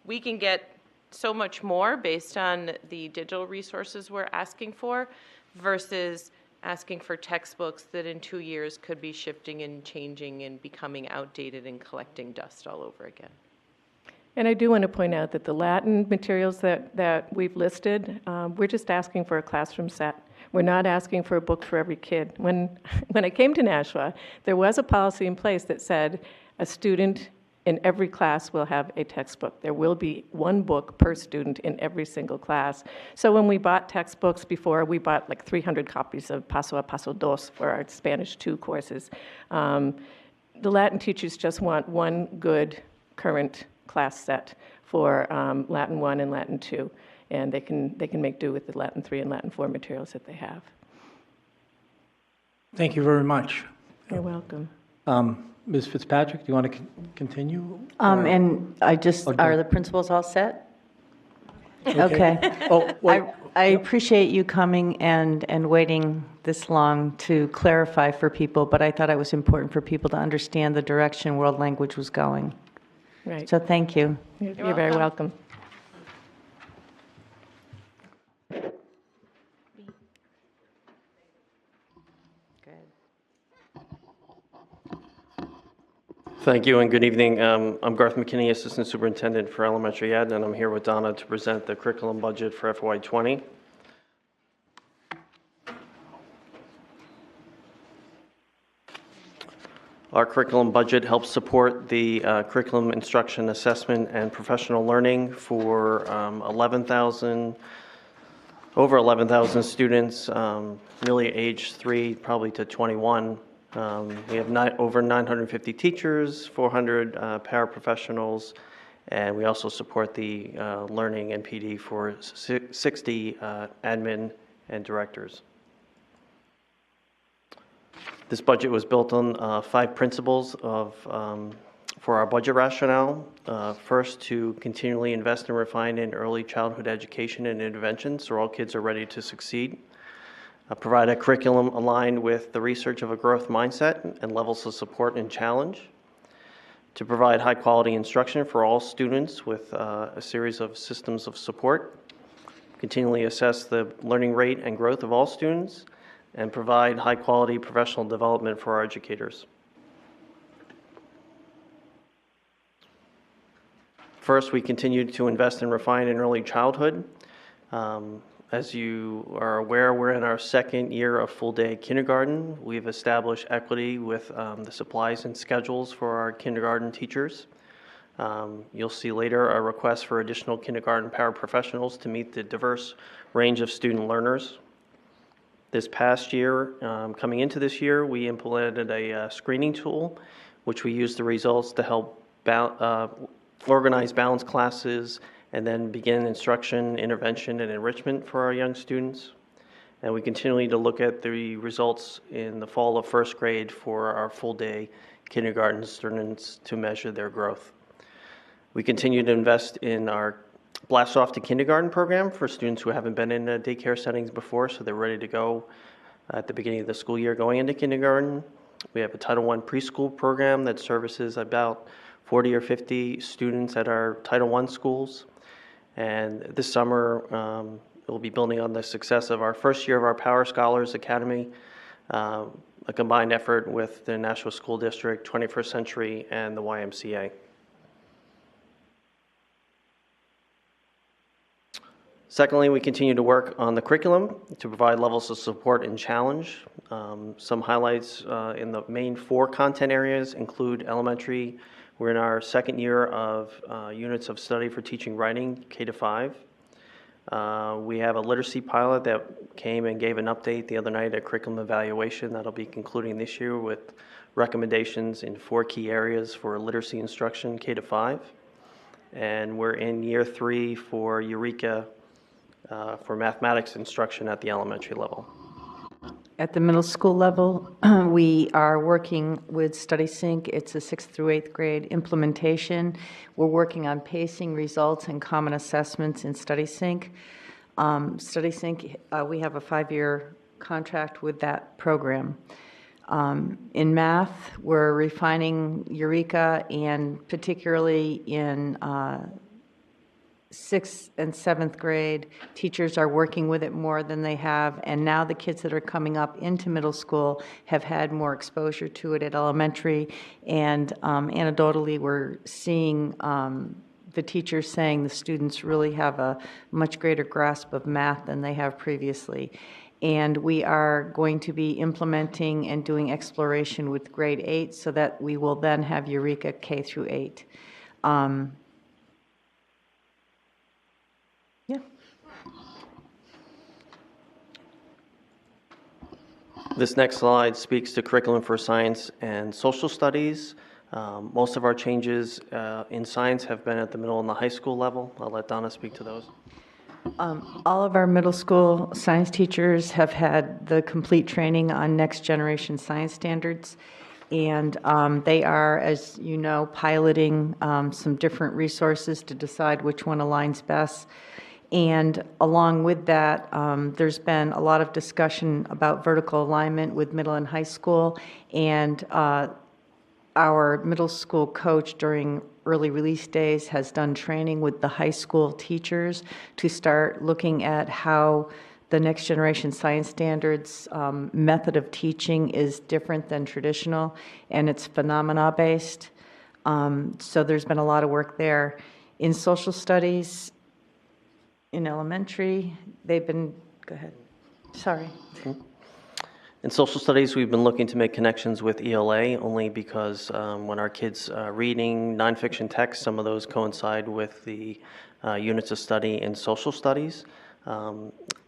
we can get so much more based on the digital resources we're asking for versus asking for textbooks that in 2 years could be shifting and changing and becoming outdated and collecting dust all over again. And I do want to point out that the Latin materials that we've listed, we're just asking for a classroom set. We're not asking for a book for every kid. When I came to Nashua, there was a policy in place that said a student in every class will have a textbook. There will be one book per student in every single class. So when we bought textbooks before, we bought like 300 copies of Paso a Paso Dos for our Spanish 2 courses. The Latin teachers just want one good current class set for Latin 1 and Latin 2, and they can make do with the Latin 3 and Latin 4 materials that they have. Thank you very much. You're welcome. Ms. Fitzpatrick, do you want to continue? And I just, Okay. are the principals all set? Okay. Oh, wait. I appreciate you coming and waiting this long to clarify for people, but I thought it was important for people to understand the direction world language was going. Right. So thank you. You're very welcome. Thank you and good evening. I'm Garth McKinney, Assistant Superintendent for Elementary Ed, and I'm here with Donna to present the curriculum budget for FY20. Our curriculum budget helps support the curriculum instruction, assessment, and professional learning for over 11,000 students, really age 3 probably to 21. We have over 950 teachers, 400 paraprofessionals, and we also support the learning and PD for 60 admin and directors. This budget was built on 5 principles for our budget rationale. First, to continually invest and refine in early childhood education and intervention so all kids are ready to succeed. Provide a curriculum aligned with the research of a growth mindset and levels of support and challenge. To provide high quality instruction for all students with a series of systems of support. Continually assess the learning rate and growth of all students and provide high quality professional development for our educators. First, we continue to invest and refine in early childhood. As you are aware, we're in our 2nd year of full-day kindergarten. We've established equity with the supplies and schedules for our kindergarten teachers. You'll see later a request for additional kindergarten paraprofessionals to meet the diverse range of student learners. This past year, coming into this year, we implemented a screening tool, which we used the results to help organize balanced classes and then begin instruction, intervention, and enrichment for our young students. And we continue to look at the results in the fall of 1st grade for our full-day kindergarten students to measure their growth. We continue to invest in our Blast Off to Kindergarten program for students who haven't been in daycare settings before, so they're ready to go at the beginning of the school year going into kindergarten. We have a Title I preschool program that services about 40 or 50 students at our Title I schools. And this summer, we'll be building on the success of our first year of our Power Scholars Academy, a combined effort with the Nashua School District, 21st Century, and the YMCA. Secondly, we continue to work on the curriculum to provide levels of support and challenge. Some highlights in the main 4 content areas include elementary. We're in our 2nd year of units of study for teaching writing, K-5. We have a literacy pilot that came and gave an update the other night at curriculum evaluation. That'll be concluding this year with recommendations in 4 key areas for literacy instruction, K-5. And we're in year 3 for Eureka for mathematics instruction at the elementary level. At the middle school level, we are working with Study Sync. It's a 6th through 8th grade implementation. We're working on pacing results and common assessments in Study Sync. Study Sync, we have a 5-year contract with that program. In math, we're refining Eureka, and particularly in 6th and 7th grade, teachers are working with it more than they have, and now the kids that are coming up into middle school have had more exposure to it at elementary, and anecdotally we're seeing the teachers saying the students really have a much greater grasp of math than they have previously. And we are going to be implementing and doing exploration with grade 8 so that we will then have Eureka K through 8. Yeah. This next slide speaks to curriculum for science and social studies. Most of our changes in science have been at the middle and the high school level. I'll let Donna speak to those. All of our middle school science teachers have had the complete training on next generation science standards. And they are, as you know, piloting some different resources to decide which one aligns best. And along with that, there's been a lot of discussion about vertical alignment with middle and high school. And our middle school coach during early release days has done training with the high school teachers to start looking at how the next generation science standards method of teaching is different than traditional, and it's phenomena-based. So there's been a lot of work there. In social studies, in elementary, they've been, go ahead, sorry. In social studies, we've been looking to make connections with ELA only because when our kids are reading nonfiction texts, some of those coincide with the units of study in social studies.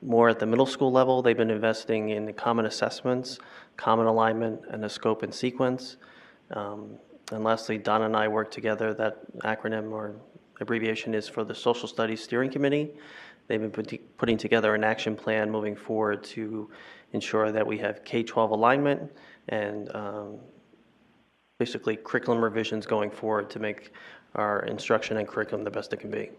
More at the middle school level, they've been investing in the common assessments, common alignment, and the scope and sequence. And lastly, Don and I work together. That acronym or abbreviation is for the Social Studies Steering Committee. They've been putting together an action plan moving forward to ensure that we have K-12 alignment and basically curriculum revisions going forward to make our instruction and curriculum the best it can be.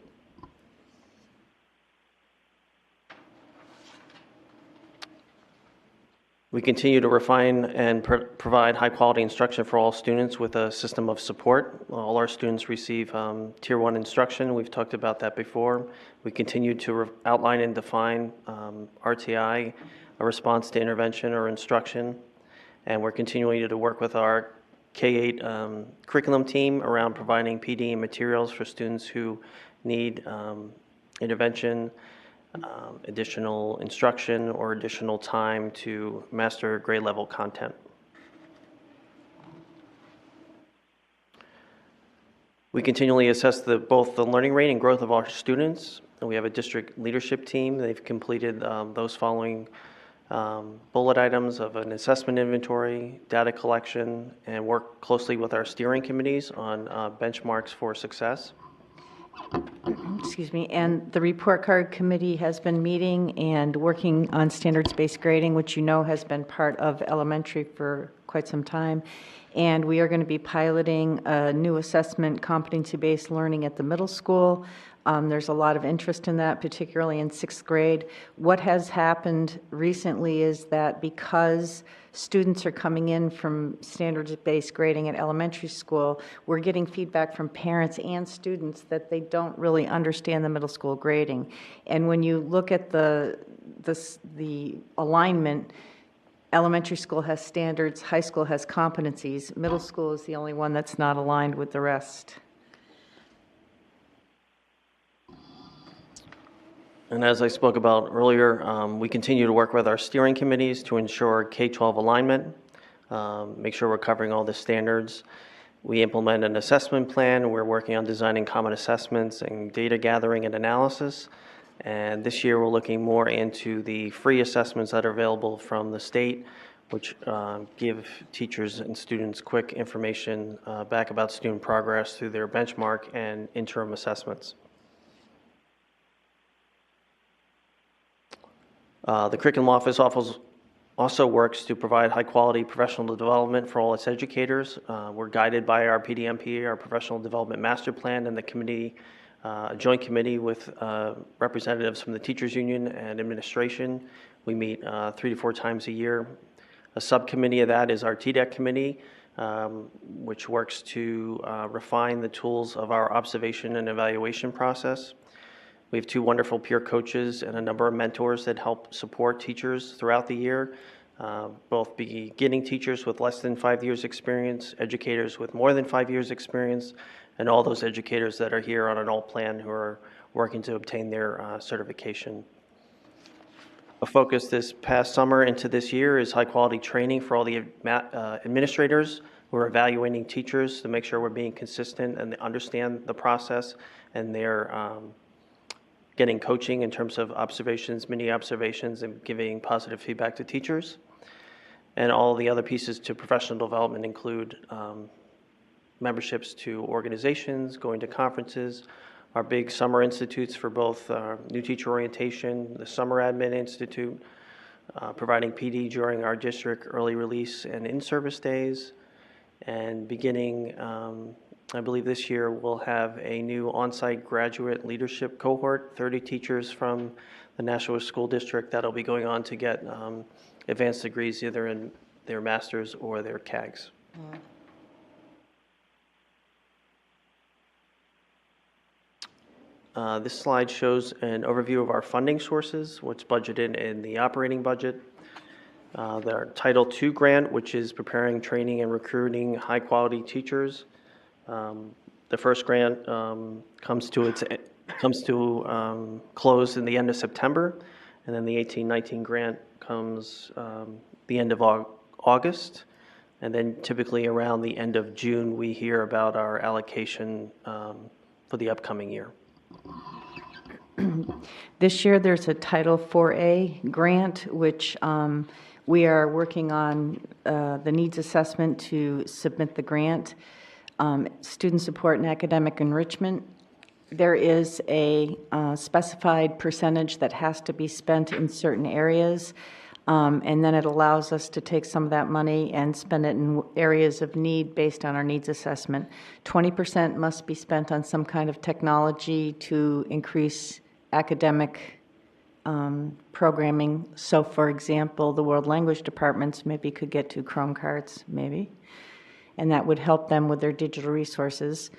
We continue to refine and provide high-quality instruction for all students with a system of support. All our students receive Tier 1 instruction. We've talked about that before. We continue to outline and define RTI, a response to intervention or instruction, and we're continuing to work with our K-8 curriculum team around providing PD and materials for students who need intervention, additional instruction, or additional time to master grade level content. We continually assess both the learning rate and growth of our students. And we have a district leadership team. They've completed those following bullet items of an assessment inventory, data collection, and work closely with our steering committees on benchmarks for success. Excuse me, and the report card committee has been meeting and working on standards-based grading, which you know has been part of elementary for quite some time. And we are going to be piloting a new assessment, competency-based learning at the middle school. There's a lot of interest in that, particularly in 6th grade. What has happened recently is that because students are coming in from standards-based grading at elementary school, we're getting feedback from parents and students that they don't really understand the middle school grading. And when you look at the alignment, elementary school has standards, high school has competencies, middle school is the only one that's not aligned with the rest. And as I spoke about earlier, we continue to work with our steering committees to ensure K-12 alignment, make sure we're covering all the standards. We implement an assessment plan. We're working on designing common assessments and data gathering and analysis. And this year we're looking more into the free assessments that are available from the state, which give teachers and students quick information back about student progress through their benchmark and interim assessments. The curriculum office also works to provide high-quality professional development for all its educators. We're guided by our PDMP, our Professional Development Master Plan, and the committee, a joint committee with representatives from the teachers union and administration. We meet 3 to 4 times a year. A subcommittee of that is our TDEC committee, which works to refine the tools of our observation and evaluation process. We have 2 wonderful peer coaches and a number of mentors that help support teachers throughout the year, both beginning teachers with less than 5 years experience, educators with more than 5 years experience, and all those educators that are here on an alt plan who are working to obtain their certification. A focus this past summer into this year is high quality training for all the administrators who are evaluating teachers to make sure we're being consistent and understand the process, and they're getting coaching in terms of observations, mini observations, and giving positive feedback to teachers. And all the other pieces to professional development include memberships to organizations, going to conferences, our big summer institutes for both new teacher orientation, the Summer Admin Institute, providing PD during our district early release and in-service days. And beginning, I believe this year, we'll have a new on-site graduate leadership cohort, 30 teachers from the Nashua School District that'll be going on to get advanced degrees either in their master's or their CAGs. This slide shows an overview of our funding sources, what's budgeted in the operating budget. Our Title II grant, which is preparing, training, and recruiting high-quality teachers. The first grant comes to close in the end of September, and then the 18-19 grant comes the end of August, and then typically around the end of June we hear about our allocation for the upcoming year. This year, there's a Title IV-A grant, which we are working on the needs assessment to submit the grant. Student support and academic enrichment. There is a specified percentage that has to be spent in certain areas, and then it allows us to take some of that money and spend it in areas of need based on our needs assessment. 20% must be spent on some kind of technology to increase academic programming. So, for example, the world language departments maybe could get 2 Chrome cards, maybe, and that would help them with their digital resources.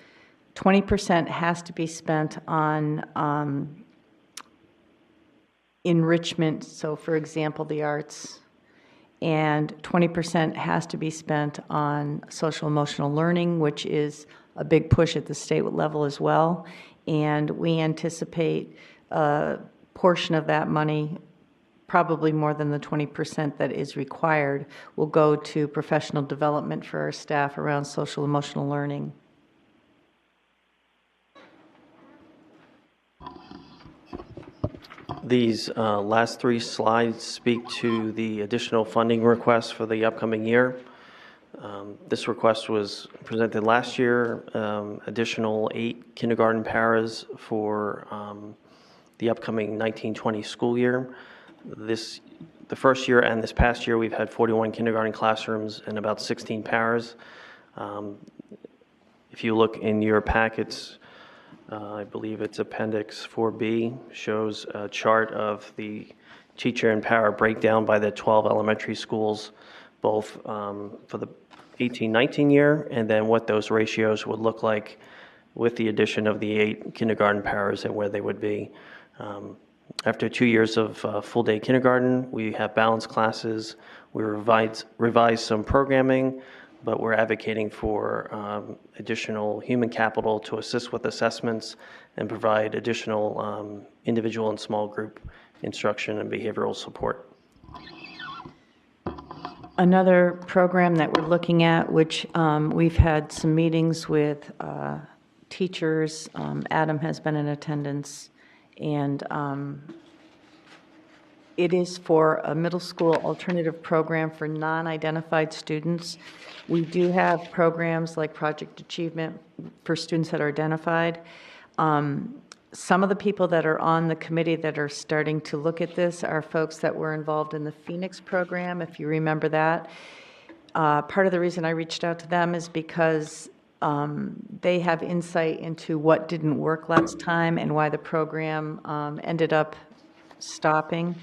20% has to be spent on enrichment, so for example, the arts, and 20% has to be spent on social emotional learning, which is a big push at the state level as well. And we anticipate a portion of that money, probably more than the 20% that is required, will go to professional development for our staff around social emotional learning. These last 3 slides speak to the additional funding request for the upcoming year. This request was presented last year, additional 8 kindergarten paras for the upcoming 1920 school year. The first year and this past year, we've had 41 kindergarten classrooms and about 16 paras. If you look in your packets, I believe it's Appendix 4B, shows a chart of the teacher and para breakdown by the 12 elementary schools, both for the 18-19 year, and then what those ratios would look like with the addition of the 8 kindergarten paras and where they would be. After 2 years of full-day kindergarten, we have balanced classes. We revised some programming, but we're advocating for additional human capital to assist with assessments and provide additional individual and small group instruction and behavioral support. Another program that we're looking at, which we've had some meetings with teachers, Adam has been in attendance, and it is for a middle school alternative program for non-identified students. We do have programs like Project Achievement for students that are identified. Some of the people that are on the committee that are starting to look at this are folks that were involved in the Phoenix program, if you remember that. Part of the reason I reached out to them is because they have insight into what didn't work last time and why the program ended up stopping.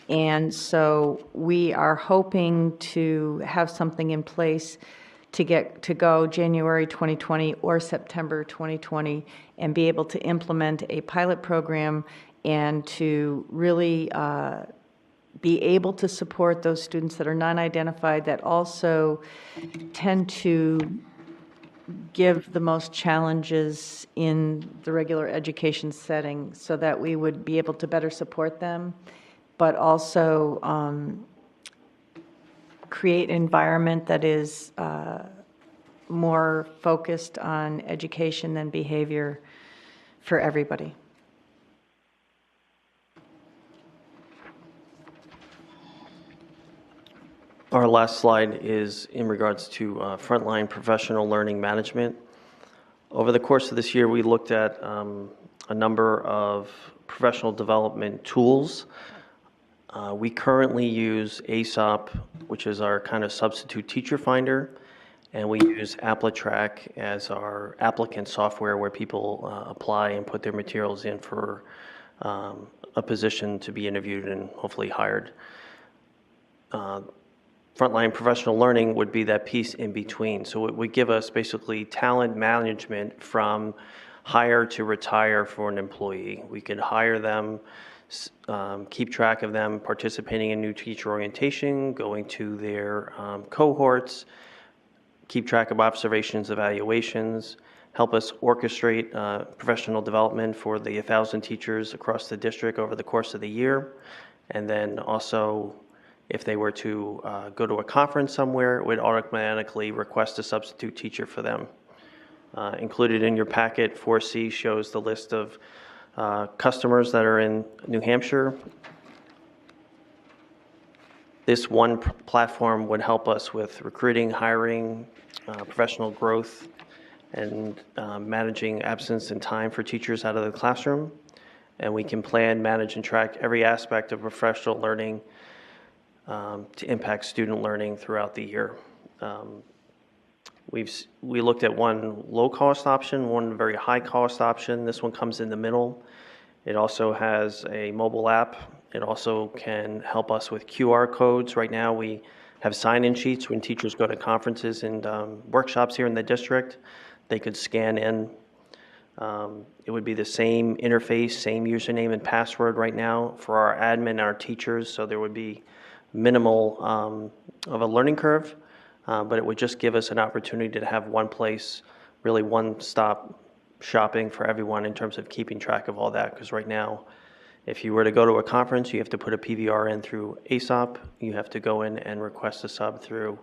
And so we are hoping to have something in place to go January 2020 or September 2020 and be able to implement a pilot program and to really be able to support those students that are non-identified that also tend to give the most challenges in the regular education setting, so that we would be able to better support them, but also create an environment that is more focused on education than behavior for everybody. Our last slide is in regards to frontline professional learning management. Over the course of this year, we looked at a number of professional development tools. We currently use ASOP, which is our kind of substitute teacher finder, and we use AppleTrack as our applicant software where people apply and put their materials in for a position to be interviewed and hopefully hired. Frontline professional learning would be that piece in between. So it would give us basically talent management from hire to retire for an employee. We could hire them, keep track of them participating in new teacher orientation, going to their cohorts, keep track of observations, evaluations, help us orchestrate professional development for the 1,000 teachers across the district over the course of the year. And then also, if they were to go to a conference somewhere, it would automatically request a substitute teacher for them. Included in your packet, 4C shows the list of customers that are in New Hampshire. This one platform would help us with recruiting, hiring, professional growth, and managing absence and time for teachers out of the classroom. And we can plan, manage, and track every aspect of professional learning to impact student learning throughout the year. We looked at one low-cost option, one very high-cost option. This one comes in the middle. It also has a mobile app. It also can help us with QR codes. Right now, we have sign-in sheets when teachers go to conferences and workshops here in the district. They could scan in. It would be the same interface, same username and password right now for our admin and our teachers, so there would be minimal of a learning curve, but it would just give us an opportunity to have one place, really one-stop shopping for everyone in terms of keeping track of all that, because right now, if you were to go to a conference, you have to put a PVR in through ASOP, you have to go in and request a sub through,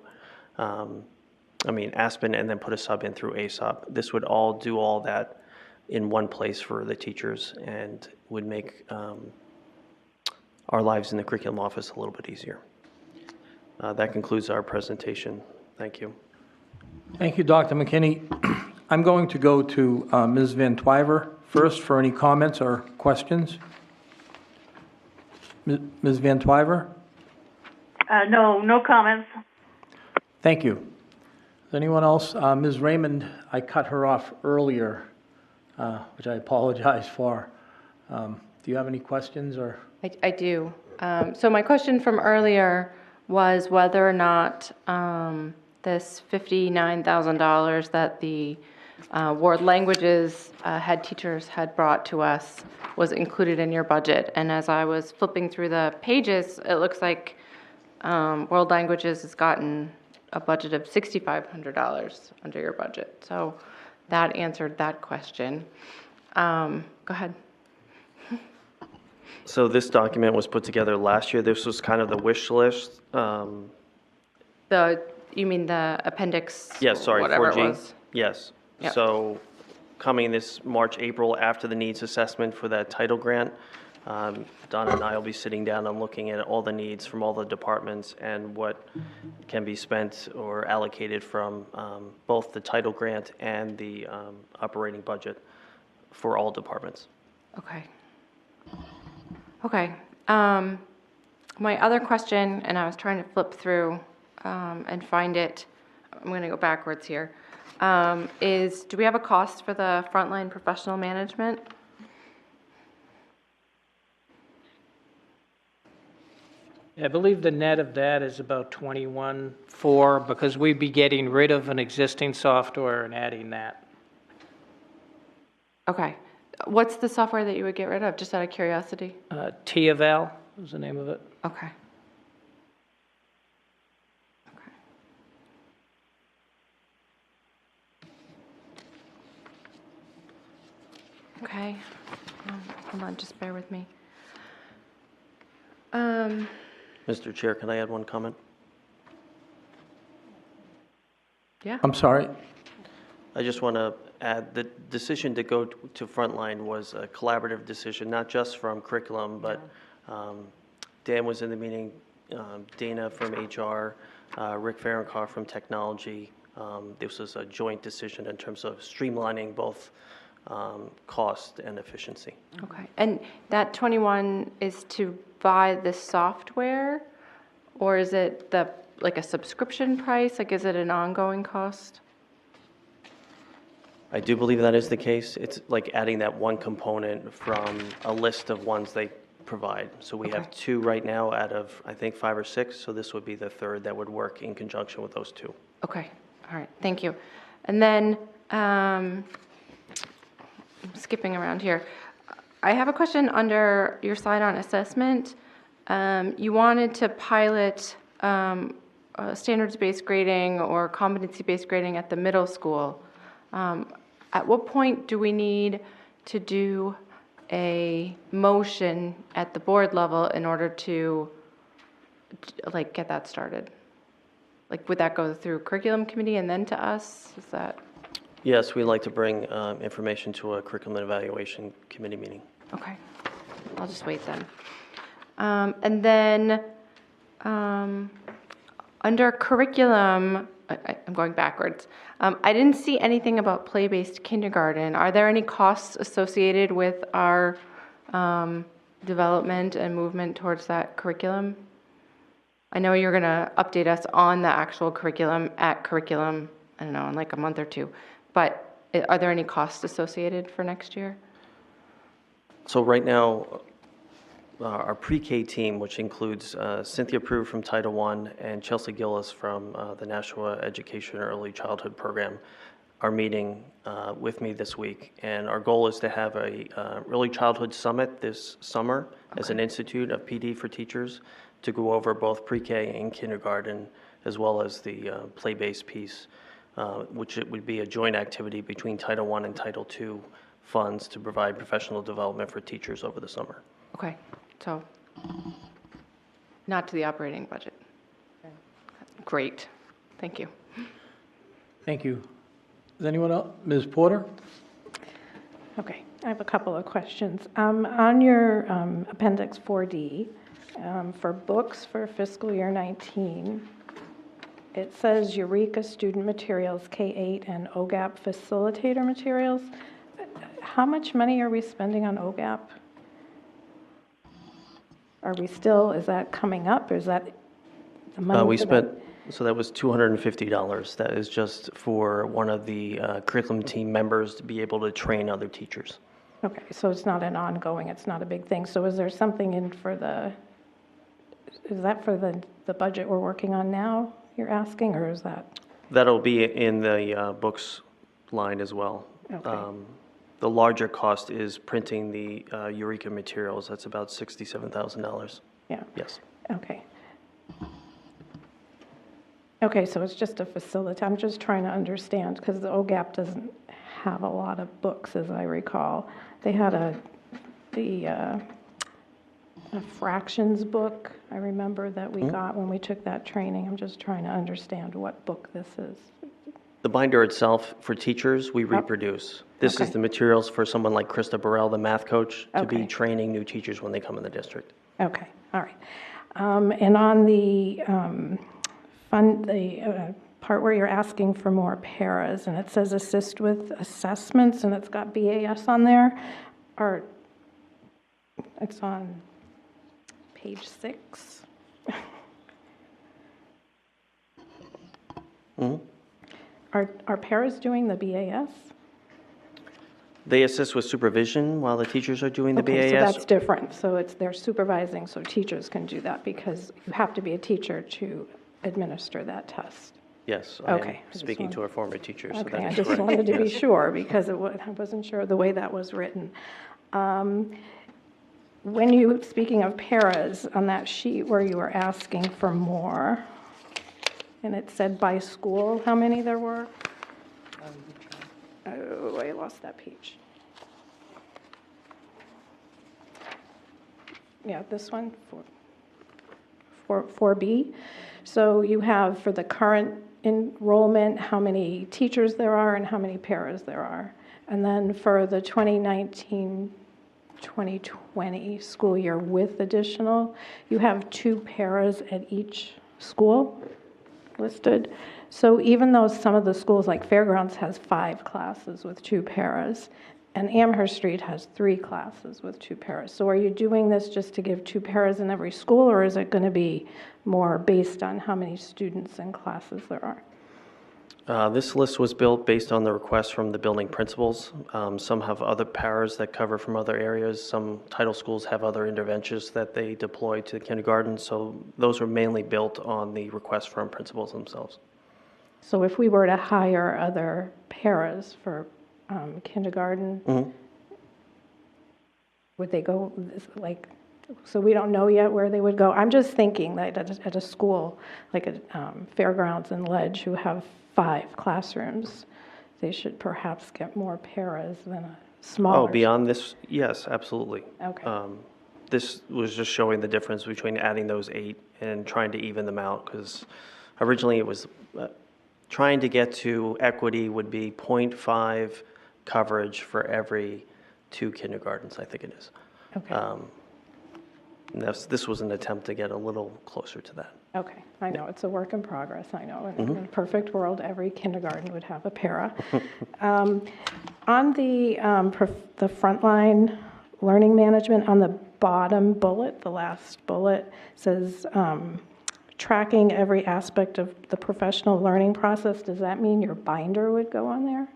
Aspen, and then put a sub in through ASOP. This would all do all that in one place for the teachers and would make our lives in the curriculum office a little bit easier. That concludes our presentation. Thank you. Thank you, Dr. McKinney. I'm going to go to Ms. Van Twyver first for any comments or questions. Ms. Van Twyver? No comments. Thank you. Is anyone else? Ms. Raymond, I cut her off earlier, which I apologize for. Do you have any questions or? I do. So my question from earlier was whether or not this $59,000 that the world languages head teachers had brought to us was included in your budget. And as I was flipping through the pages, it looks like world languages has gotten a budget of $6,500 under your budget. So that answered that question. Go ahead. So this document was put together last year. This was kind of the wish list. You mean the appendix? Yes, sorry, whatever 4G. it was. Yes. Yep. So coming this March, April, after the needs assessment for that title grant, Donna and I will be sitting down and looking at all the needs from all the departments and what can be spent or allocated from both the title grant and the operating budget for all departments. Okay. Okay. My other question, and I was trying to flip through and find it, I'm going to go backwards here, is do we have a cost for the frontline professional management? I believe the net of that is about 21.4 because we'd be getting rid of an existing software and adding that. Okay. What's the software that you would get rid of, just out of curiosity? T-Eval is the name of it. Okay. Okay. Hold on, just bear with me. Mr. Chair, can I add one comment? Yeah. I'm sorry. I just want to add the decision to go to Frontline was a collaborative decision, not just from curriculum, but Dan was in the meeting, Dana from HR, Rick Fahrenkoff from technology. This was a joint decision in terms of streamlining both cost and efficiency. Okay. And that 21 is to buy the software, or is it like a subscription price? Like, is it an ongoing cost? I do believe that is the case. It's like adding that one component from a list of ones they provide. So we have 2 right now out of, I think, 5 or 6, so this would be the 3rd that would work in conjunction with those 2. Okay. All right. Thank you. And then, I'm skipping around here. I have a question under your slide on assessment. You wanted to pilot standards-based grading or competency-based grading at the middle school. At what point do we need to do a motion at the board level in order to like get that started? Like, would that go through curriculum committee and then to us? Is that? Yes, we'd like to bring information to a curriculum and evaluation committee meeting. Okay. I'll just wait then. And then under curriculum, I'm going backwards. I didn't see anything about play-based kindergarten. Are there any costs associated with our development and movement towards that curriculum? I know you're going to update us on the actual curriculum at curriculum, I don't know, in like a month or 2. But are there any costs associated for next year? So right now, our pre-K team, which includes Cynthia Prue from Title I and Chelsea Gillis from the Nashua Education Early Childhood Program, are meeting with me this week. And our goal is to have a Early Childhood Summit this summer as an institute of PD for teachers to go over both pre-K and kindergarten, as well as the play-based piece, which it would be a joint activity between Title I and Title II funds to provide professional development for teachers over the summer. Okay, so not to the operating budget. Great, thank you. Thank you. Is anyone else? Ms. Porter? Okay, I have a couple of questions. On your Appendix 4D, for books for fiscal year 19, it says Eureka student materials, K-8, and OGAP facilitator materials. How much money are we spending on OGAP? Are we still, is that coming up, or is that the money? We spent, so that was $250. That is just for one of the curriculum team members to be able to train other teachers. Okay, so it's not an ongoing, it's not a big thing. So is there something in for the, is that for the budget we're working on now, you're asking, or is that? That'll be in the books line as well. Okay. The larger cost is printing the Eureka materials. That's about $67,000. Yeah. Yes. Okay. Okay, so it's just a facility. I'm just trying to understand, because the OGAP doesn't have a lot of books, as I recall. They had a fractions book, I remember, that we got when we took that training. I'm just trying to understand what book this is. The binder itself, for teachers, we reproduce. This is Okay. the materials for someone like Krista Burrell, the math coach, to be Okay. training new teachers when they come in the district. Okay, all right. And on the part where you're asking for more paras, and it says assist with assessments, and it's got BAS on there, or it's on page 6. Are paras doing the BAS? They assist with supervision while the teachers are doing the Okay, BAS. so that's different. So they're supervising, so teachers can do that, because you have to be a teacher to administer that test. Yes, I am Okay, I just speaking wanted- to a former teacher, so Okay, that I is just correct. wanted to be Yes. sure, because I wasn't sure the way that was written. When you, speaking of paras, on that sheet where you were asking for more, and it said by school, how many there were? Oh, I lost that page. Yeah, this one, 4B. So you have for the current enrollment, how many teachers there are and how many paras there are. And then for the 2019-2020 school year with additional, you have 2 paras at each school listed. So even though some of the schools, like Fairgrounds, has 5 classes with 2 paras, and Amherst Street has 3 classes with 2 paras. So are you doing this just to give 2 paras in every school, or is it going to be more based on how many students and classes there are? This list was built based on the request from the building principals. Some have other paras that cover from other areas. Some title schools have other interventions that they deploy to kindergarten. So those were mainly built on the request from principals themselves. So if we were to hire other paras for kindergarten, would they go, like, so we don't know yet where they would go? I'm just thinking that at a school, like at Fairgrounds and Ledge, who have 5 classrooms, they should perhaps get more paras than a smaller. Oh, beyond this, yes, absolutely. Okay. This was just showing the difference between adding those 8 and trying to even them out, because originally it was trying to get to equity would be 0.5 coverage for every 2 kindergartens, I think it is. Okay. And this was an attempt to get a little closer to that. Okay, I know, it's a work in progress, I know. In a perfect world, every kindergarten would have a para. On the frontline learning management, on the bottom bullet, the last bullet, says tracking every aspect of the professional learning process. Does that mean your binder would go on there?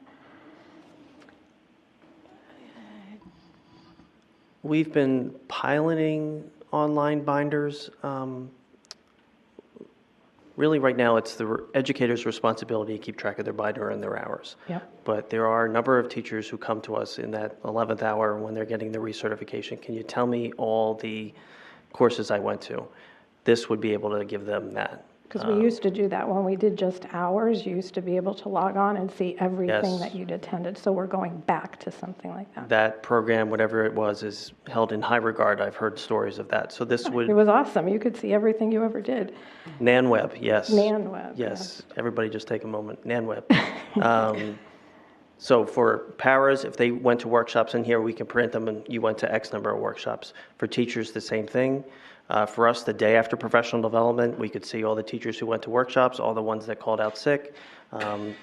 We've been piloting online binders. Really, right now, it's the educator's responsibility to keep track of their binder and their hours. Yep. But there are a number of teachers who come to us in that 11th hour when they're getting the recertification. Can you tell me all the courses I went to? This would be able to give them that. Because we used to do that when we did just hours. You used to be able to log on and see everything Yes. that you'd attended. So we're going back to something like that. That program, whatever it was, is held in high regard. I've heard stories of that. So this would, It was awesome. You could see everything you ever did. NanWeb, yes. NanWeb. Yes, everybody just take a moment, NanWeb. So for paras, if they went to workshops in here, we can print them and you went to X number of workshops. For teachers, the same thing. For us, the day after professional development, we could see all the teachers who went to workshops, all the ones that called out sick.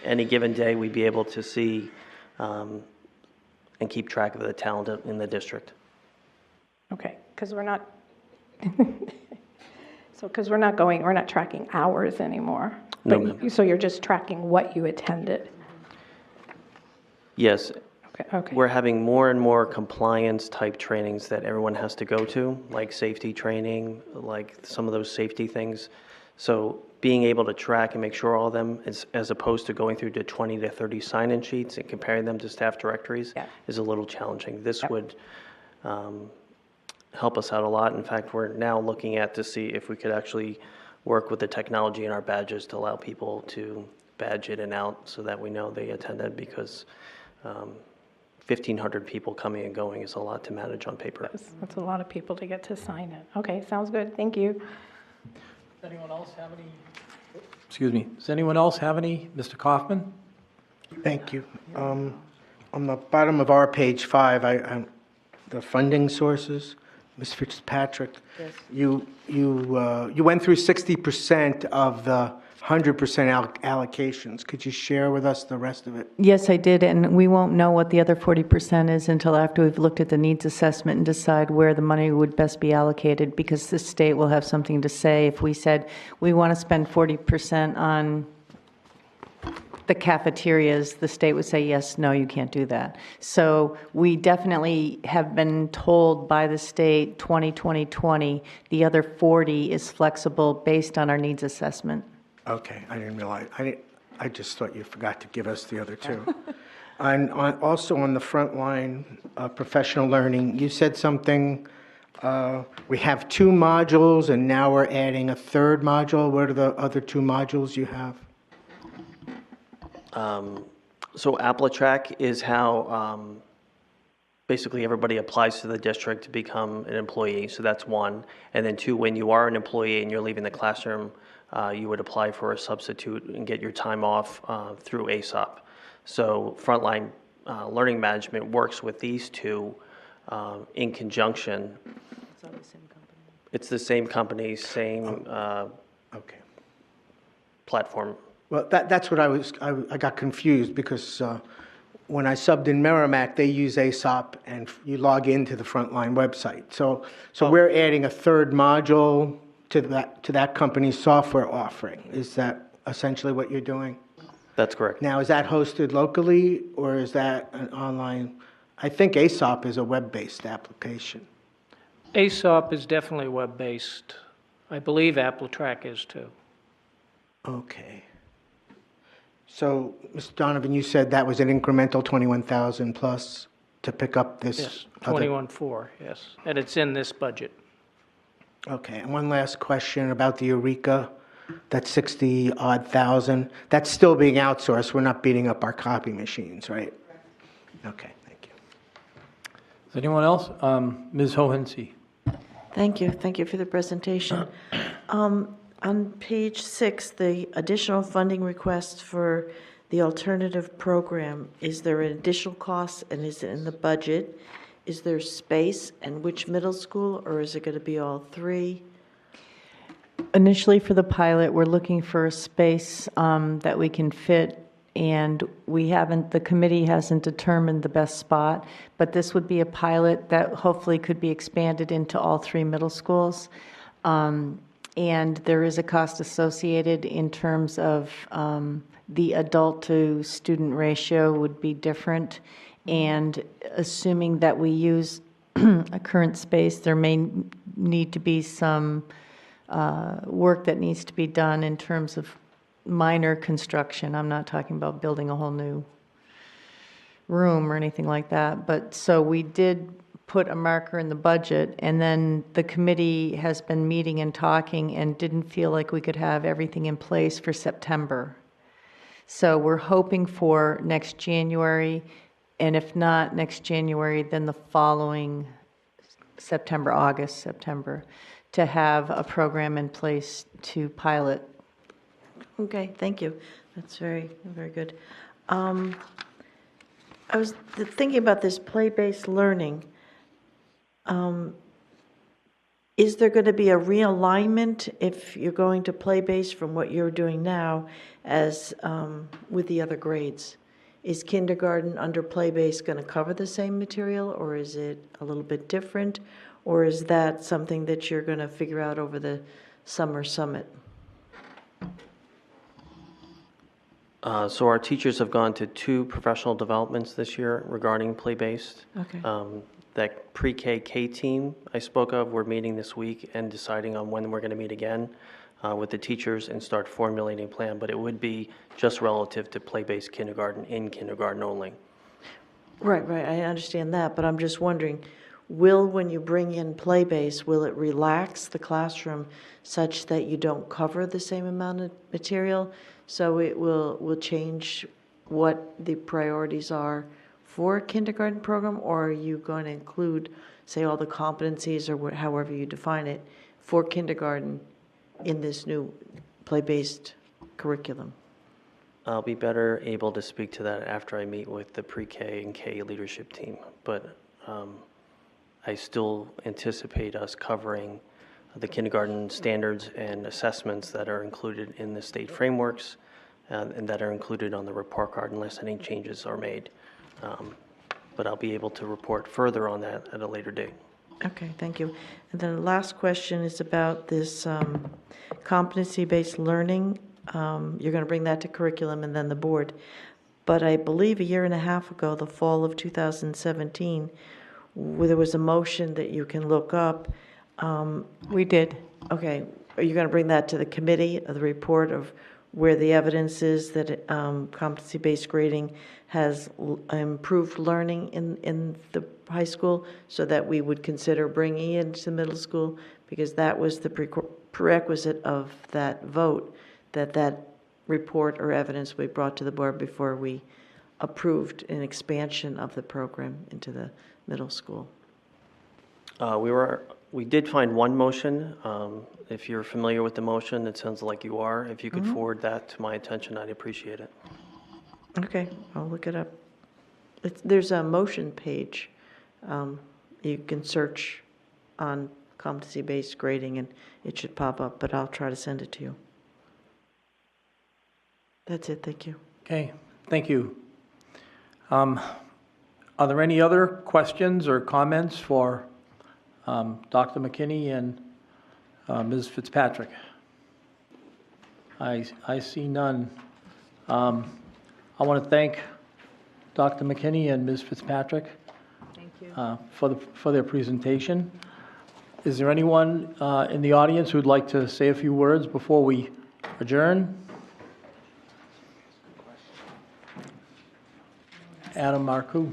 Any given day, we'd be able to see and keep track of the talent in the district. Okay, because we're not, because we're not tracking hours anymore. No, But ma'am. So you're just tracking what you attended. Yes, Okay. we're having more and more compliance type trainings that everyone has to go to, like safety training, like some of those safety things. So being able to track and make sure all of them, as opposed to going through the 20 to 30 sign-in sheets and comparing them to staff directories, Yeah. is a little challenging. This would help us out a lot. In fact, we're now looking at to see if we could actually work with the technology in our badges to allow people to badge in and out so that we know they attended, because 1,500 people coming and going is a lot to manage on paper. That's a lot of people to get to sign it. Okay, sounds good. Thank you. Does anyone else have any? Excuse me. Does anyone else have any? Mr. Kaufman? Thank you. On the bottom of our page 5, the funding sources, Ms. Fitzpatrick, you went through 60% of the 100% allocations. Could you share with us the rest of it? Yes, I did, and we won't know what the other 40% is until after we've looked at the needs assessment and decide where the money would best be allocated, because the state will have something to say. If we said we want to spend 40% on the cafeterias, the state would say, yes, no, you can't do that. So we definitely have been told by the state 20, 20, 20. The other 40 is flexible based on our needs assessment. Okay, I didn't realize. I just thought you forgot to give us the other 2. And also on the front line, professional learning, you said something, we have 2 modules and now we're adding a 3rd module. What are the other 2 modules you have? So AppleTrack is how basically everybody applies to the district to become an employee. So that's 1. And then 2, when you are an employee and you're leaving the classroom, you would apply for a substitute and get your time off through ASOP. So Frontline Learning Management works with these 2 in conjunction. It's all the same company. It's the same company, same Okay. platform. Well, that's what I got confused, because when I subbed in Merrimack, they use ASOP, and you log into the Frontline website. So we're adding a third module to that company's software offering. Is that essentially what you're doing? That's correct. Now, is that hosted locally, or is that an online? I think ASOP is a web-based application. ASOP is definitely web-based. I believe AppleTrack is too. Okay. So, Mr. Donovan, you said that was an incremental 21,000 plus to pick up this? Yes, other- 21.4, yes. And it's in this budget. Okay, and one last question about the Eureka, that 60-odd thousand. That's still being outsourced. We're not beating up our copy machines, right? Okay, thank you. Is anyone else? Ms. Hohensee. Thank you. Thank you for the presentation. On page 6, the additional funding request for the alternative program, is there an additional cost, and is it in the budget? Is there space, and which middle school, or is it going to be all three? Initially for the pilot, we're looking for a space that we can fit, and the committee hasn't determined the best spot, but this would be a pilot that hopefully could be expanded into all three middle schools. And there is a cost associated in terms of the adult to student ratio would be different. And assuming that we use a current space, there may need to be some work that needs to be done in terms of minor construction. I'm not talking about building a whole new room or anything like that. But so we did put a marker in the budget, and then the committee has been meeting and talking and didn't feel like we could have everything in place for September. So we're hoping for next January, and if not next January, then the following September, to have a program in place to pilot. Okay, thank you. That's very, very good. I was thinking about this play-based learning. Is there going to be a realignment if you're going to play-based from what you're doing now as with the other grades? Is kindergarten under play-based going to cover the same material, or is it a little bit different? Or is that something that you're going to figure out over the summer summit? So our teachers have gone to 2 professional developments this year regarding play-based. Okay. That pre-K K team I spoke of, we're meeting this week and deciding on when we're going to meet again with the teachers and start formulating a plan. But it would be just relative to play-based kindergarten, in kindergarten only. Right, I understand that, but I'm just wondering, when you bring in play-based, will it relax the classroom such that you don't cover the same amount of material? So it will change what the priorities are for a kindergarten program, or are you going to include, say, all the competencies or however you define it for kindergarten in this new play-based curriculum? I'll be better able to speak to that after I meet with the pre-K and K leadership team, but I still anticipate us covering the kindergarten standards and assessments that are included in the state frameworks and that are included on the report card unless any changes are made. But I'll be able to report further on that at a later date. Okay, thank you. And then the last question is about this competency-based learning. You're going to bring that to curriculum and then the board. But I believe a year and a half ago, the fall of 2017, there was a motion that you can look up. We did. Okay, are you going to bring that to the committee, the report of where the evidence is that competency-based grading has improved learning in the high school, so that we would consider bringing it into middle school? Because that was the prerequisite of that vote, that report or evidence we brought to the board before we approved an expansion of the program into the middle school. We did find one motion. If you're familiar with the motion, it sounds like you are. If you could forward that to my attention, I'd appreciate it. Okay, I'll look it up. There's a motion page. You can search on competency-based grading and it should pop up, but I'll try to send it to you. That's it, thank you. Okay, thank you. Are there any other questions or comments for Dr. McKinney and Ms. Fitzpatrick? I see none. I want to thank Dr. McKinney and Ms. Fitzpatrick for their presentation. Is there anyone in the audience who would like to say a few words before we adjourn? Adam Marcoux.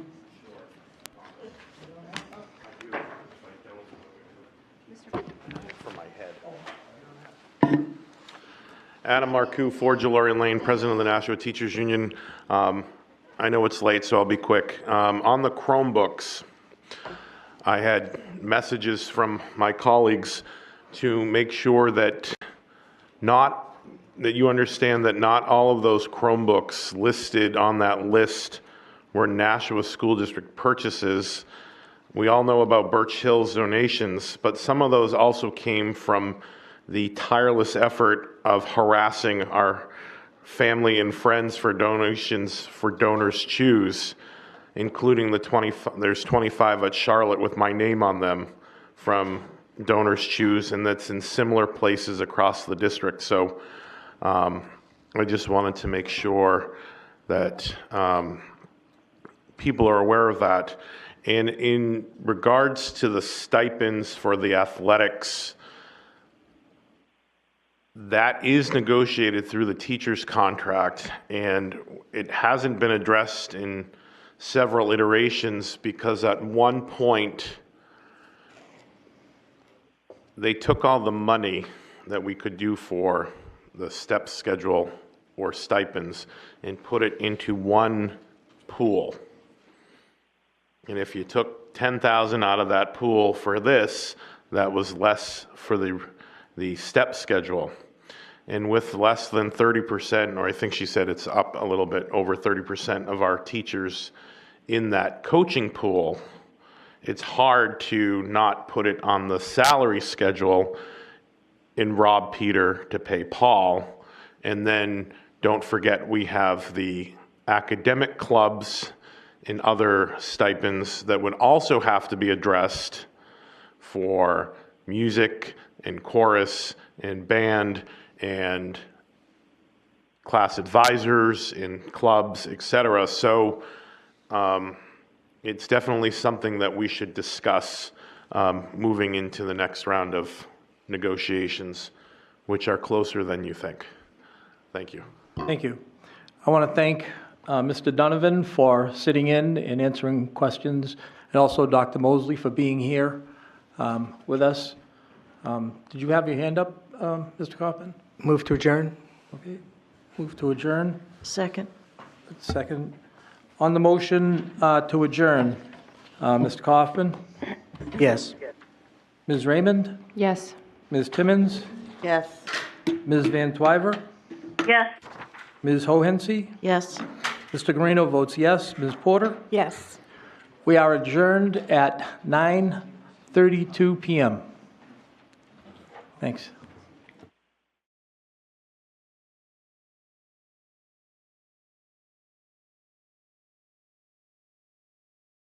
Adam Marcoux, 4 Jalorian Lane, President of the Nashua Teachers Union. I know it's late, so I'll be quick. On the Chromebooks, I had messages from my colleagues to make sure that you understand that not all of those Chromebooks listed on that list were Nashua School District purchases. We all know about Birch Hill's donations, but some of those also came from the tireless effort of harassing our family and friends for donations for Donors Choose, including there's 25 at Charlotte with my name on them from Donors Choose, and that's in similar places across the district. So I just wanted to make sure that people are aware of that. And in regards to the stipends for the athletics, that is negotiated through the teacher's contract, and it hasn't been addressed in several iterations because at one point they took all the money that we could do for the step schedule or stipends and put it into one pool. And if you took $10,000 out of that pool for this, that was less for the step schedule. And with less than 30%, or I think she said it's up a little bit, over 30% of our teachers in that coaching pool, it's hard to not put it on the salary schedule and rob Peter to pay Paul. And then don't forget we have the academic clubs and other stipends that would also have to be addressed for music and chorus and band and class advisors in clubs, etc. So it's definitely something that we should discuss moving into the next round of negotiations, which are closer than you think. Thank you. Thank you. I want to thank Mr. Donovan for sitting in and answering questions, and also Dr. Mosley for being here with us. Did you have your hand up, Mr. Kaufman? Move to adjourn. Okay. Move to adjourn. Second. Second. On the motion to adjourn, Mr. Kaufman? Yes. Ms. Raymond? Yes. Ms. Timmons? Yes. Ms. Van Twyver? Yes. Ms. Hohensee? Yes. Mr. Guarino votes yes. Ms. Porter? Yes. We are adjourned at 9:32 p.m. Thanks.